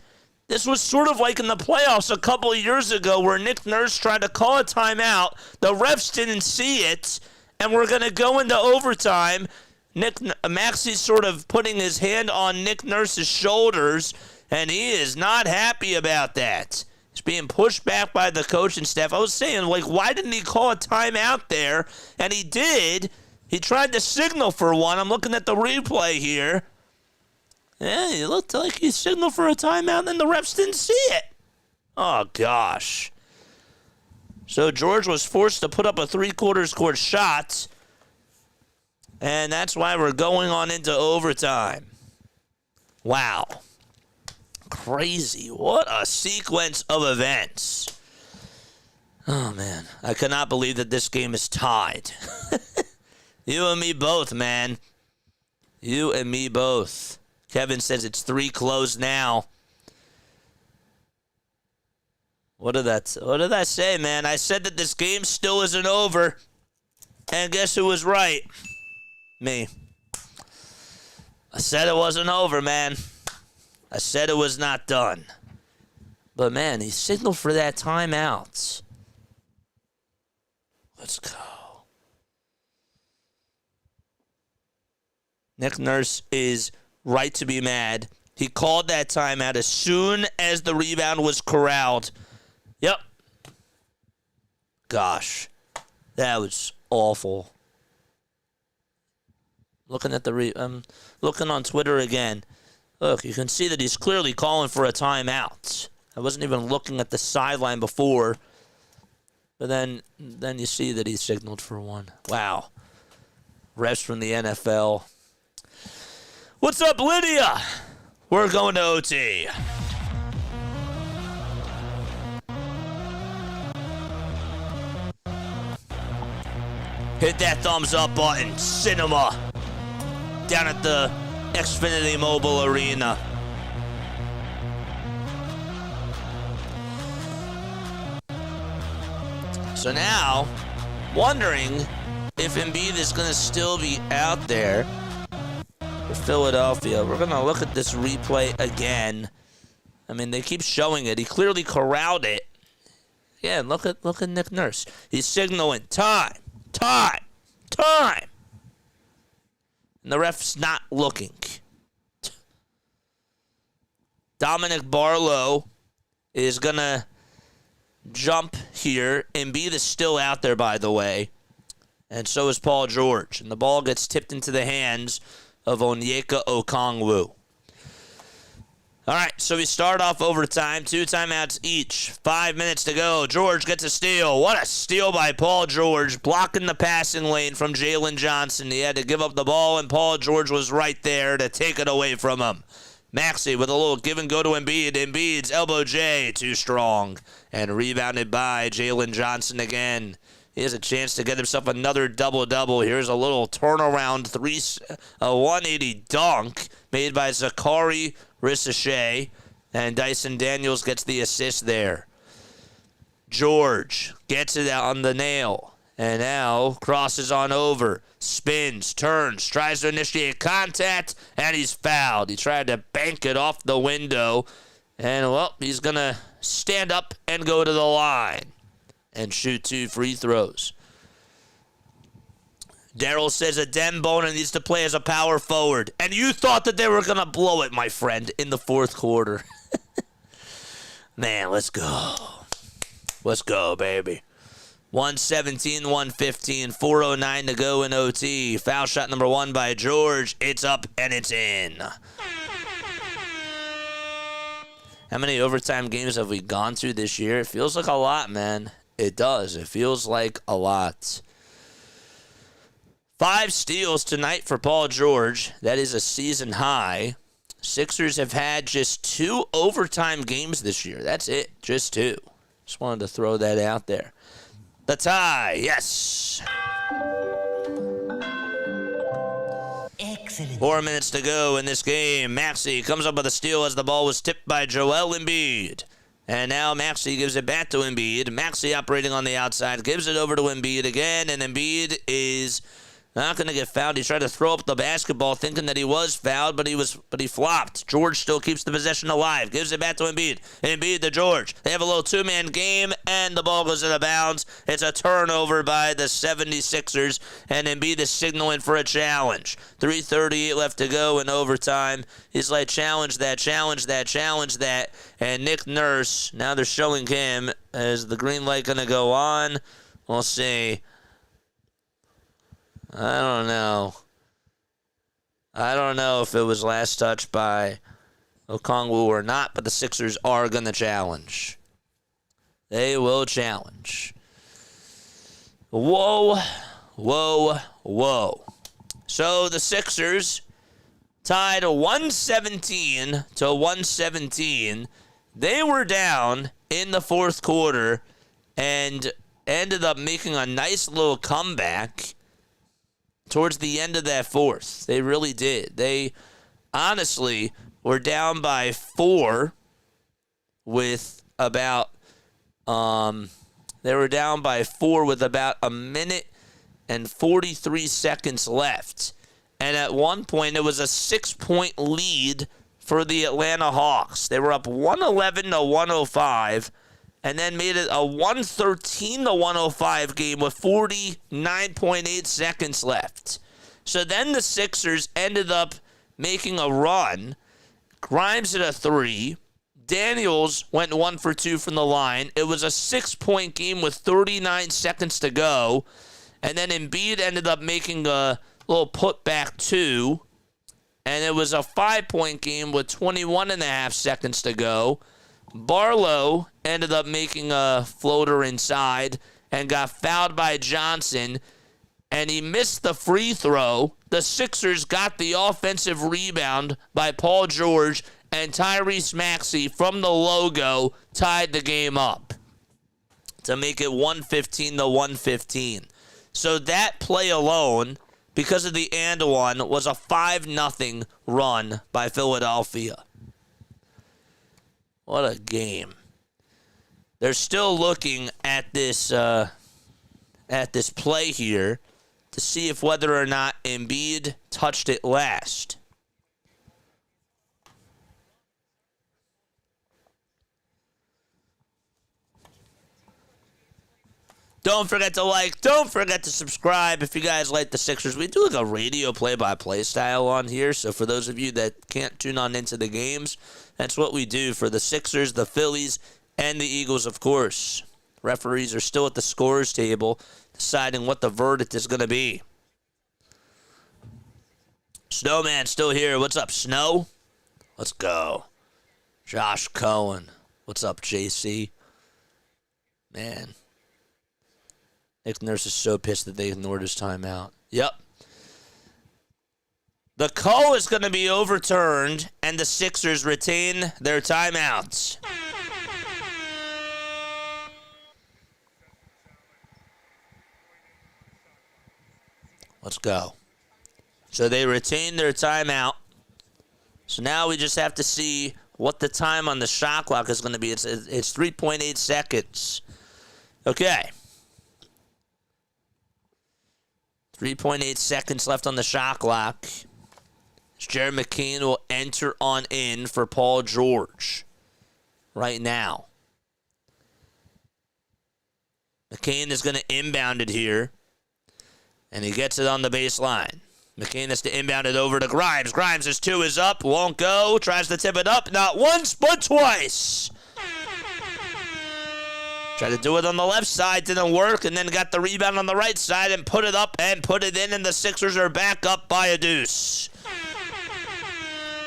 S2: This was sort of like in the playoffs a couple of years ago where Nick Nurse tried to call a timeout. The refs didn't see it, and we're going to go into overtime. Maxey's sort of putting his hand on Nick Nurse's shoulders, and he is not happy about that. He's being pushed back by the coaching staff. I was saying, why didn't he call a timeout there? And he did. He tried to signal for one. I'm looking at the replay here. Yeah, it looked like he signaled for a timeout, and the refs didn't see it. Oh, gosh. So George was forced to put up a three-quarters court shot, and that's why we're going on into overtime. Wow. Crazy. What a sequence of events. Oh, man. I cannot believe that this game is tied. You and me both, man. You and me both. Kevin says it's 3 closed now. What did I say, man? I said that this game still isn't over. And guess who was right? Me. I said it wasn't over, man. I said it was not done. But, man, he signaled for that timeout. Let's go. Nick Nurse is right to be mad. He called that timeout as soon as the rebound was corralled. Yep. Gosh, that was awful. Looking at looking on Twitter again. Look, you can see that he's clearly calling for a timeout. I wasn't even looking at the sideline before, but then you see that he signaled for one. Wow. Refs from the NFL. What's up, Lydia? We're going to OT. Hit that thumbs up button. Cinema. Down at the Xfinity Mobile Arena. So now, wondering if Embiid is going to still be out there for Philadelphia. We're going to look at this replay again. I mean, they keep showing it. He clearly corralled it. Yeah, look at Nick Nurse. He's signaling time. And the ref's not looking. Dominic Barlow is going to jump here. Embiid is still out there, by the way. And so is Paul George. And the ball gets tipped into the hands of Onyeka Okongwu. All right, so we start off overtime. 2 timeouts each. 5 minutes to go. George gets a steal. What a steal by Paul George, blocking the passing lane from Jalen Johnson. He had to give up the ball, and Paul George was right there to take it away from him. Maxey with a little give and go to Embiid. Embiid's elbow J, too strong. And rebounded by Jalen Johnson again. He has a chance to get himself another double-double. Here's a little turnaround 180 dunk made by Zachary Ricochet. And Dyson Daniels gets the assist there. George gets it out on the nail. And now crosses on over. Spins, turns, tries to initiate contact, and he's fouled. He tried to bank it off the window. And, well, he's going to stand up and go to the line and shoot 2 free throws. Daryl says a Dem Boner needs to play as a power forward. And you thought that they were going to blow it, my friend, in the fourth quarter. Man, let's go. Let's go, baby. 117, 115, 4:09 to go in OT. Foul shot number 1 by George. It's up and it's in. How many overtime games have we gone through this year? It feels like a lot, man. It does. It feels like a lot. 5 steals tonight for Paul George. That is a season high. Sixers have had just 2 overtime games this year. That's it. Just 2. Just wanted to throw that out there. The tie. Yes. Excellent. 4 minutes to go in this game. Maxey comes up with a steal as the ball was tipped by Joel Embiid. And now Maxey gives it back to Embiid. Maxey operating on the outside, gives it over to Embiid again, and Embiid is not going to get fouled. He tried to throw up the basketball thinking that he was fouled, but he flopped. George still keeps the possession alive. Gives it back to Embiid. Embiid to George. They have a little 2-man game, and the ball goes out of bounds. It's a turnover by the 76ers, and Embiid is signaling for a challenge. 3:38 left to go in overtime. He's like, challenge that, challenge that, challenge that. And Nick Nurse, now they're showing him, is the green light going to go on? We'll see. I don't know. I don't know if it was last touch by Okongwu or not, but the Sixers are going to challenge. They will challenge. Whoa, whoa, whoa. So the Sixers tied 117 to 117. They were down in the fourth quarter and ended up making a nice little comeback towards the end of that fourth. They really did. They honestly were down by 4 with about a minute and 43 seconds left. And at one point it was a 6-point lead for the Atlanta Hawks. They were up 111 to 105. And then made it a 113 to 105 game with 49.8 seconds left. So then the Sixers ended up making a run. Grimes hit a 3. Daniels went 1 for 2 from the line. It was a 6-point game with 39 seconds to go. And then Embiid ended up making a little putback 2. And it was a 5-point game with 21.5 seconds to go. Barlow ended up making a floater inside and got fouled by Johnson, and he missed the free throw. The Sixers got the offensive rebound by Paul George, and Tyrese Maxey from the logo tied the game up to make it 115 to 115. So that play alone, because of the and one, was a 5-0 run by Philadelphia. What a game. They're still looking at this play here to see if whether or not Embiid touched it last. Don't forget to like. Don't forget to subscribe if you guys like the Sixers. We do like a radio play-by-play style on here, so for those of you that can't tune on into the games, that's what we do for the Sixers, the Phillies, and the Eagles, of course. Referees are still at the scorers table deciding what the verdict is going to be. Snowman still here. What's up, Snow? Let's go. Josh Cohen. What's up, JC? Man. Nick Nurse is so pissed that they ignored his timeout. Yep. The call is going to be overturned, and the Sixers retain their timeouts. Let's go. So they retain their timeout. So now we just have to see what the time on the shot clock is going to be. It's 3.8 seconds. Okay. 3.8 seconds left on the shot clock. Jared McCain will enter on in for Paul George right now. McCain is going to inbound it here. And he gets it on the baseline. McCain has to inbound it over to Grimes. Grimes, his 2 is up, won't go. Tries to tip it up, not once, but twice. Tried to do it on the left side, didn't work, and then got the rebound on the right side and put it up and put it in, and the Sixers are back up by a deuce.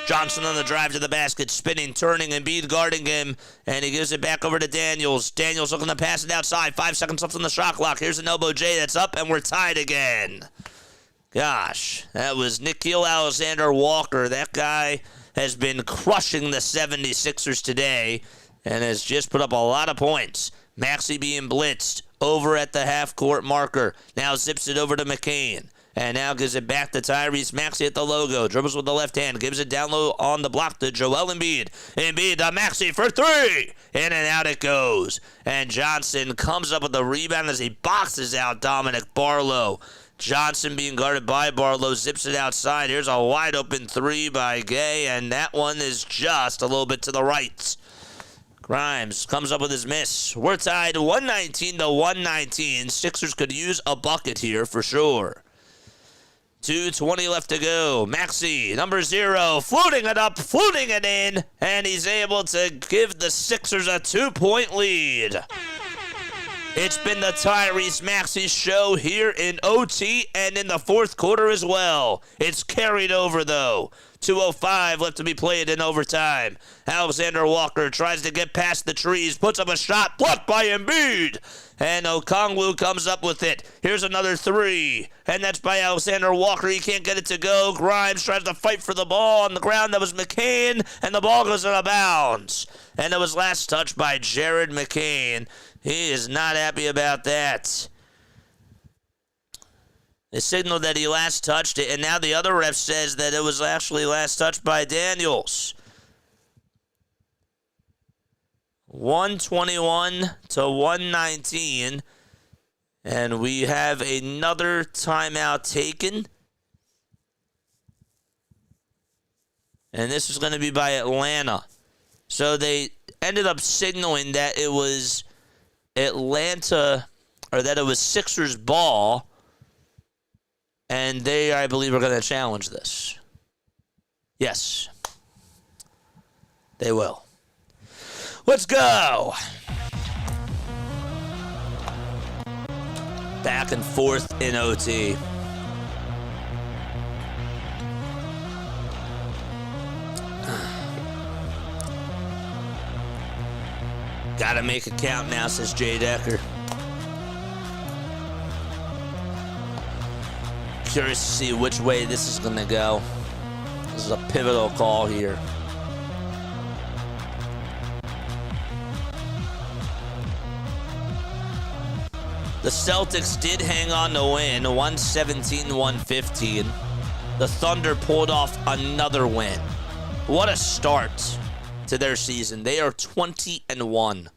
S2: Johnson on the drive to the basket, spinning, turning, Embiid guarding him, and he gives it back over to Daniels. Daniels looking to pass it outside. 5 seconds left on the shot clock. Here's an elbow J that's up, and we're tied again. Gosh, that was Nickeil Alexander-Walker. That guy has been crushing the 76ers today and has just put up a lot of points. Maxey being blitzed over at the half-court marker. Now zips it over to McCain. And now gives it back to Tyrese Maxey at the logo. Dribbles with the left hand. Gives it down low on the block to Joel Embiid. Embiid to Maxey for 3. In and out it goes. And Johnson comes up with the rebound as he boxes out Dominic Barlow. Johnson being guarded by Barlow. Zips it outside. Here's a wide open 3 by Gay. And that one is just a little bit to the right. Grimes comes up with his miss. We're tied 119-119. Sixers could use a bucket here for sure. 2:20 left to go. Maxey, number 0, floating it up, floating it in, and he's able to give the Sixers a 2-point lead. It's been the Tyrese Maxey show here in OT and in the fourth quarter as well. It's carried over, though. 2:05 left to be played in overtime. Alexander Walker tries to get past the trees, puts up a shot, blocked by Embiid. And Okongwu comes up with it. Here's another 3. And that's by Alexander Walker. He can't get it to go. Grimes tries to fight for the ball on the ground. That was McCain. And the ball goes out of bounds. And it was last touched by Jared McCain. He is not happy about that. They signaled that he last touched it, and now the other ref says that it was actually last touched by Daniels. 121-119, and we have another timeout taken. And this is going to be by Atlanta. So they ended up signaling that it was Atlanta, or that it was Sixers ball. And they, I believe, are going to challenge this. Yes. They will. Let's go. Back and forth in OT. Gotta make a count now, says Jay Decker. Curious to see which way this is going to go. This is a pivotal call here. The Celtics did hang on to win, 117-115. The Thunder pulled off another win. What a start to their season. They are 20-1.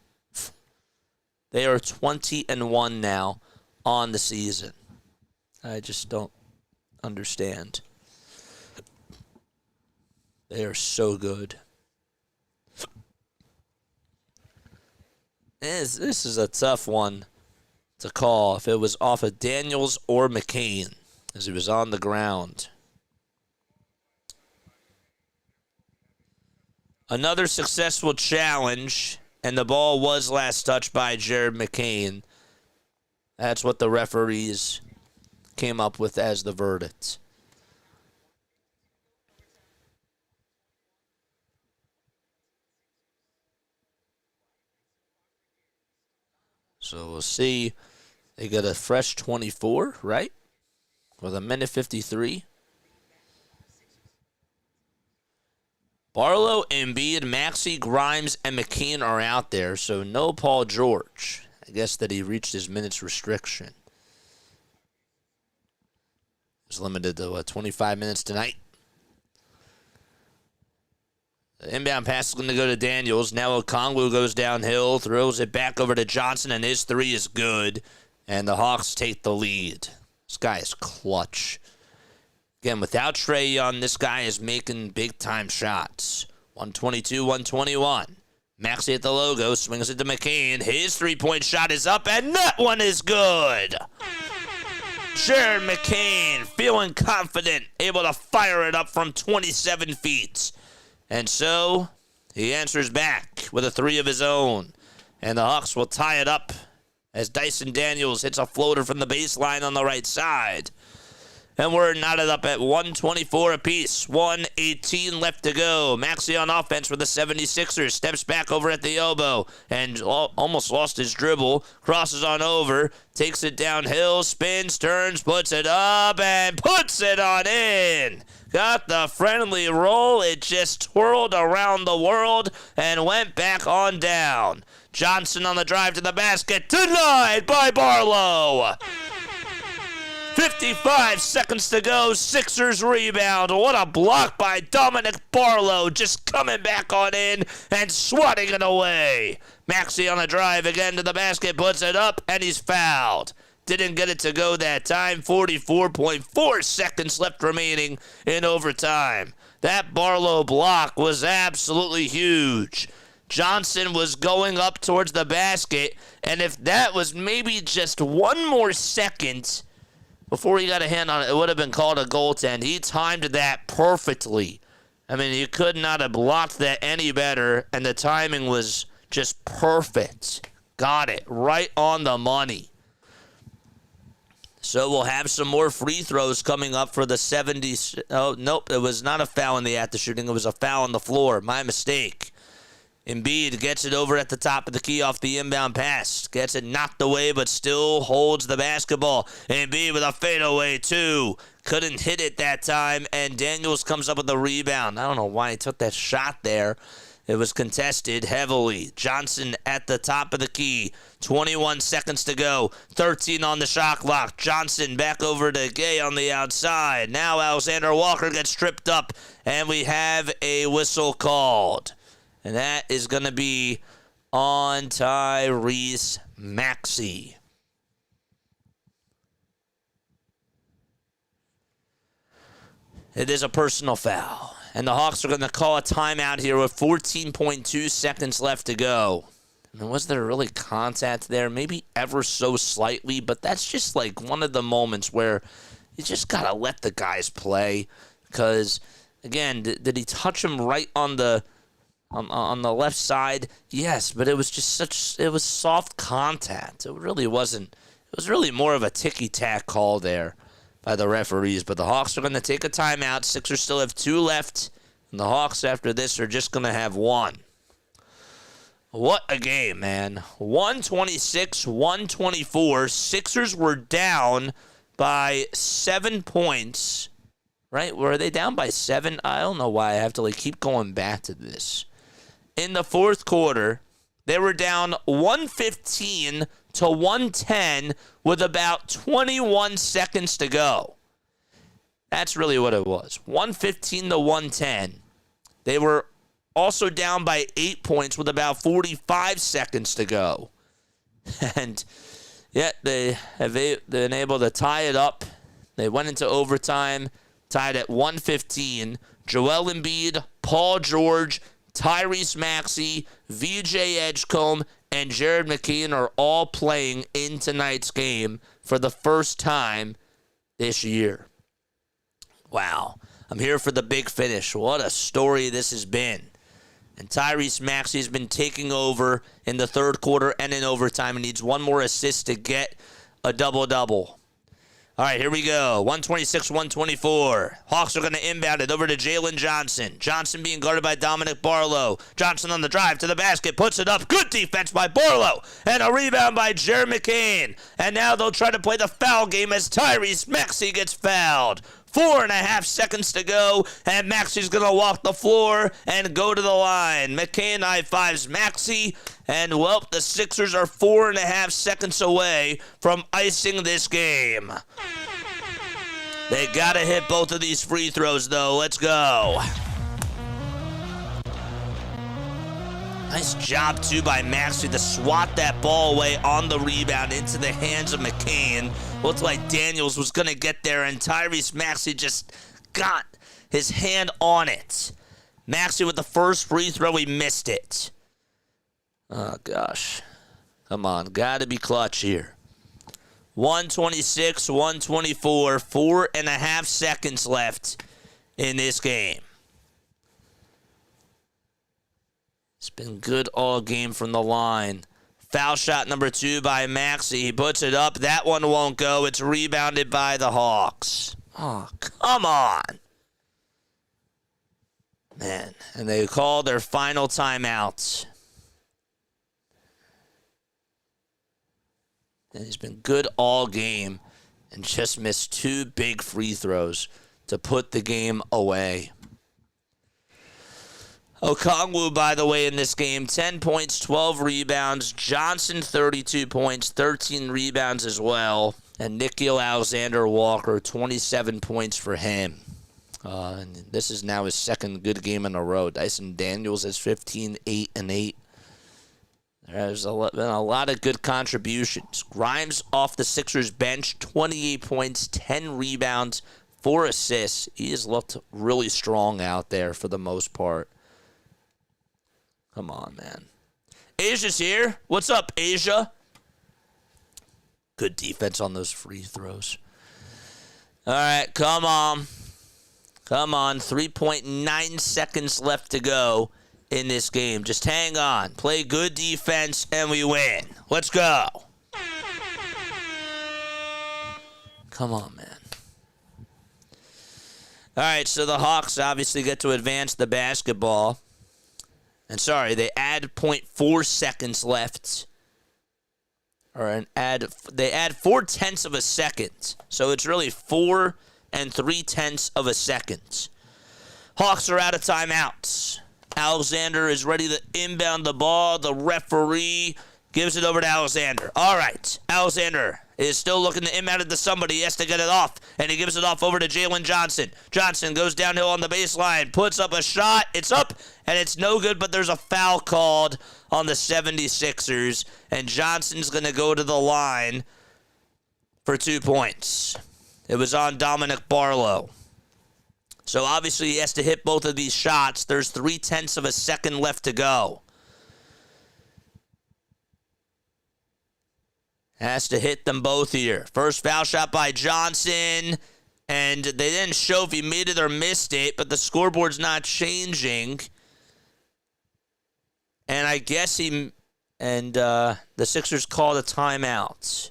S2: They are 20-1 now on the season. I just don't understand. They are so good. This is a tough one to call if it was off of Daniels or McCain as he was on the ground. Another successful challenge, and the ball was last touched by Jared McCain. That's what the referees came up with as the verdict. So we'll see. They got a fresh 24, right? With a minute 53. Barlow, Embiid, Maxey, Grimes, and McCain are out there, so no Paul George. I guess that he reached his minutes restriction. He's limited to 25 minutes tonight. The inbound pass is going to go to Daniels. Now Okongwu goes downhill, throws it back over to Johnson, and his 3 is good. And the Hawks take the lead. This guy is clutch. Again, without Trae Young, this guy is making big-time shots. 122-121. Maxey at the logo, swings it to McCain. His 3-point shot is up, and that one is good. Jared McCain feeling confident, able to fire it up from 27 feet. And so he answers back with a three of his own. And the Hawks will tie it up as Dyson Daniels hits a floater from the baseline on the right side. And we're knotted up at 124 apiece. 1:18 left to go. Maxey on offense for the 76ers. Steps back over at the elbow and almost lost his dribble. Crosses on over. Takes it downhill. Spins, turns, puts it up, and puts it on in. Got the friendly roll. It just twirled around the world and went back on down. Johnson on the drive to the basket. Denied by Barlow. 55 seconds to go. Sixers rebound. What a block by Dominic Barlow. Just coming back on in and swatting it away. Maxey on the drive again to the basket. Puts it up and he's fouled. Didn't get it to go that time. 44.4 seconds left remaining in overtime. That Barlow block was absolutely huge. Johnson was going up towards the basket, and if that was maybe just one more second before he got a hand on it, it would have been called a goaltend. He timed that perfectly. I mean, you could not have blocked that any better, and the timing was just perfect. Got it right on the money. So we'll have some more free throws coming up for the 70s. Oh, nope, it was not a foul in the act of shooting. It was a foul on the floor. My mistake. Embiid gets it over at the top of the key off the inbound pass. Gets it knocked away, but still holds the basketball. Embiid with a fadeaway, too. Couldn't hit it that time, and Daniels comes up with the rebound. I don't know why he took that shot there. It was contested heavily. Johnson at the top of the key. 21 seconds to go. 13 on the shot clock. Johnson back over to Gay on the outside. Now Alexander Walker gets tripped up, and we have a whistle called. And that is going to be on Tyrese Maxey. It is a personal foul. And the Hawks are going to call a timeout here with 14.2 seconds left to go. I mean, was there really contact there? Maybe ever so slightly, but that's just like one of the moments where you just got to let the guys play. Because, again, did he touch him right on the left side? Yes, but it was just it was soft contact. It really wasn't. It was really more of a ticky-tack call there by the referees. But the Hawks are going to take a timeout. Sixers still have 2 left. And the Hawks, after this, are just going to have 1. What a game, man. 126-124. Sixers were down by 7 points. Right? Were they down by 7? I don't know why I have to keep going back to this. In the fourth quarter, they were down 115-110 with about 21 seconds to go. That's really what it was. 115-110. They were also down by 8 points with about 45 seconds to go. And yet they have been able to tie it up. They went into overtime, tied at 115. Joel Embiid, Paul George, Tyrese Maxey, VJ Edgecombe, and Jared McCain are all playing in tonight's game for the first time this year. Wow. I'm here for the big finish. What a story this has been. And Tyrese Maxey has been taking over in the third quarter and in overtime. He needs one more assist to get a double-double. All right, here we go. 126-124. Hawks are going to inbound it over to Jalen Johnson. Johnson being guarded by Dominic Barlow. Johnson on the drive to the basket. Puts it up. Good defense by Barlow. And a rebound by Jared McCain. And now they'll try to play the foul game as Tyrese Maxey gets fouled. 4.5 seconds to go, and Maxey's going to walk the floor and go to the line. McCain high-fives Maxey, and, well, the Sixers are 4.5 seconds away from icing this game. They got to hit both of these free throws, though. Let's go. Nice job, too, by Maxey to swat that ball away on the rebound into the hands of McCain. Looked like Daniels was going to get there, and Tyrese Maxey just got his hand on it. Maxey with the first free throw, he missed it. Oh, gosh. Come on, got to be clutch here. 126, 124, 4.5 seconds left in this game. It's been good all game from the line. Foul shot number 2 by Maxey. He puts it up. That one won't go. It's rebounded by the Hawks. Oh, come on. Man, and they call their final timeout. And he's been good all game and just missed 2 big free throws to put the game away. Okongwu, by the way, in this game, 10 points, 12 rebounds. Johnson, 32 points, 13 rebounds as well. And Nickeil Alexander-Walker, 27 points for him. And this is now his second good game in a row. Dyson Daniels has 15, 8, and 8. There's been a lot of good contributions. Grimes off the Sixers bench, 28 points, 10 rebounds, 4 assists. He has looked really strong out there for the most part. Come on, man. Asia's here. What's up, Asia? Good defense on those free throws. All right, come on. Come on. 3.9 seconds left to go in this game. Just hang on. Play good defense, and we win. Let's go. Come on, man. All right, so the Hawks obviously get to advance the basketball. And sorry, they add 0.4 seconds left. They add 0.4 of a second. So it's really 4 3/10 seconds. Hawks are out of timeouts. Alexander is ready to inbound the ball. The referee gives it over to Alexander. All right, Alexander is still looking to inbound it to somebody. He has to get it off, and he gives it off over to Jalen Johnson. Johnson goes downhill on the baseline, puts up a shot. It's up, and it's no good, but there's a foul called on the 76ers, and Johnson's going to go to the line for 2 points. It was on Dominic Barlow. So obviously he has to hit both of these shots. There's 0.3 seconds left to go. Has to hit them both here. First foul shot by Johnson. And they didn't show if he made it or missed it, but the scoreboard's not changing. And I guess the Sixers called a timeout.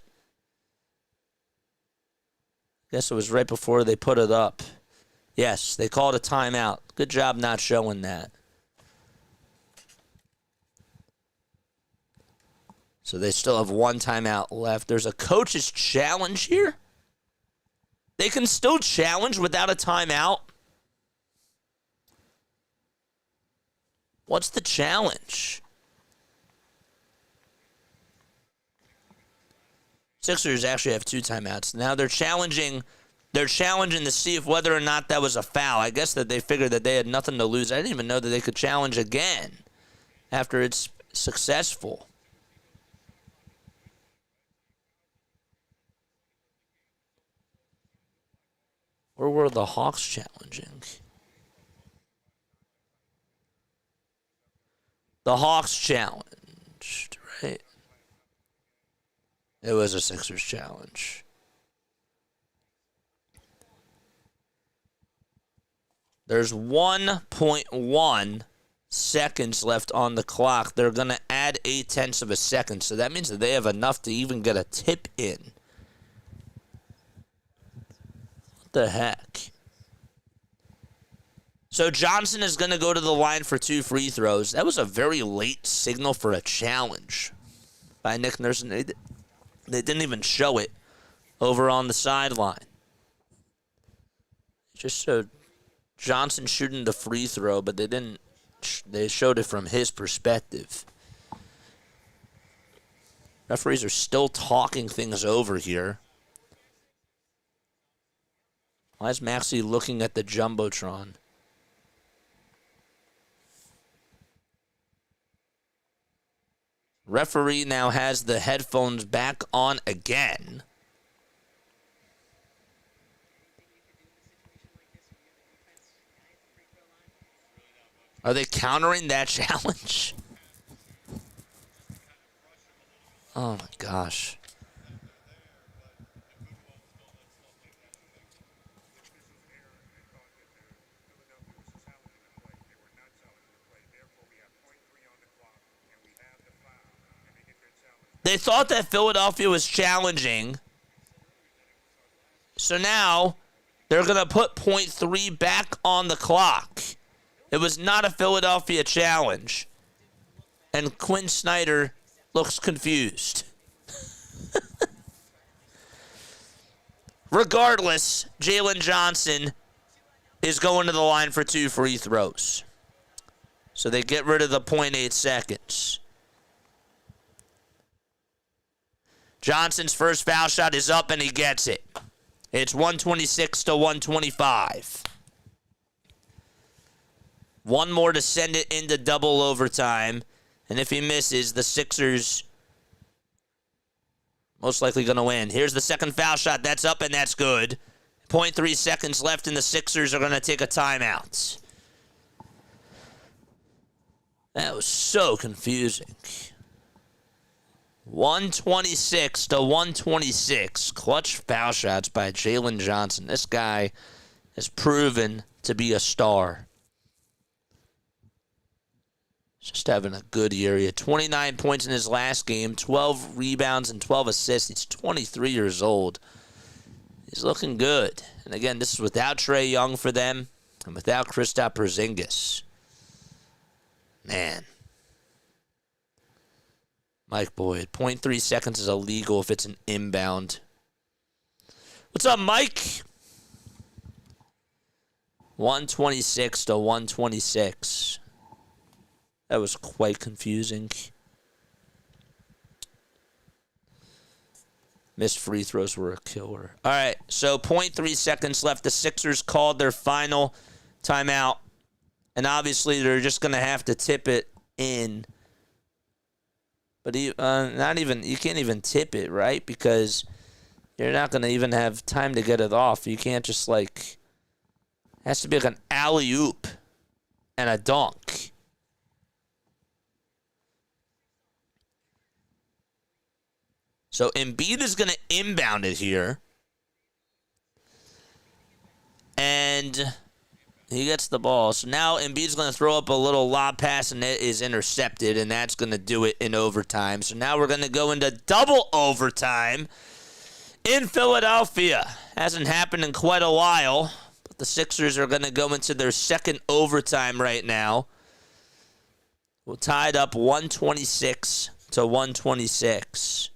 S2: Guess it was right before they put it up. Yes, they called a timeout. Good job not showing that. So they still have 1 timeout left. There's a coach's challenge here. They can still challenge without a timeout. What's the challenge? Sixers actually have 2 timeouts. Now they're challenging to see if whether or not that was a foul. I guess that they figured that they had nothing to lose. I didn't even know that they could challenge again after it's successful. Or were the Hawks challenging? The Hawks challenged, right? It was a Sixers challenge. There's 1.1 seconds left on the clock. They're going to add 0.8 seconds. So that means that they have enough to even get a tip in. What the heck? So Johnson is going to go to the line for 2 free throws. That was a very late signal for a challenge by Nick Nurse. They didn't even show it over on the sideline. Just showed Johnson shooting the free throw, but they didn't. They showed it from his perspective. Referees are still talking things over here. Why is Maxey looking at the Jumbotron? Referee now has the headphones back on again. Are they countering that challenge? Oh my gosh. they thought that Philadelphia was challenging. So now they're going to put .3 back on the clock. It was not a Philadelphia challenge. And Quinn Snyder looks confused. Regardless, Jalen Johnson is going to the line for 2 free throws. So they get rid of the .8 seconds. Johnson's first foul shot is up and he gets it. It's 126 to 125. One more to send it into double overtime. And if he misses, the Sixers most likely going to win. Here's the second foul shot. That's up and that's good. 0.3 seconds left and the Sixers are going to take a timeout. That was so confusing. 126 to 126. Clutch foul shots by Jalen Johnson. This guy has proven to be a star. Just having a good year. He had 29 points in his last game, 12 rebounds and 12 assists. He's 23 years old. He's looking good. And again, this is without Trae Young for them and without Kristaps Porzingis. Man. Mike Boyd, 0.3 seconds is illegal if it's an inbound. What's up, Mike? 126 to 126. That was quite confusing. Missed free throws were a killer. All right, so 0.3 seconds left. The Sixers called their final timeout. And obviously, they're just going to have to tip it in. But not even, you can't even tip it, right? Because you're not going to even have time to get it off. You can't just it has to be like an alley-oop and a dunk. So Embiid is going to inbound it here. And he gets the ball. So now Embiid's going to throw up a little lob pass, and it is intercepted, and that's going to do it in overtime. So now we're going to go into double overtime in Philadelphia. Hasn't happened in quite a while, but the Sixers are going to go into their second overtime right now. We're tied up 126 to 126.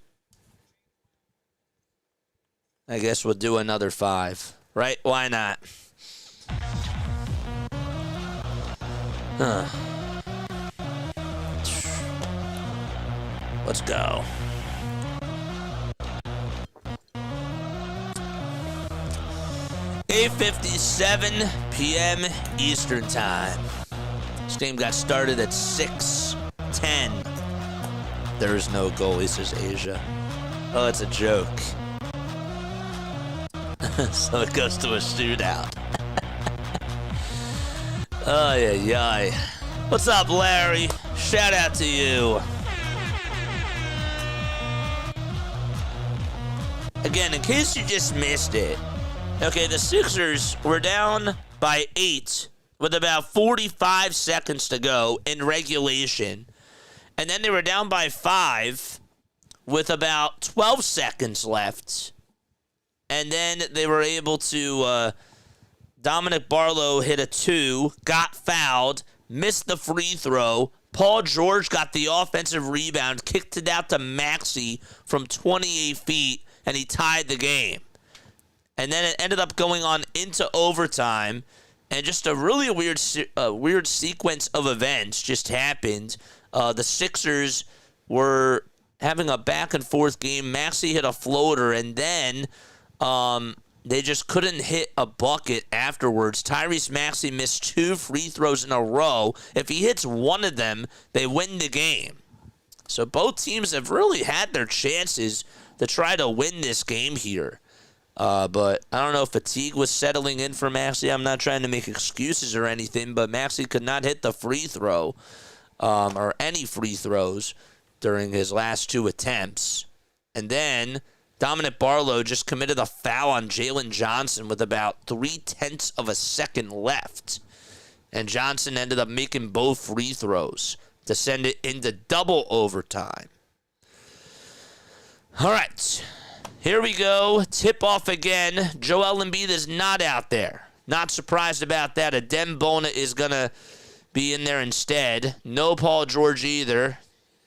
S2: I guess we'll do another 5, right? Why not? Let's go. (8:57 p.m. Eastern Time). This game got started at 6:10. There is no goalie, says Asia. Oh, it's a joke. So it goes to a shootout. Oh, yeah. What's up, Larry? Shout out to you. Again, in case you just missed it, okay, the Sixers were down by 8 with about 45 seconds to go in regulation. And then they were down by 5 with about 12 seconds left. And then they were able to, Dominic Barlow hit a 2, got fouled, missed the free throw. Paul George got the offensive rebound, kicked it out to Maxey from 28 feet, and he tied the game. And then it ended up going on into overtime, and just a really weird sequence of events just happened. The Sixers were having a back-and-forth game. Maxey hit a floater, and then they just couldn't hit a bucket afterwards. Tyrese Maxey missed 2 free throws in a row. If he hits one of them, they win the game. So both teams have really had their chances to try to win this game here. But I don't know if fatigue was settling in for Maxey. I'm not trying to make excuses or anything, but Maxey could not hit the free throw or any free throws during his last 2 attempts. And then Dominic Barlow just committed a foul on Jalen Johnson with about 0.3 of a second left. And Johnson ended up making both free throws to send it into double overtime. All right. Here we go. Tip off again. Joel Embiid is not out there. Not surprised about that. Adem Bona is going to be in there instead. No Paul George either.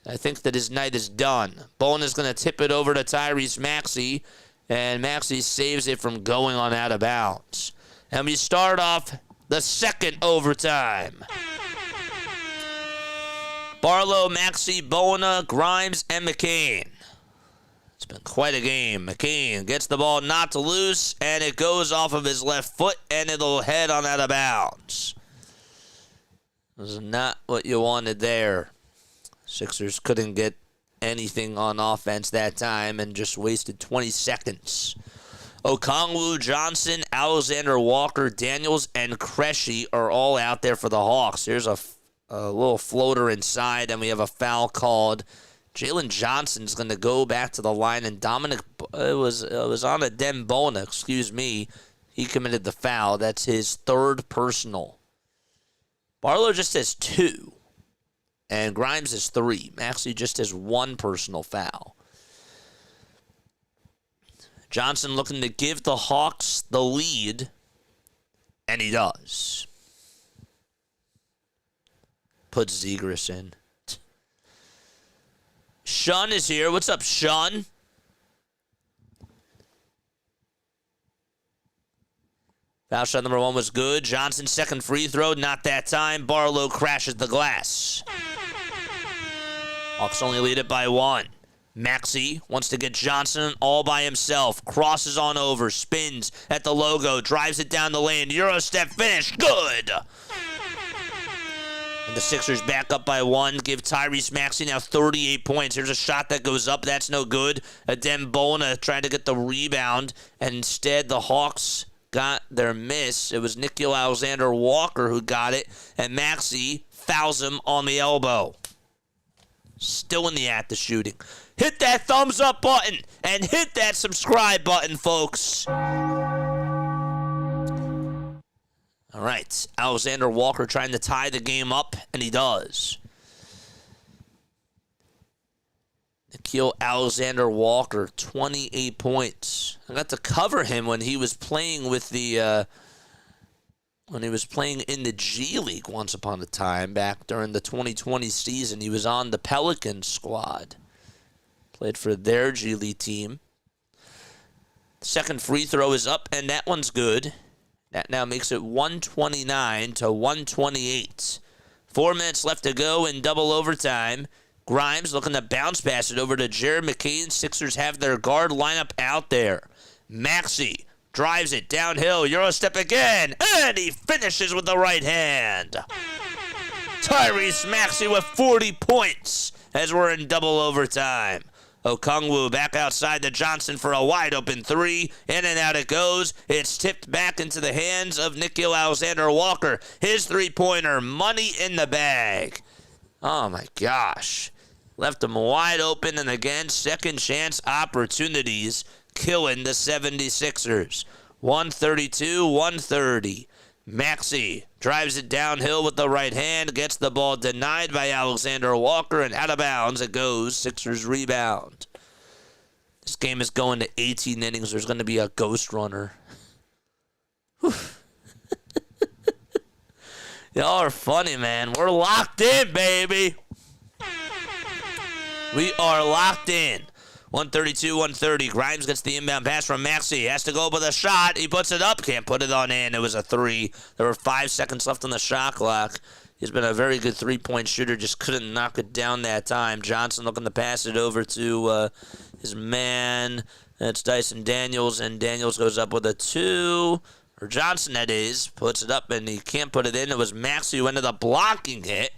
S2: I think that his night is done. Bona's going to tip it over to Tyrese Maxey, and Maxey saves it from going on out of bounds. And we start off the second overtime. Barlow, Maxey, Bona, Grimes, and McCain. It's been quite a game. McCain gets the ball knocked loose, and it goes off of his left foot, and it'll head on out of bounds. This is not what you wanted there. Sixers couldn't get anything on offense that time and just wasted 20 seconds. Okongwu, Johnson, Alexander Walker, Daniels, and Krejci are all out there for the Hawks. Here's a little floater inside, and we have a foul called. Jalen Johnson's going to go back to the line, and it was on Adem Bona, he committed the foul. That's his third personal. Barlow just has 2, and Grimes has 3. Maxey just has 1 personal foul. Johnson looking to give the Hawks the lead, and he does. Puts Zegras in. Shun is here. What's up, Shun? Foul shot number 1 was good. Johnson's second free throw, not that time. Barlow crashes the glass. Hawks only lead it by 1. Maxey wants to get Johnson all by himself. Crosses on over, spins at the logo, drives it down the lane. Euro step finish, good! And the Sixers back up by 1. Give Tyrese Maxey now 38 points. Here's a shot that goes up. That's no good. Adem Bona trying to get the rebound. And instead, the Hawks got their miss. It was Nickeil Alexander-Walker who got it. And Maxey fouls him on the elbow. Still in the act of shooting. Hit that thumbs up button. And hit that subscribe button, folks. All right, Alexander Walker trying to tie the game up, and he does. Nickeil Alexander Walker, 28 points. I got to cover him when he was playing with the in the G League once upon a time back during the 2020 season. He was on the Pelicans squad. Played for their G League team. Second free throw is up, and that one's good. That now makes it 129 to 128. 4 minutes left to go in double overtime. Grimes looking to bounce pass it over to Jared McCain. Sixers have their guard lineup out there. Maxey drives it downhill. Euro step again. And he finishes with the right hand. Tyrese Maxey with 40 points as we're in double overtime. Okongwu back outside to Johnson for a wide-open 3. In and out it goes. It's tipped back into the hands of Nickeil Alexander-Walker. His three-pointer, money in the bag. Oh, my gosh. Left him wide open, and again, second-chance opportunities killing the 76ers. 132-130. Maxey drives it downhill with the right hand, gets the ball denied by Alexander Walker, and out of bounds it goes. Sixers rebound. This game is going to 18 innings. There's going to be a ghost runner. Y'all are funny, man. We're locked in, baby. We are locked in. 132-130. Grimes gets the inbound pass from Maxey. Has to go with a shot. He puts it up. Can't put it on in. It was a 3. There were 5 seconds left on the shot clock. He's been a very good three-point shooter. Just couldn't knock it down that time. Johnson looking to pass it over to his man. That's Dyson Daniels. And Daniels goes up with a 2. Or Johnson, that is. Puts it up, and he can't put it in. It was Maxey who ended up blocking it.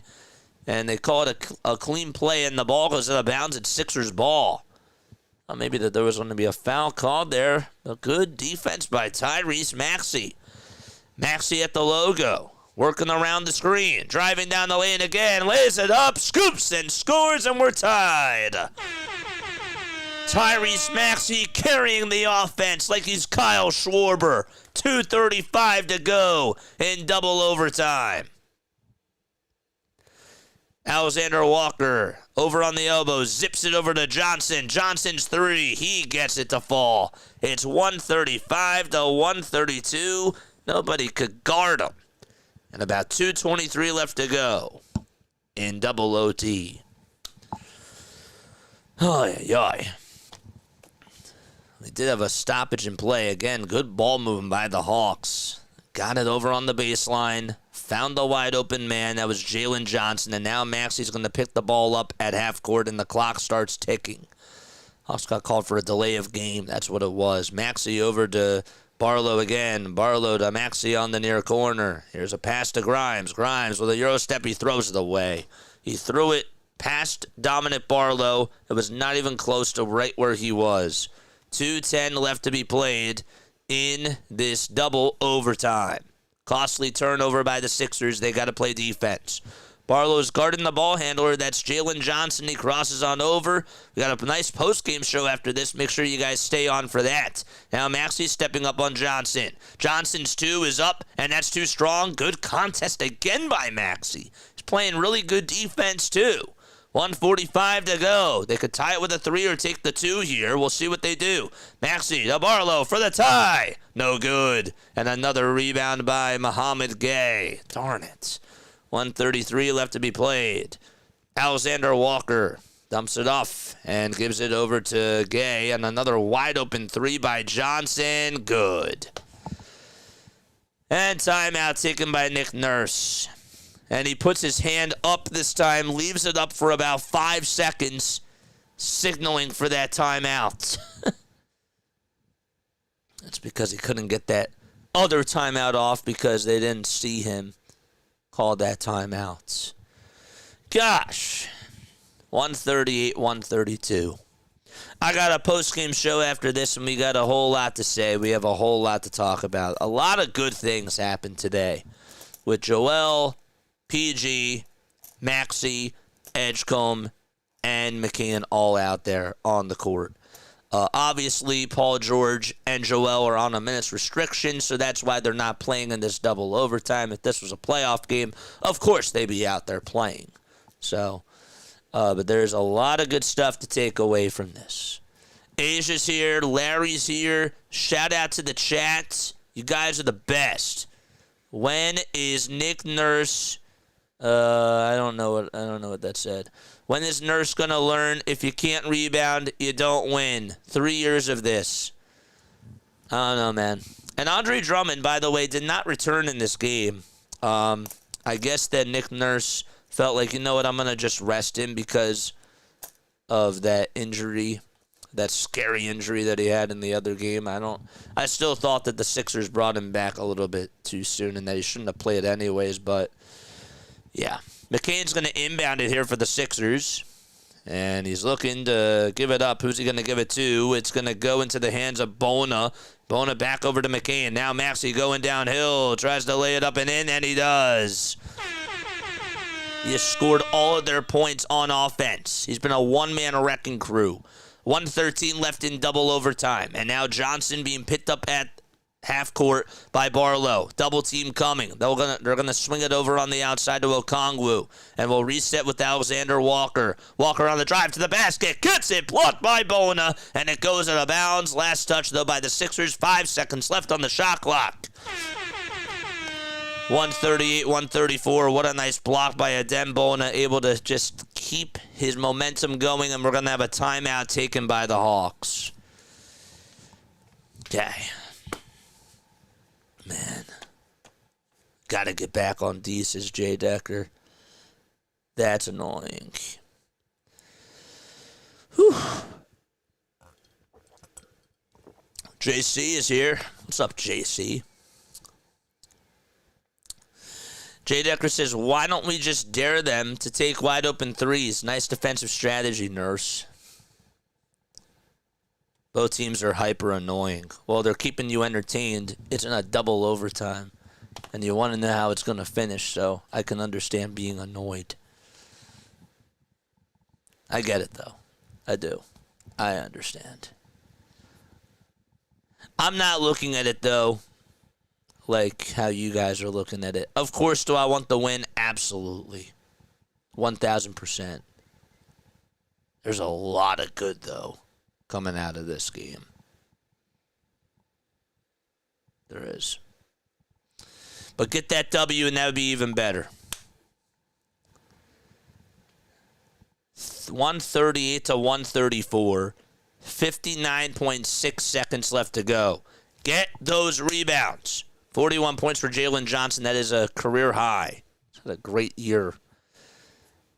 S2: And they call it a clean play, and the ball goes out of bounds. It's Sixers ball. Maybe that there was going to be a foul called there. A good defense by Tyrese Maxey. Maxey at the logo. Working around the screen. Driving down the lane again. Lays it up. Scoops and scores, and we're tied. Tyrese Maxey carrying the offense like he's Kyle Schwarber. 2:35 to go in double overtime. Alexander Walker over on the elbow, zips it over to Johnson. Johnson's three. He gets it to fall. It's 135 to 132. Nobody could guard him. And about 2:23 left to go in double OT. Oh, yeah. We did have a stoppage in play. Again, good ball movement by the Hawks. Got it over on the baseline. Found the wide open man. That was Jalen Johnson. And now Maxey's going to pick the ball up at half court, and the clock starts ticking. Hawks got called for a delay of game. That's what it was. Maxey over to Barlow again. Barlow to Maxey on the near corner. Here's a pass to Grimes. Grimes with a Euro step. He throws it away. He threw it past dominant Barlow. It was not even close to right where he was. 2:10 left to be played in this double overtime. Costly turnover by the Sixers. They got to play defense. Barlow's guarding the ball handler. That's Jalen Johnson. He crosses on over. We got a nice post-game show after this. Make sure you guys stay on for that. Now Maxey's stepping up on Johnson. Johnson's two is up, and that's too strong. Good contest again by Maxey. He's playing really good defense, too. 1:45 to go. They could tie it with a three or take the two here. We'll see what they do. Maxey to Barlow for the tie. No good. And another rebound by Muhammad Gay. Darn it. 1:33 left to be played. Alexander Walker dumps it off and gives it over to Gay. And another wide open three by Johnson. Good. And timeout taken by Nick Nurse. And he puts his hand up this time, leaves it up for about 5 seconds, signaling for that timeout. That's because he couldn't get that other timeout off because they didn't see him call that timeout. Gosh. 138, 132. I got a post-game show after this, and we got a whole lot to say. We have a whole lot to talk about. A lot of good things happened today with Joel, PG, Maxey, Edgecombe, and McCann all out there on the court. Obviously, Paul George and Joel are on a minutes restriction, so that's why they're not playing in this double overtime. If this was a playoff game, of course they'd be out there playing. So, but there's a lot of good stuff to take away from this. Asia's here. Larry's here. Shout out to the chat. You guys are the best. When is Nick Nurse... I don't know what that said. When is Nurse gonna learn if you can't rebound, you don't win? 3 years of this. I don't know, man. And Andre Drummond, by the way, did not return in this game. I guess that Nick Nurse felt like, you know what, I'm gonna just rest him because of that injury, that scary injury that he had in the other game. I still thought that the Sixers brought him back a little bit too soon and that he shouldn't have played anyways, but yeah. McCain's going to inbound it here for the Sixers, and he's looking to give it up. Who's he going to give it to? It's going to go into the hands of Bona. Bona back over to McCain. Now Maxey going downhill. Tries to lay it up and in, and he does. He has scored all of their points on offense. He's been a one-man wrecking crew. 1:13 left in double overtime, and now Johnson being picked up at half court by Barlow. Double team coming. They're gonna swing it over on the outside to Okongwu. And we'll reset with Alexander Walker. Walker on the drive to the basket. Gets it. Blocked by Bona. And it goes out of bounds. Last touch, though, by the Sixers. 5 seconds left on the shot clock. 138, 134. What a nice block by Adem Bona. Able to just keep his momentum going. And we're going to have a timeout taken by the Hawks. Okay. Man, gotta get back on D, says Jay Decker. That's annoying. Whew. JC is here. What's up, JC? Jay Decker says, why don't we just dare them to take wide open threes? Nice defensive strategy, Nurse. Both teams are hyper annoying. Well, they're keeping you entertained. It's in a double overtime. And you want to know how it's going to finish, so I can understand being annoyed. I get it, though. I do. I understand. I'm not looking at it, though, like how you guys are looking at it. Of course, do I want the win? Absolutely. 1,000%. There's a lot of good, though, coming out of this game. There is. But get that W, and that would be even better. 138 to 134. 59.6 seconds left to go. Get those rebounds. 41 points for Jalen Johnson. That is a career high. He's had a great year.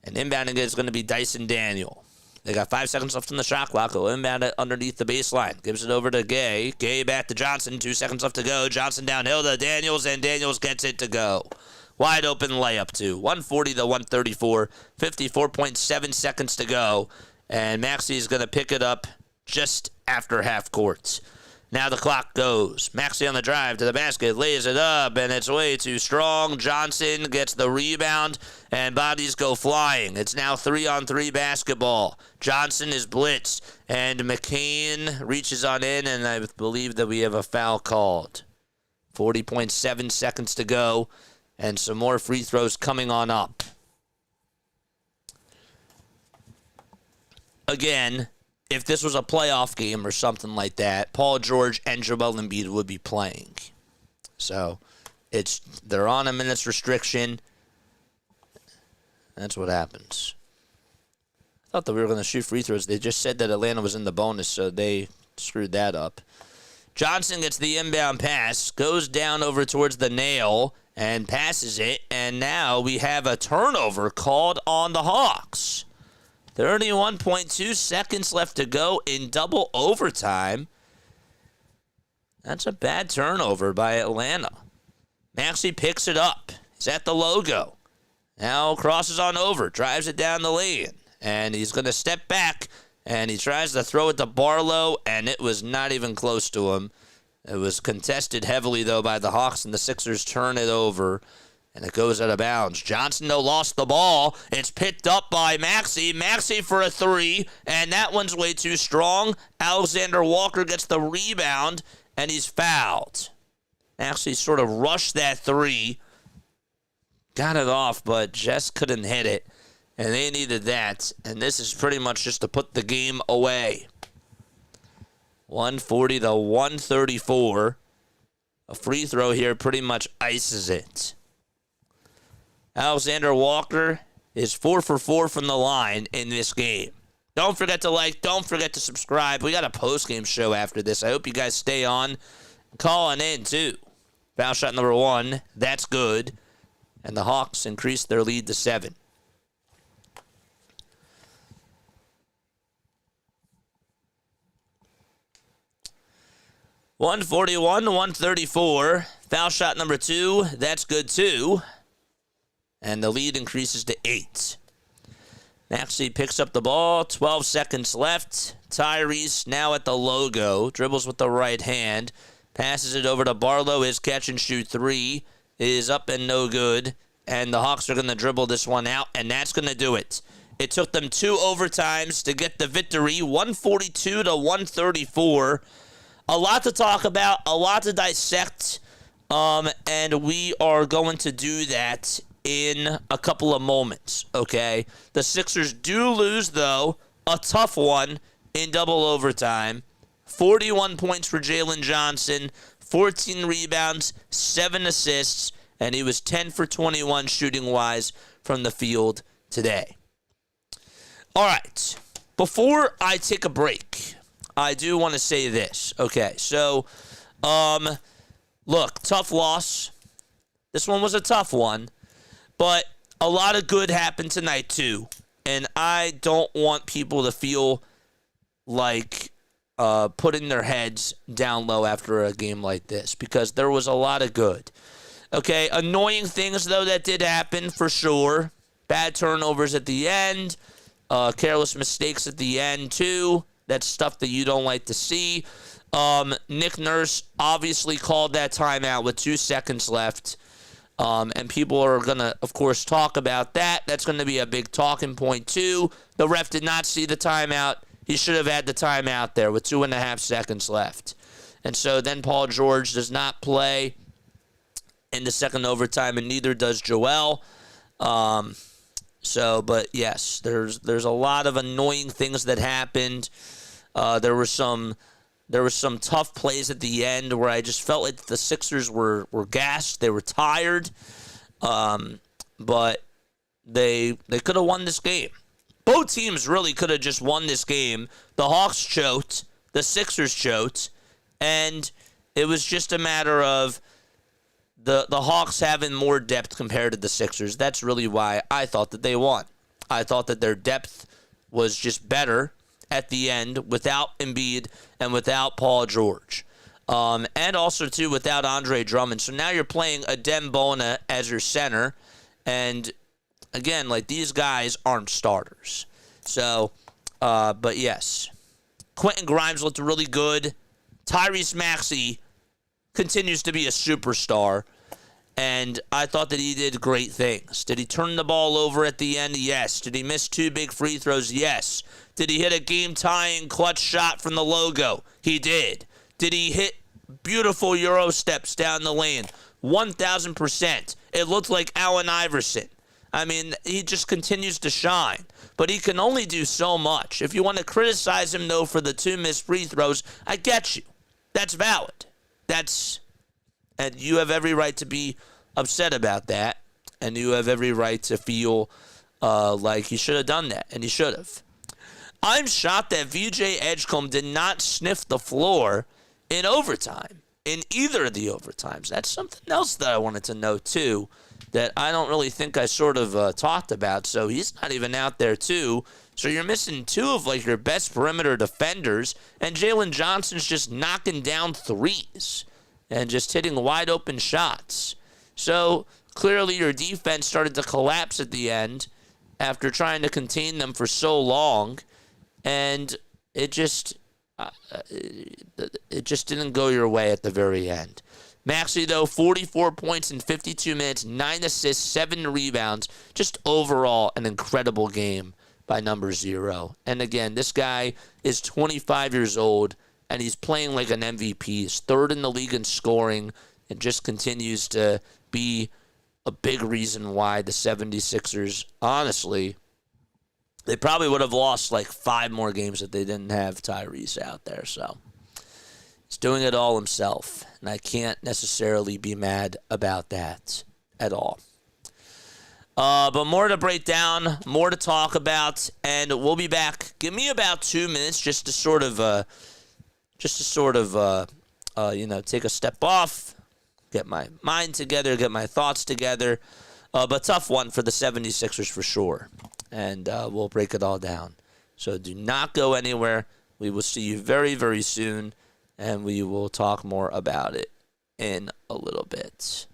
S2: And inbounding is going to be Dyson Daniel. They got 5 seconds left on the shot clock. He'll inbound it underneath the baseline. Gives it over to Gay. Gay back to Johnson. 2 seconds left to go. Johnson downhill to Daniels, and Daniels gets it to go. Wide open layup, too. 140 to 134. 54.7 seconds to go. And Maxey is going to pick it up just after half court. Now the clock goes. Maxey on the drive to the basket, lays it up, and it's way too strong. Johnson gets the rebound, and bodies go flying. It's now 3-on-3 basketball. Johnson is blitzed, and McCain reaches on in, and I believe that we have a foul called. 40.7 seconds to go, and some more free throws coming on up. Again, if this was a playoff game or something like that, Paul George and Joel Embiid would be playing. So they're on a minutes restriction. That's what happens. I thought that we were going to shoot free throws. They just said that Atlanta was in the bonus, so they screwed that up. Johnson gets the inbound pass, goes down over towards the nail, and passes it. And now we have a turnover called on the Hawks. 31.2 seconds left to go in double overtime. That's a bad turnover by Atlanta. Maxey picks it up. He's at the logo. Now crosses on over, drives it down the lane. And he's going to step back, and he tries to throw it to Barlow, and it was not even close to him. It was contested heavily, though, by the Hawks, and the Sixers turn it over. And it goes out of bounds. Johnson, though, lost the ball. It's picked up by Maxey. Maxey for a three, and that one's way too strong. Alexander Walker gets the rebound, and he's fouled. Maxey sort of rushed that three. Got it off, but just couldn't hit it. And they needed that. And this is pretty much just to put the game away. 140 to 134. A free throw here pretty much ices it. Alexander Walker is 4 for 4 from the line in this game. Don't forget to like. Don't forget to subscribe. We got a post-game show after this. I hope you guys stay on. Calling in, too. Foul shot number 1. That's good. And the Hawks increase their lead to 7. .141 to 134. Foul shot number 2. That's good, too. And the lead increases to 8. Maxey picks up the ball. 12 seconds left. Tyrese now at the logo. Dribbles with the right hand. Passes it over to Barlow. His catch and shoot 3 is up and no good. And the Hawks are going to dribble this one out. And that's going to do it. It took them 2 overtimes to get the victory. 142 to 134. A lot to talk about. A lot to dissect. And we are going to do that in a couple of moments, okay? The Sixers do lose, though, a tough one in double overtime. 41 points for Jalen Johnson, 14 rebounds, 7 assists, and he was 10 for 21 shooting-wise from the field today. All right, before I take a break, I do want to say this. Okay, so, look, tough loss. This one was a tough one. But a lot of good happened tonight, too. And I don't want people to feel like putting their heads down low after a game like this, because there was a lot of good. Okay, annoying things, though, that did happen, for sure. Bad turnovers at the end. Careless mistakes at the end, too. That's stuff that you don't like to see. Nick Nurse obviously called that timeout with 2 seconds left. And people are going to, of course, talk about that. That's going to be a big talking point, too. The ref did not see the timeout. He should have had the timeout there with 2.5 seconds left. And so then Paul George does not play in the second overtime, and neither does Joel. So, but yes, there's a lot of annoying things that happened. There were some tough plays at the end where I just felt like the Sixers were gassed. They were tired, but they could have won this game. Both teams really could have just won this game. The Hawks choked, the Sixers choked, and it was just a matter of the Hawks having more depth compared to the Sixers. That's really why I thought that they won. I thought that their depth was just better at the end without Embiid and without Paul George. And also, too, without Andre Drummond. So now you're playing Adem Bona as your center. And, again, like, these guys aren't starters. So, but yes. Quentin Grimes looked really good. Tyrese Maxey continues to be a superstar. And I thought that he did great things. Did he turn the ball over at the end? Yes. Did he miss 2 big free throws? Yes. Did he hit a game-tying clutch shot from the logo? He did. Did he hit beautiful Euro steps down the lane? 1,000%. It looked like Allen Iverson. I mean, he just continues to shine. But he can only do so much. If you want to criticize him, though, for the 2 missed free throws, I get you. That's valid. And you have every right to be upset about that. And you have every right to feel like he should have done that. And he should have. I'm shocked that VJ Edgecombe did not sniff the floor in overtime, in either of the overtimes. That's something else that I wanted to know, too, that I don't really think I sort of talked about. So he's not even out there, too. So you're missing 2 of, like, your best perimeter defenders, and Jalen Johnson's just knocking down threes and just hitting wide open shots. So clearly your defense started to collapse at the end after trying to contain them for so long. And it just didn't go your way at the very end. Maxey, though, 44 points in 52 minutes, 9 assists, 7 rebounds. Just overall an incredible game by number 0. And again, this guy is 25 years old, and he's playing like an MVP. He's 3rd in the league in scoring and just continues to be a big reason why the 76ers, honestly, they probably would have lost like 5 more games if they didn't have Tyrese out there. So he's doing it all himself, and I can't necessarily be mad about that at all. But more to break down, more to talk about, and we'll be back. Give me about 2 minutes just to sort of take a step off, get my mind together, get my thoughts together. But tough one for the 76ers for sure. And we'll break it all down. So do not go anywhere. We will see you very, very soon, and we will talk more about it in a little bit.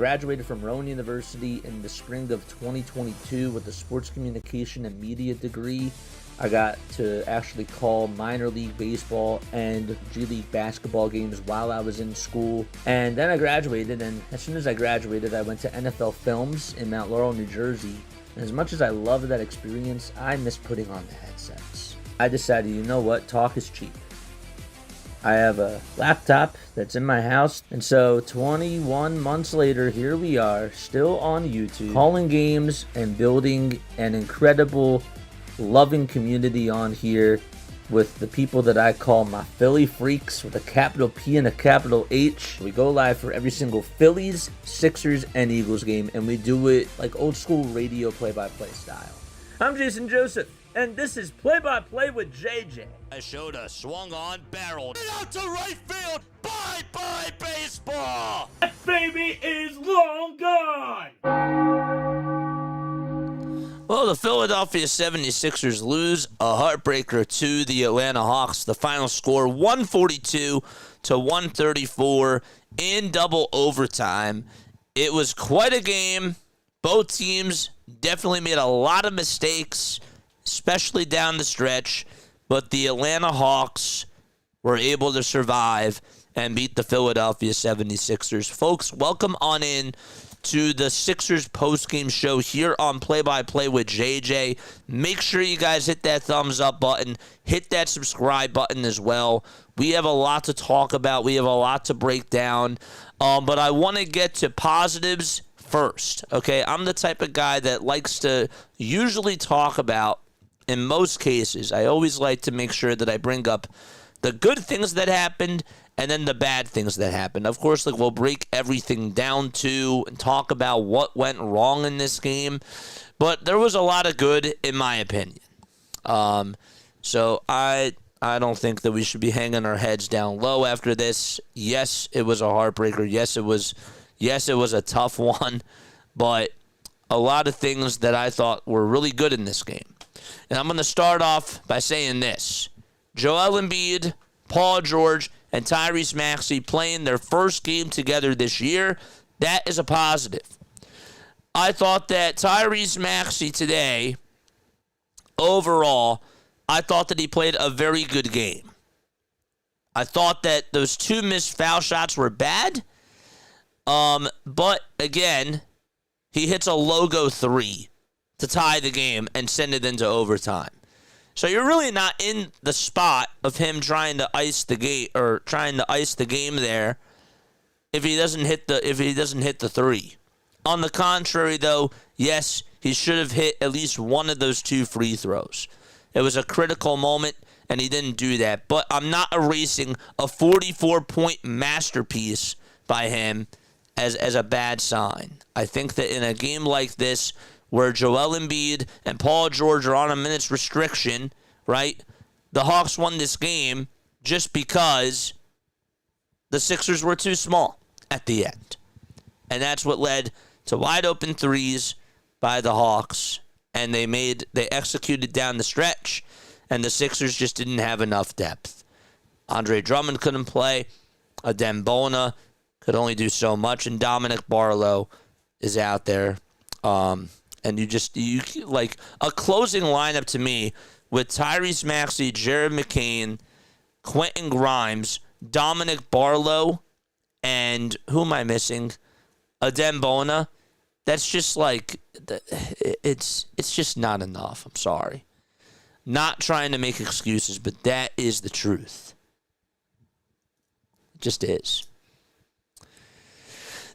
S1: graduated from Rowan University in the spring of 2022 with a sports communication and media degree. I got to actually call minor league baseball and G League basketball games while I was in school. And then I graduated, and as soon as I graduated, I went to NFL Films in Mount Laurel, New Jersey. And as much as I loved that experience, I miss putting on the headsets. I decided, you know what, talk is cheap. I have a laptop that's in my house, and so 21 months later, here we are, still on YouTube, calling games and building an incredible, loving community on here with the people that I call my Philly freaks with a capital P and a capital H. We go live for every single Phillies, Sixers, and Eagles game, and we do it like old school radio play-by-play style. I'm Jason Joseph, and this is Play-by-Play with JJ.
S2: I showed a swung on barrel. Out to right field. Bye-bye baseball.
S1: That baby is long gone.
S2: Well, the Philadelphia 76ers lose a heartbreaker to the Atlanta Hawks. The final score, 142 to 134 in double overtime. It was quite a game. Both teams definitely made a lot of mistakes, especially down the stretch. But the Atlanta Hawks were able to survive and beat the Philadelphia 76ers. Folks, welcome on in to the Sixers postgame show here on Play-by-Play with JJ. Make sure you guys hit that thumbs up button. Hit that subscribe button as well. We have a lot to talk about. We have a lot to break down. But I want to get to positives first. Okay, I'm the type of guy that likes to usually talk about, in most cases, I always like to make sure that I bring up the good things that happened and then the bad things that happened. Of course, like, we'll break everything down to and talk about what went wrong in this game. But there was a lot of good, in my opinion. So I don't think that we should be hanging our heads down low after this. Yes, it was a heartbreaker. Yes, it was a tough one. But a lot of things that I thought were really good in this game. And I'm going to start off by saying this. Joel Embiid, Paul George, and Tyrese Maxey playing their first game together this year. That is a positive. I thought that Tyrese Maxey today, overall, I thought that he played a very good game. I thought that those two missed foul shots were bad. But, again, he hits a logo three to tie the game and send it into overtime. So you're really not in the spot of him trying to ice the game there if he doesn't hit the three. On the contrary, though, yes, he should have hit at least one of those two free throws. It was a critical moment, and he didn't do that. But I'm not erasing a 44-point masterpiece by him as a bad sign. I think that in a game like this, where Joel Embiid and Paul George are on a minutes restriction, right? The Hawks won this game just because the Sixers were too small at the end. And that's what led to wide open threes by the Hawks. And they executed down the stretch, and the Sixers just didn't have enough depth. Andre Drummond couldn't play. Adem Bona could only do so much, and Dominic Barlow is out there. And you like a closing lineup to me with Tyrese Maxey, Jared McCain, Quentin Grimes, Dominic Barlow, and who am I missing? Adem Bona. That's just like, it's just not enough. I'm sorry. Not trying to make excuses, but that is the truth. It just is.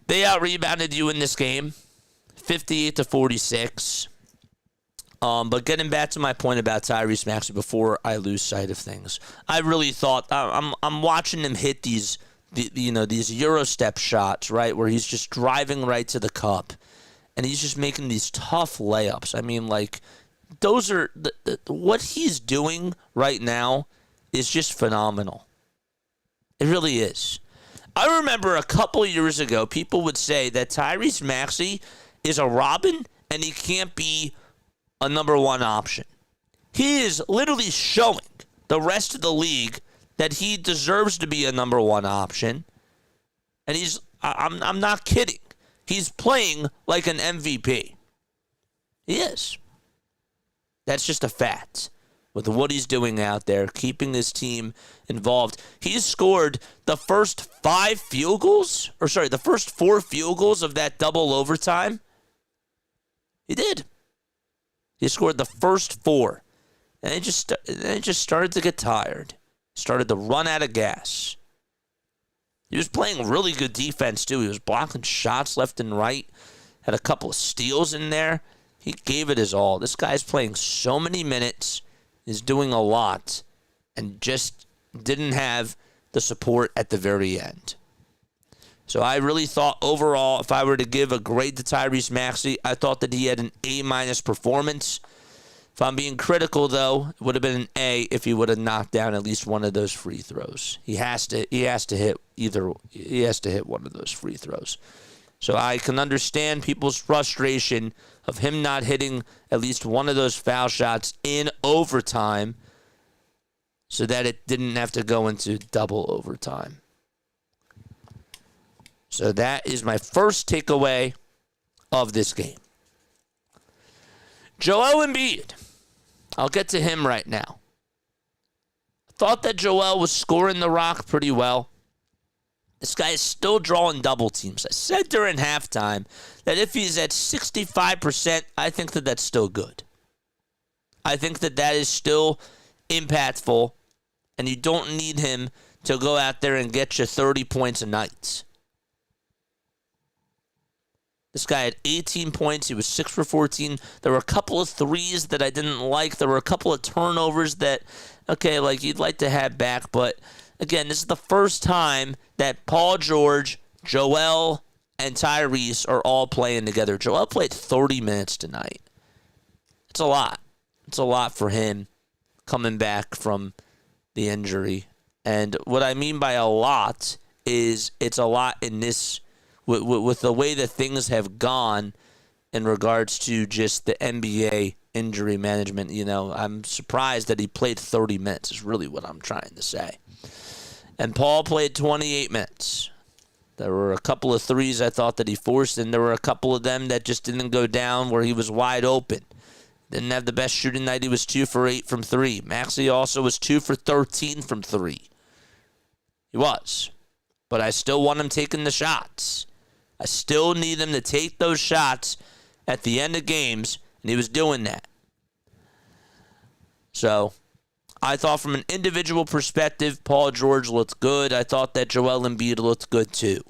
S2: They out-rebounded you in this game. 58 to 46. But getting back to my point about Tyrese Maxey before I lose sight of things, I really thought I'm watching him hit these Euro step shots, right, where he's just driving right to the cup, and he's just making these tough layups. I mean, like, those are what he's doing right now is just phenomenal. It really is. I remember a couple years ago, people would say that Tyrese Maxey is a Robin, and he can't be a number one option. He is literally showing the rest of the league that he deserves to be a number one option. And I'm not kidding. He's playing like an MVP. He is. That's just a fact. With what he's doing out there, keeping his team involved. He's scored the first the first 4 field goals of that double overtime. He did. He scored the first 4. And it just started to get tired. Started to run out of gas. He was playing really good defense, too. He was blocking shots left and right. Had a couple of steals in there. He gave it his all. This guy's playing so many minutes. Is doing a lot. And just didn't have the support at the very end. So I really thought overall, if I were to give a grade to Tyrese Maxey, I thought that he had an A- performance. If I'm being critical, though, it would have been an A if he would have knocked down at least one of those free throws. He has to hit one of those free throws. So I can understand people's frustration of him not hitting at least one of those foul shots in overtime so that it didn't have to go into double overtime. So that is my first takeaway of this game. Joel Embiid. I'll get to him right now. I thought that Joel was scoring the rock pretty well. This guy is still drawing double teams. I said during halftime that if he's at 65%, I think that that's still good. I think that that is still impactful, and you don't need him to go out there and get you 30 points a night. This guy had 18 points. He was 6 for 14. There were a couple of threes that I didn't like. There were a couple of turnovers that, you'd like to have back. But, again, this is the first time that Paul George, Joel, and Tyrese are all playing together. Joel played 30 minutes tonight. It's a lot. It's a lot for him coming back from the injury. And what I mean by a lot is it's a lot in this with the way that things have gone in regards to just the NBA injury management. I'm surprised that he played 30 minutes is really what I'm trying to say. And Paul played 28 minutes. There were a couple of threes I thought that he forced, and there were a couple of them that just didn't go down where he was wide open. Didn't have the best shooting night. He was 2 for 8 from 3. Maxey also was 2 for 13 from 3. He was. But I still want him taking the shots. I still need him to take those shots at the end of games, and he was doing that. So I thought from an individual perspective, Paul George looked good. I thought that Joel Embiid looked good too.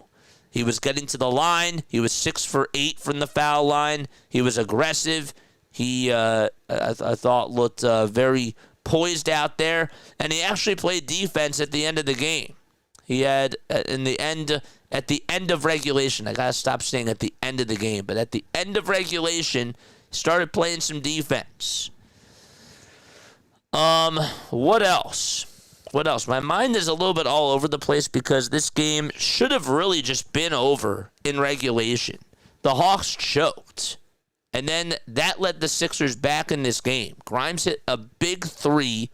S2: He was getting to the line. He was 6 for 8 from the foul line. He was aggressive. He, I thought, looked very poised out there, and he actually played defense at the end of the game. He had at the end of regulation. I gotta stop saying at the end of the game, but at the end of regulation, started playing some defense. What else? My mind is a little bit all over the place because this game should have really just been over in regulation. The Hawks choked. And then that led the Sixers back in this game. Grimes hit a big 3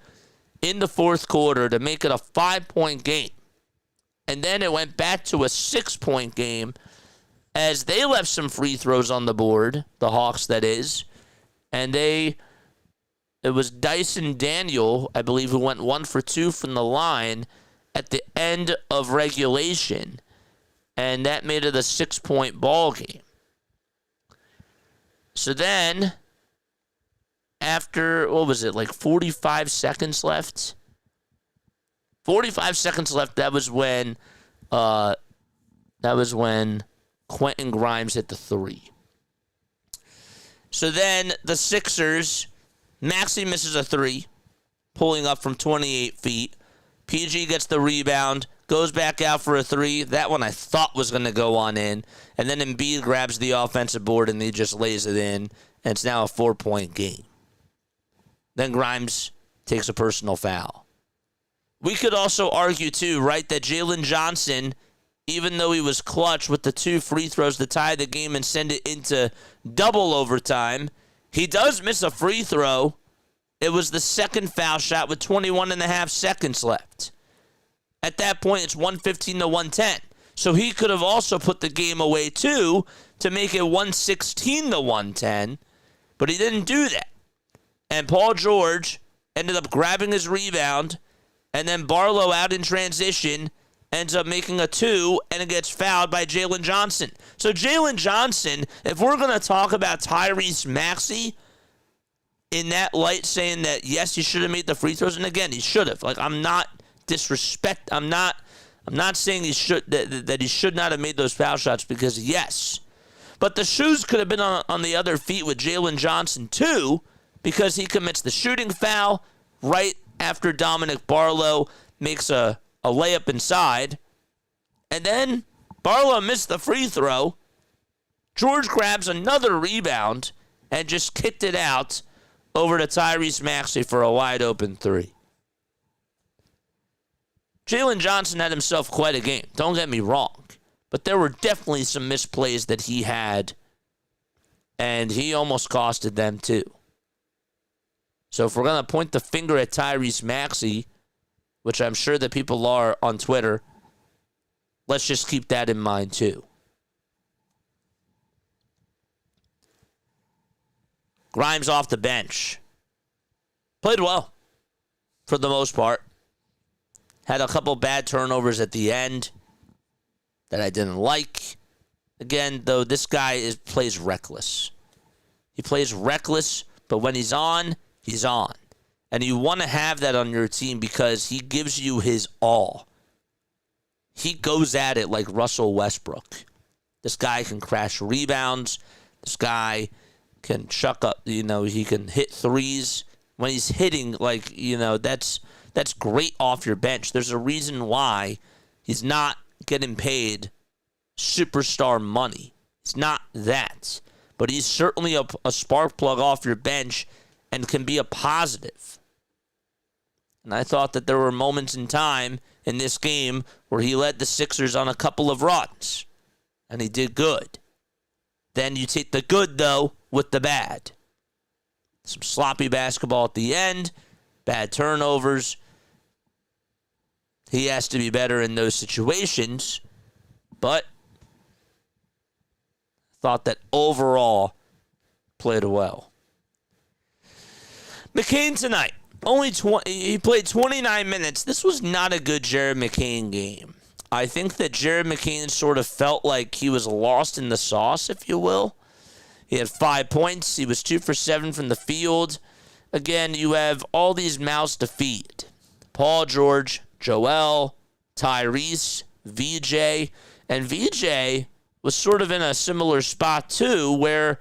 S2: in the fourth quarter to make it a 5-point game. And then it went back to a 6-point game as they left some free throws on the board, the Hawks that is. And it was Dyson Daniel, I believe, who went 1 for 2 from the line at the end of regulation. And that made it a 6-point ball game. So then, after, 45 seconds left? 45 seconds left, that was when Quentin Grimes hit the 3. So then the Sixers, Maxey misses a 3, pulling up from 28 feet. PG gets the rebound, goes back out for a 3. That one I thought was going to go on in. And then Embiid grabs the offensive board and he just lays it in. And it's now a 4-point game. Then Grimes takes a personal foul. We could also argue, too, right, that Jalen Johnson, even though he was clutch with the 2 free throws to tie the game and send it into double overtime, he does miss a free throw. It was the second foul shot with 21 and a half seconds left. At that point, it's 115 to 110. So he could have also put the game away too to make it 116-110, but he didn't do that. And Paul George ended up grabbing his rebound, and then Barlow out in transition ends up making a 2, and it gets fouled by Jalen Johnson. So Jalen Johnson, if we're going to talk about Tyrese Maxey in that light, saying that, yes, he should have made the free throws, and again, he should have. Like, I'm not saying he should that he should not have made those foul shots, because yes. But the shoes could have been on the other feet with Jalen Johnson too, because he commits the shooting foul right after Dominic Barlow makes a layup inside. And then Barlow missed the free throw. George grabs another rebound and just kicked it out over to Tyrese Maxey for a wide open 3. Jalen Johnson had himself quite a game. Don't get me wrong. But there were definitely some misplays that he had, and he almost costed them too. So if we're going to point the finger at Tyrese Maxey, which I'm sure that people are on Twitter, let's just keep that in mind too. Grimes off the bench. Played well, for the most part. Had a couple bad turnovers at the end that I didn't like. Again, though, this guy plays reckless. He plays reckless, but when he's on, he's on. And you want to have that on your team because he gives you his all. He goes at it like Russell Westbrook. This guy can crash rebounds. This guy can chuck up, he can hit threes. When he's hitting, that's great off your bench. There's a reason why he's not getting paid superstar money. It's not that. But he's certainly a spark plug off your bench and can be a positive. And I thought that there were moments in time in this game where he led the Sixers on a couple of runs. And he did good. Then you take the good, though, with the bad. Some sloppy basketball at the end. Bad turnovers. He has to be better in those situations. But thought that overall played well. McCain tonight. He played 29 minutes. This was not a good Jared McCain game. I think that Jared McCain sort of felt like he was lost in the sauce, if you will. He had 5 points. He was 2 for 7 from the field. Again, you have all these mouths to feed. Paul George, Joel, Tyrese, VJ. And VJ was sort of in a similar spot, too, where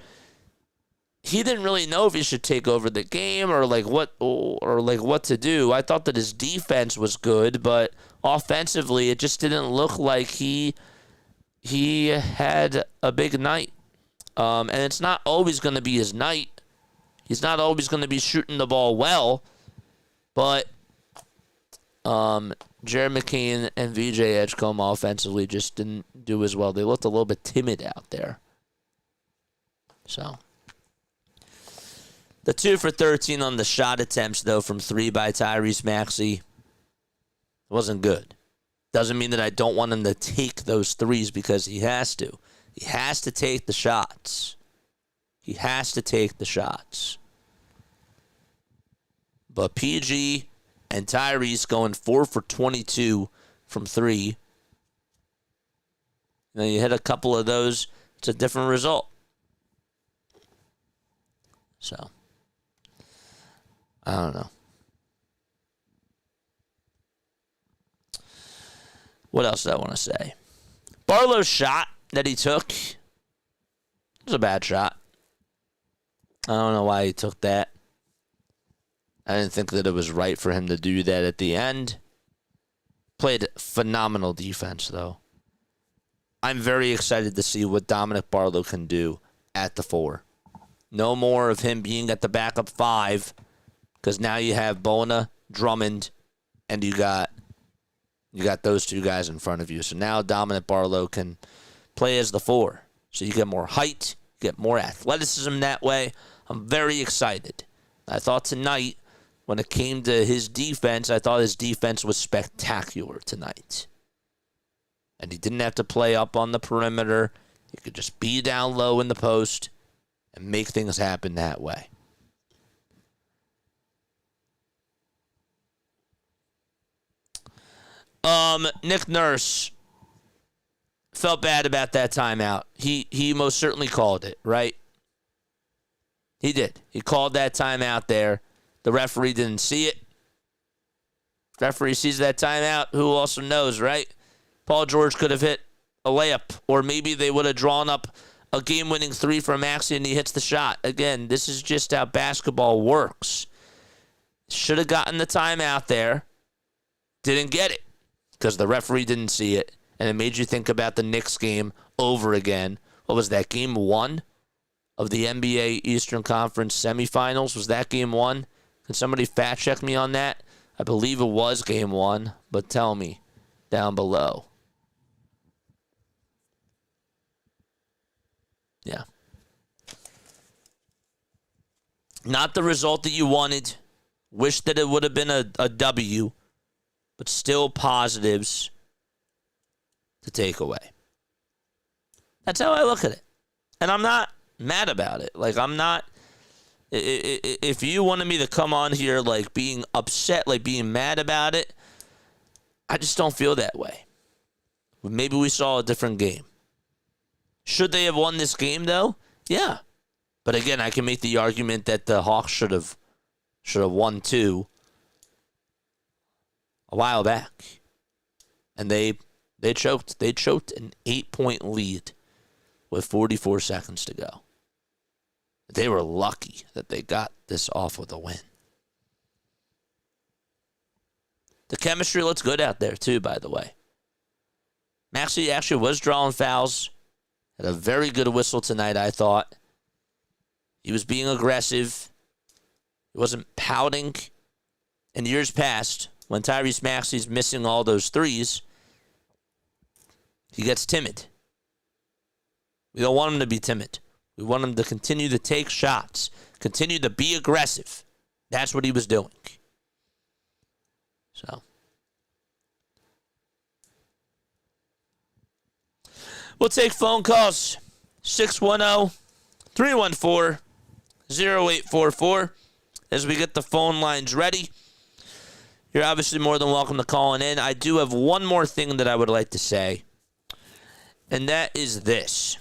S2: he didn't really know if he should take over the game or what to do. I thought that his defense was good, but offensively, it just didn't look like he had a big night. And it's not always going to be his night. He's not always going to be shooting the ball well, but Jared McCain and VJ Edgecombe offensively just didn't do as well. They looked a little bit timid out there. So the 2 for 13 on the shot attempts, though, from 3 by Tyrese Maxey wasn't good. Doesn't mean that I don't want him to take those threes because he has to. He has to take the shots. He has to take the shots. But PG and Tyrese going 4 for 22 from 3. Then you hit a couple of those, it's a different result. So, I don't know. What else did I want to say? Barlow's shot that he took was a bad shot. I don't know why he took that. I didn't think that it was right for him to do that at the end. Played phenomenal defense, though. I'm very excited to see what Dominic Barlow can do at the 4. No more of him being at the backup 5, because now you have Bona, Drummond, and you got those 2 guys in front of you. So now Dominic Barlow can play as the 4. So you get more height, you get more athleticism that way. I'm very excited. I thought tonight, when it came to his defense, I thought his defense was spectacular tonight. And didn't have to play up on the perimeter. He could just be down low in the post and make things happen that way. Nick Nurse felt bad about that timeout. He most certainly called it, right? He did. He called that timeout there. The referee didn't see it. Referee sees that timeout. Who also knows, right? Paul George could have hit a layup, or maybe they would have drawn up a game-winning three for maxey and he hits the shot. Again, this is just how basketball works. Should have gotten the timeout there. Didn't get it because the referee didn't see it, and it made you think about the Knicks game over again. What was that, game 1 of the NBA Eastern Conference semifinals? Was that game 1? Can somebody fact-check me on that? I believe it was game 1, but tell me down below. Yeah. Not the result that you wanted. Wish that it would have been a W, but still positives to take away. That's how I look at it. And I'm not mad about it. Like, I'm not... If you wanted me to come on here, like, being upset, like, being mad about it, I just don't feel that way. Maybe we saw a different game. Should they have won this game, though? Yeah. But again, I can make the argument that the Hawks should have won 2 a while back. And they choked. They choked an 8-point lead with 44 seconds to go. They were lucky that they got this off with a win. The chemistry looks good out there, too, by the way. Maxey actually was drawing fouls. Had a very good whistle tonight, I thought. He was being aggressive. He wasn't pouting. In years past, when Tyrese Maxey's missing all those threes, he gets timid. We don't want him to be timid. We want him to continue to take shots, continue to be aggressive. That's what he was doing. So, we'll take phone calls. 610-314-0844 as we get the phone lines ready. You're obviously more than welcome to call in. I do have one more thing that I would like to say, and that is this.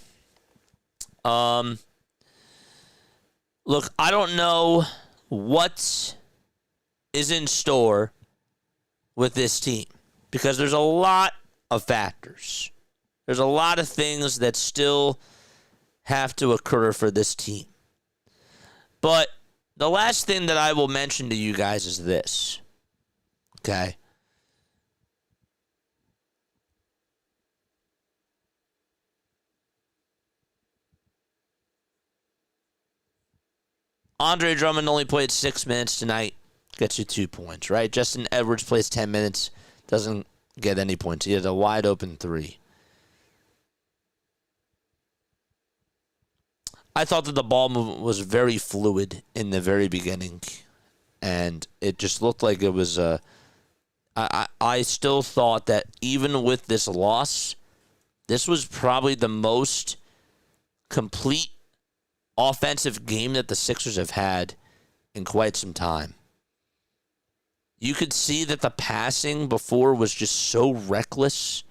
S2: Look, I don't know what is in store with this team because there's a lot of factors. There's a lot of things that still have to occur for this team. But the last thing that I will mention to you guys is this. Okay? Andre Drummond only played 6 minutes tonight. Gets you 2 points, right? Justin Edwards plays 10 minutes. Doesn't get any points. He had a wide open 3. I thought that the ball movement was very fluid in the very beginning. And it just looked like it was I still thought that even with this loss, this was probably the most complete offensive game that the Sixers have had in quite some time. You could see that the passing before was just so reckless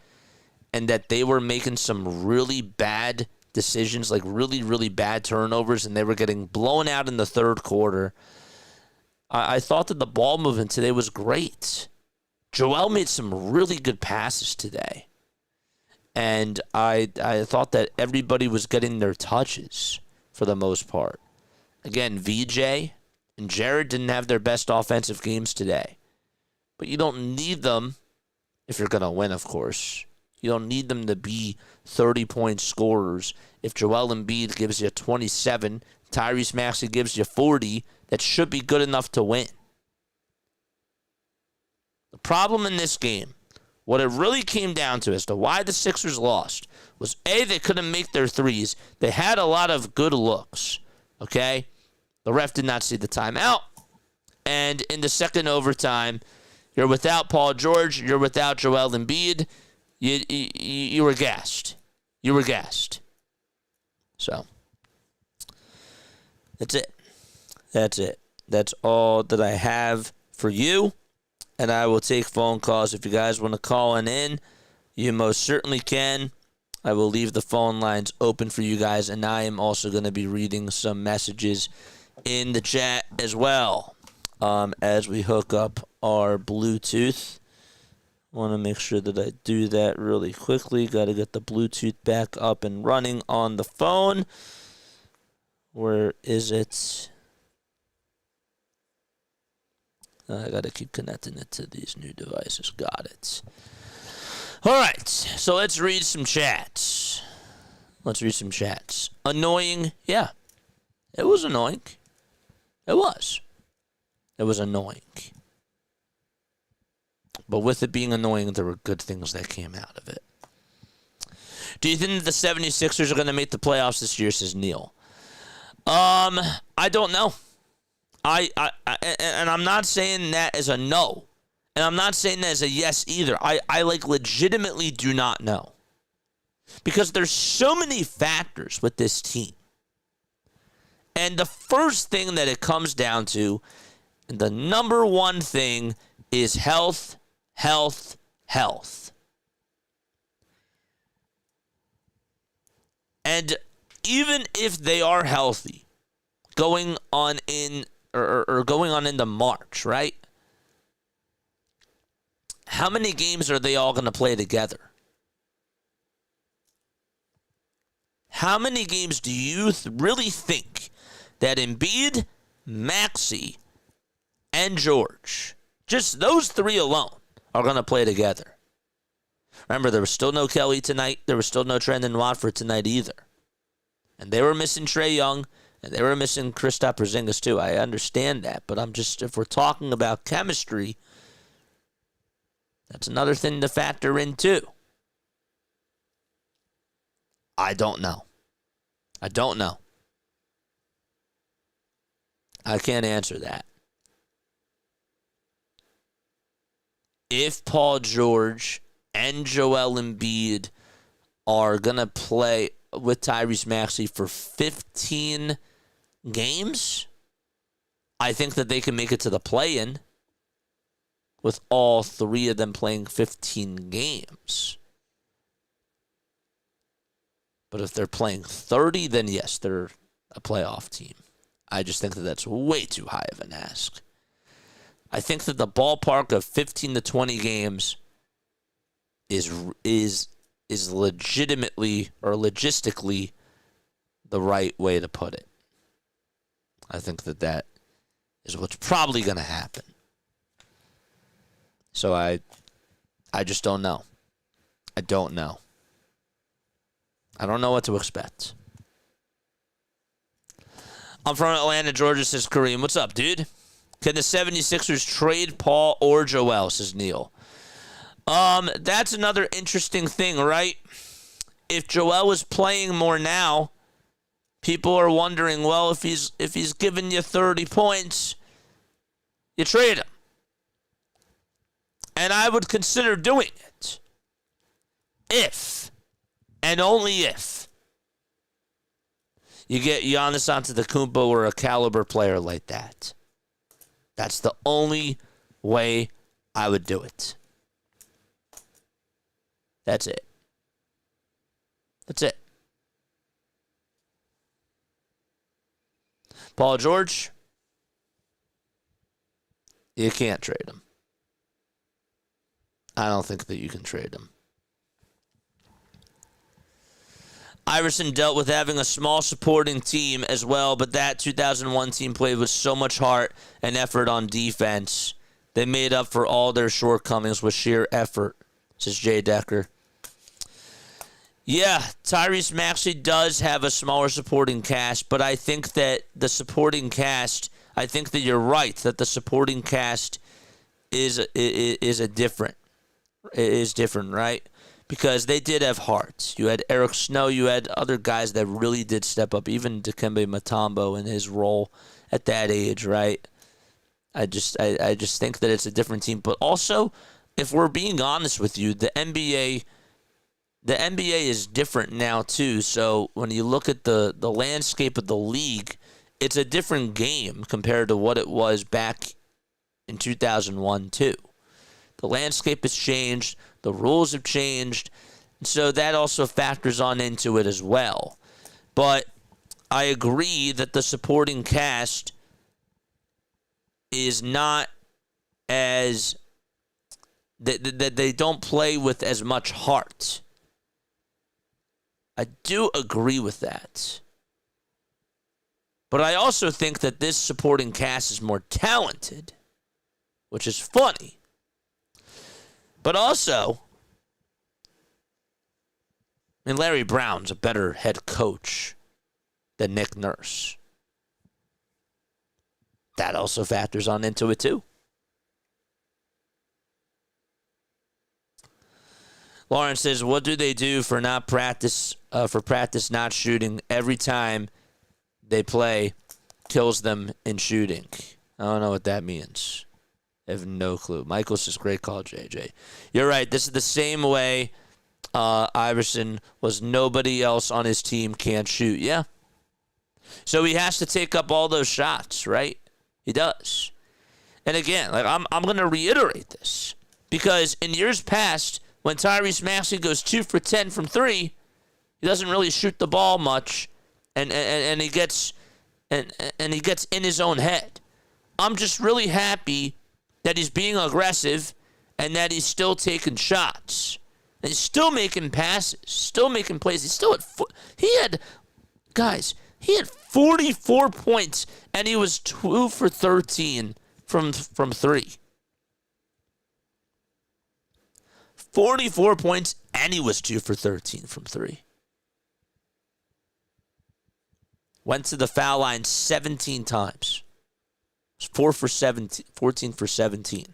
S2: and that they were making some really bad decisions, like really, really bad turnovers, and they were getting blown out in the third quarter. I thought that the ball movement today was great. Joel made some really good passes today. And I thought that everybody was getting their touches for the most part. Again, VJ and Jared didn't have their best offensive games today. But you don't need them if you're going to win, of course. You don't need them to be 30-point scorers. If Joel Embiid gives you 27, Tyrese Maxey gives you 40, that should be good enough to win. The problem in this game, what it really came down to as to why the Sixers lost, was A, they couldn't make their threes. They had a lot of good looks, okay? The ref did not see the timeout. And in the second overtime, you're without Paul George, you're without Joel Embiid. You were gassed. You were gassed. So, that's it. That's it. That's all that I have for you. And I will take phone calls. If you guys want to call in, you most certainly can. I will leave the phone lines open for you guys. And I am also going to be reading some messages in the chat as well as we hook up our Bluetooth. Want to make sure that I do that really quickly. Got to get the Bluetooth back up and running on the phone. Where is it? I got to keep connecting it to these new devices. Got it. All right, so let's read some chats. Annoying? Yeah. It was annoying. It was annoying. But with it being annoying, there were good things that came out of it. Do you think the 76ers are going to make the playoffs this year, says Neil? I don't know. And I'm not saying that as a no. And I'm not saying that as a yes either. I legitimately do not know. Because there's so many factors with this team. And the first thing that it comes down to, the number one thing is health. And even if they are healthy, going on into March, right? How many games are they all going to play together? How many games do you really think that Embiid, Maxey, and George, just those three alone, are going to play together? Remember, there was still no Kelly tonight. There was still no Trendon Watford tonight either. And they were missing Trae Young, and they were missing Kristaps Porzingis too. I understand that, but if we're talking about chemistry, that's another thing to factor in too. I don't know. I can't answer that. If Paul George and Joel Embiid are going to play with Tyrese Maxey for 15 games, I think that they can make it to the play-in with all three of them playing 15 games. But if they're playing 30, then yes, they're a playoff team. I just think that that's way too high of an ask. I think that the ballpark of 15 to 20 games is legitimately or logistically the right way to put it. I think that is what's probably going to happen. So I just don't know. I don't know what to expect. I'm from Atlanta, Georgia, says Kareem. What's up, dude? Can the 76ers trade Paul or Joel, says Neil. That's another interesting thing, right? If Joel is playing more now, people are wondering, well, if he's giving you 30 points, you trade him. And I would consider doing it. If, and only if, you get Giannis Antetokounmpo or a caliber player like that. That's the only way I would do it. That's it. Paul George, you can't trade him. I don't think that you can trade him. Iverson dealt with having a small supporting team as well, but that 2001 team played with so much heart and effort on defense. They made up for all their shortcomings with sheer effort, says Jay Decker. Yeah, Tyrese Maxey does have a smaller supporting cast, but I think that the supporting cast, I think that you're right, that the supporting cast is different, right? Because they did have hearts. You had Eric Snow. You had other guys that really did step up. Even Dikembe Mutombo in his role at that age, right? I just think that it's a different team. But also, if we're being honest with you, the NBA the NBA is different now too. So when you look at the landscape of the league, it's a different game compared to what it was back in 2001 too. The landscape has changed. The rules have changed. So that also factors on into it as well. But I agree that the supporting cast is not as... that they don't play with as much heart. I do agree with that. But I also think that this supporting cast is more talented, which is funny. But also, I mean, Larry Brown's a better head coach than Nick Nurse. That also factors on into it too. Lauren says, "What do they do for not practice? For practice not shooting every time they play kills them in shooting?" I don't know what that means. I have no clue. Michael says, "Great call, JJ." You're right. This is the same way Iverson was. Nobody else on his team can't shoot. Yeah. So he has to take up all those shots, right? He does. And again, like I'm going to reiterate this because in years past, when Tyrese Maxey goes 2 for 10 from 3, he doesn't really shoot the ball much, and he gets and he gets in his own head. I'm just really happy that he's being aggressive and that he's still taking shots. And he's still making passes, still making plays. He's still he had 44 points and he was 2 for 13 from 3. 44 points, and he was 2 for 13 from 3. Went to the foul line 17 times. 4 for 17, 14 for 17.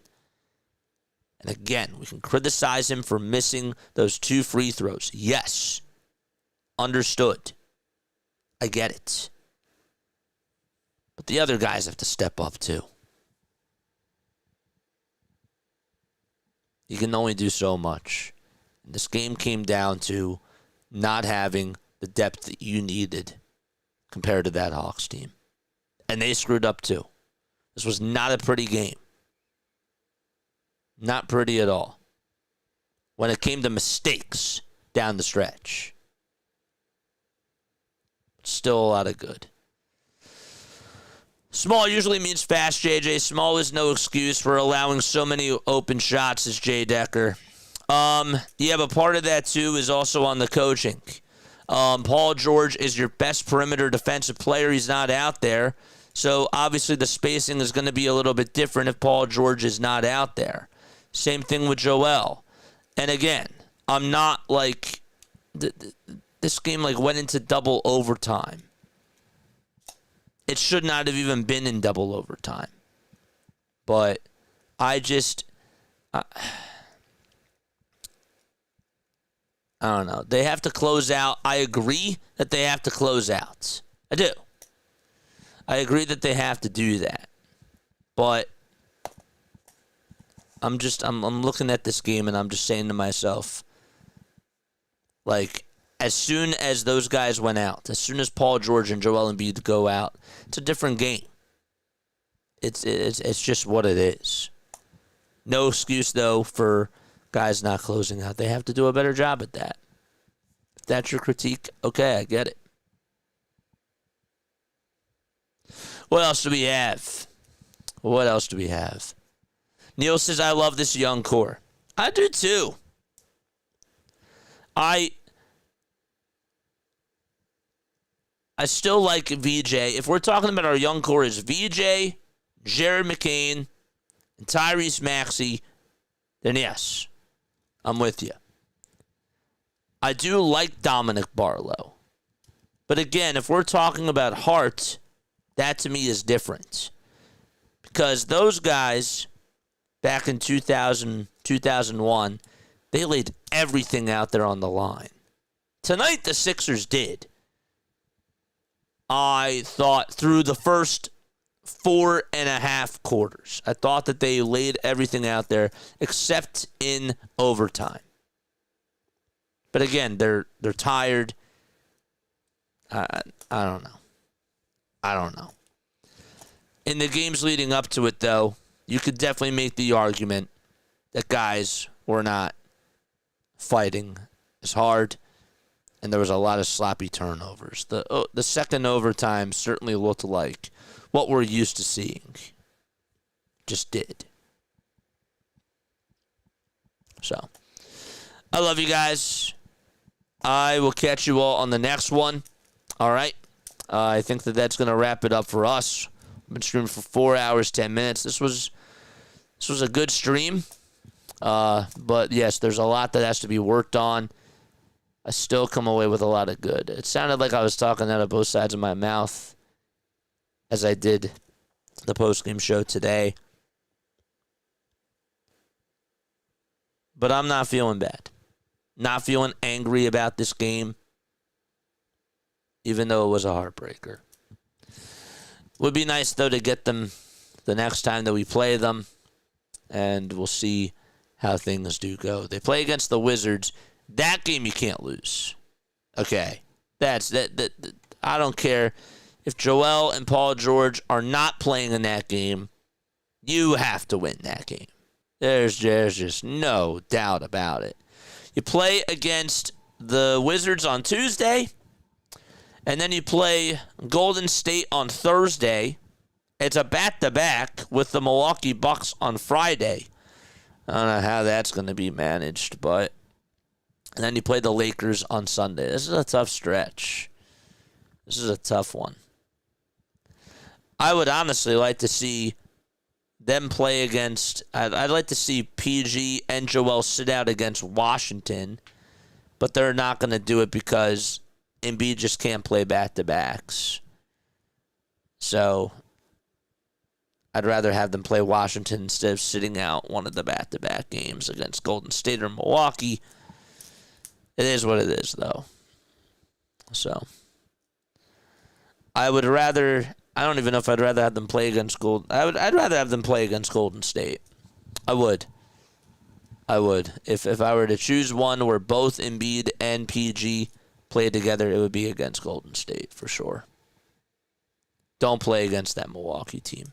S2: And again, we can criticize him for missing those 2 free throws. Yes. Understood. I get it. But the other guys have to step up too. You can only do so much. And this game came down to not having the depth that you needed compared to that Hawks team. And they screwed up too. This was not a pretty game. Not pretty at all. When it came to mistakes down the stretch. Still a lot of good. Small usually means fast, JJ. Small is no excuse for allowing so many open shots, as Jay Decker. Yeah, but part of that, too, is also on the coaching. Paul George is your best perimeter defensive player. He's not out there. So, obviously, the spacing is going to be a little bit different if Paul George is not out there. Same thing with Joel. And, again, I'm not like... This game went into double overtime. It should not have even been in double overtime. But I don't know. They have to close out. I agree that they have to close out. I do. I agree that they have to do that. But I'm looking at this game and I'm just saying to myself, as soon as those guys went out, as soon as Paul George and Joel Embiid go out, it's a different game. It's just what it is. No excuse, though, for guys not closing out. They have to do a better job at that. If that's your critique, okay, I get it. What else do we have? Neil says, I love this young core. I do, too. I still like VJ. If we're talking about our young core is VJ, Jared McCain, and Tyrese Maxey, then yes, I'm with you. I do like Dominic Barlow. But again, if we're talking about heart, that to me is different. Because those guys, back in 2000, 2001, they laid everything out there on the line. Tonight, the Sixers did. I thought through the first 4.5 quarters, I thought that they laid everything out there except in overtime. But again, they're tired. I don't know. I don't know. In the games leading up to it, though, you could definitely make the argument that guys were not fighting as hard, and there was a lot of sloppy turnovers. The second overtime certainly looked like what we're used to seeing. Just did. So, I love you guys. I will catch you all on the next one. All right? I think that's going to wrap it up for us. I've been streaming for 4 hours, 10 minutes. This was a good stream. But, yes, there's a lot that has to be worked on. I still come away with a lot of good. It sounded like I was talking out of both sides of my mouth as I did the postgame show today. But I'm not feeling bad. Not feeling angry about this game, even though it was a heartbreaker. Would be nice, though, to get them the next time that we play them, and we'll see how things do go. They play against the Wizards. That game you can't lose. Okay. That's that. I don't care if Joel and Paul George are not playing in that game. You have to win that game. There's just no doubt about it. You play against the Wizards on Tuesday, and then you play Golden State on Thursday. It's a back-to-back with the Milwaukee Bucks on Friday. I don't know how that's going to be managed, but... And then you play the Lakers on Sunday. This is a tough stretch. This is a tough one. I would honestly like to see them play against... I'd like to see PG and Joel sit out against Washington, but they're not going to do it because Embiid just can't play back-to-backs. So I'd rather have them play Washington instead of sitting out one of the back-to-back games against Golden State or Milwaukee. It is what it is, though. So I would rather... I don't even know if I'd rather have them play against I'd rather have them play against Golden State. I would. If I were to choose one where both Embiid and PG play together, it would be against Golden State for sure. Don't play against that Milwaukee team.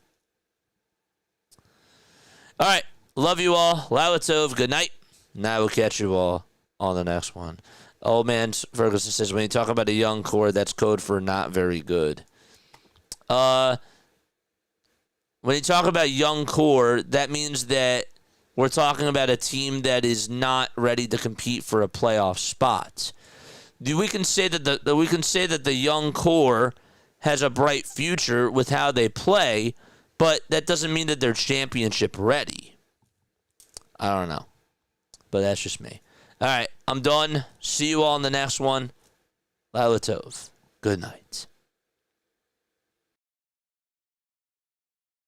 S2: All right. Love you all. Lalatov. Good night. And I will catch you all on the next one. Old man Ferguson says, when you talk about a young core, that's code for not very good. When you talk about young core, that means that we're talking about a team that is not ready to compete for a playoff spot. We can say that the young core has a bright future with how they play, but that doesn't mean that they're championship ready. I don't know, but that's just me. All right, I'm done. See you all in the next one. Lalatov. Good night.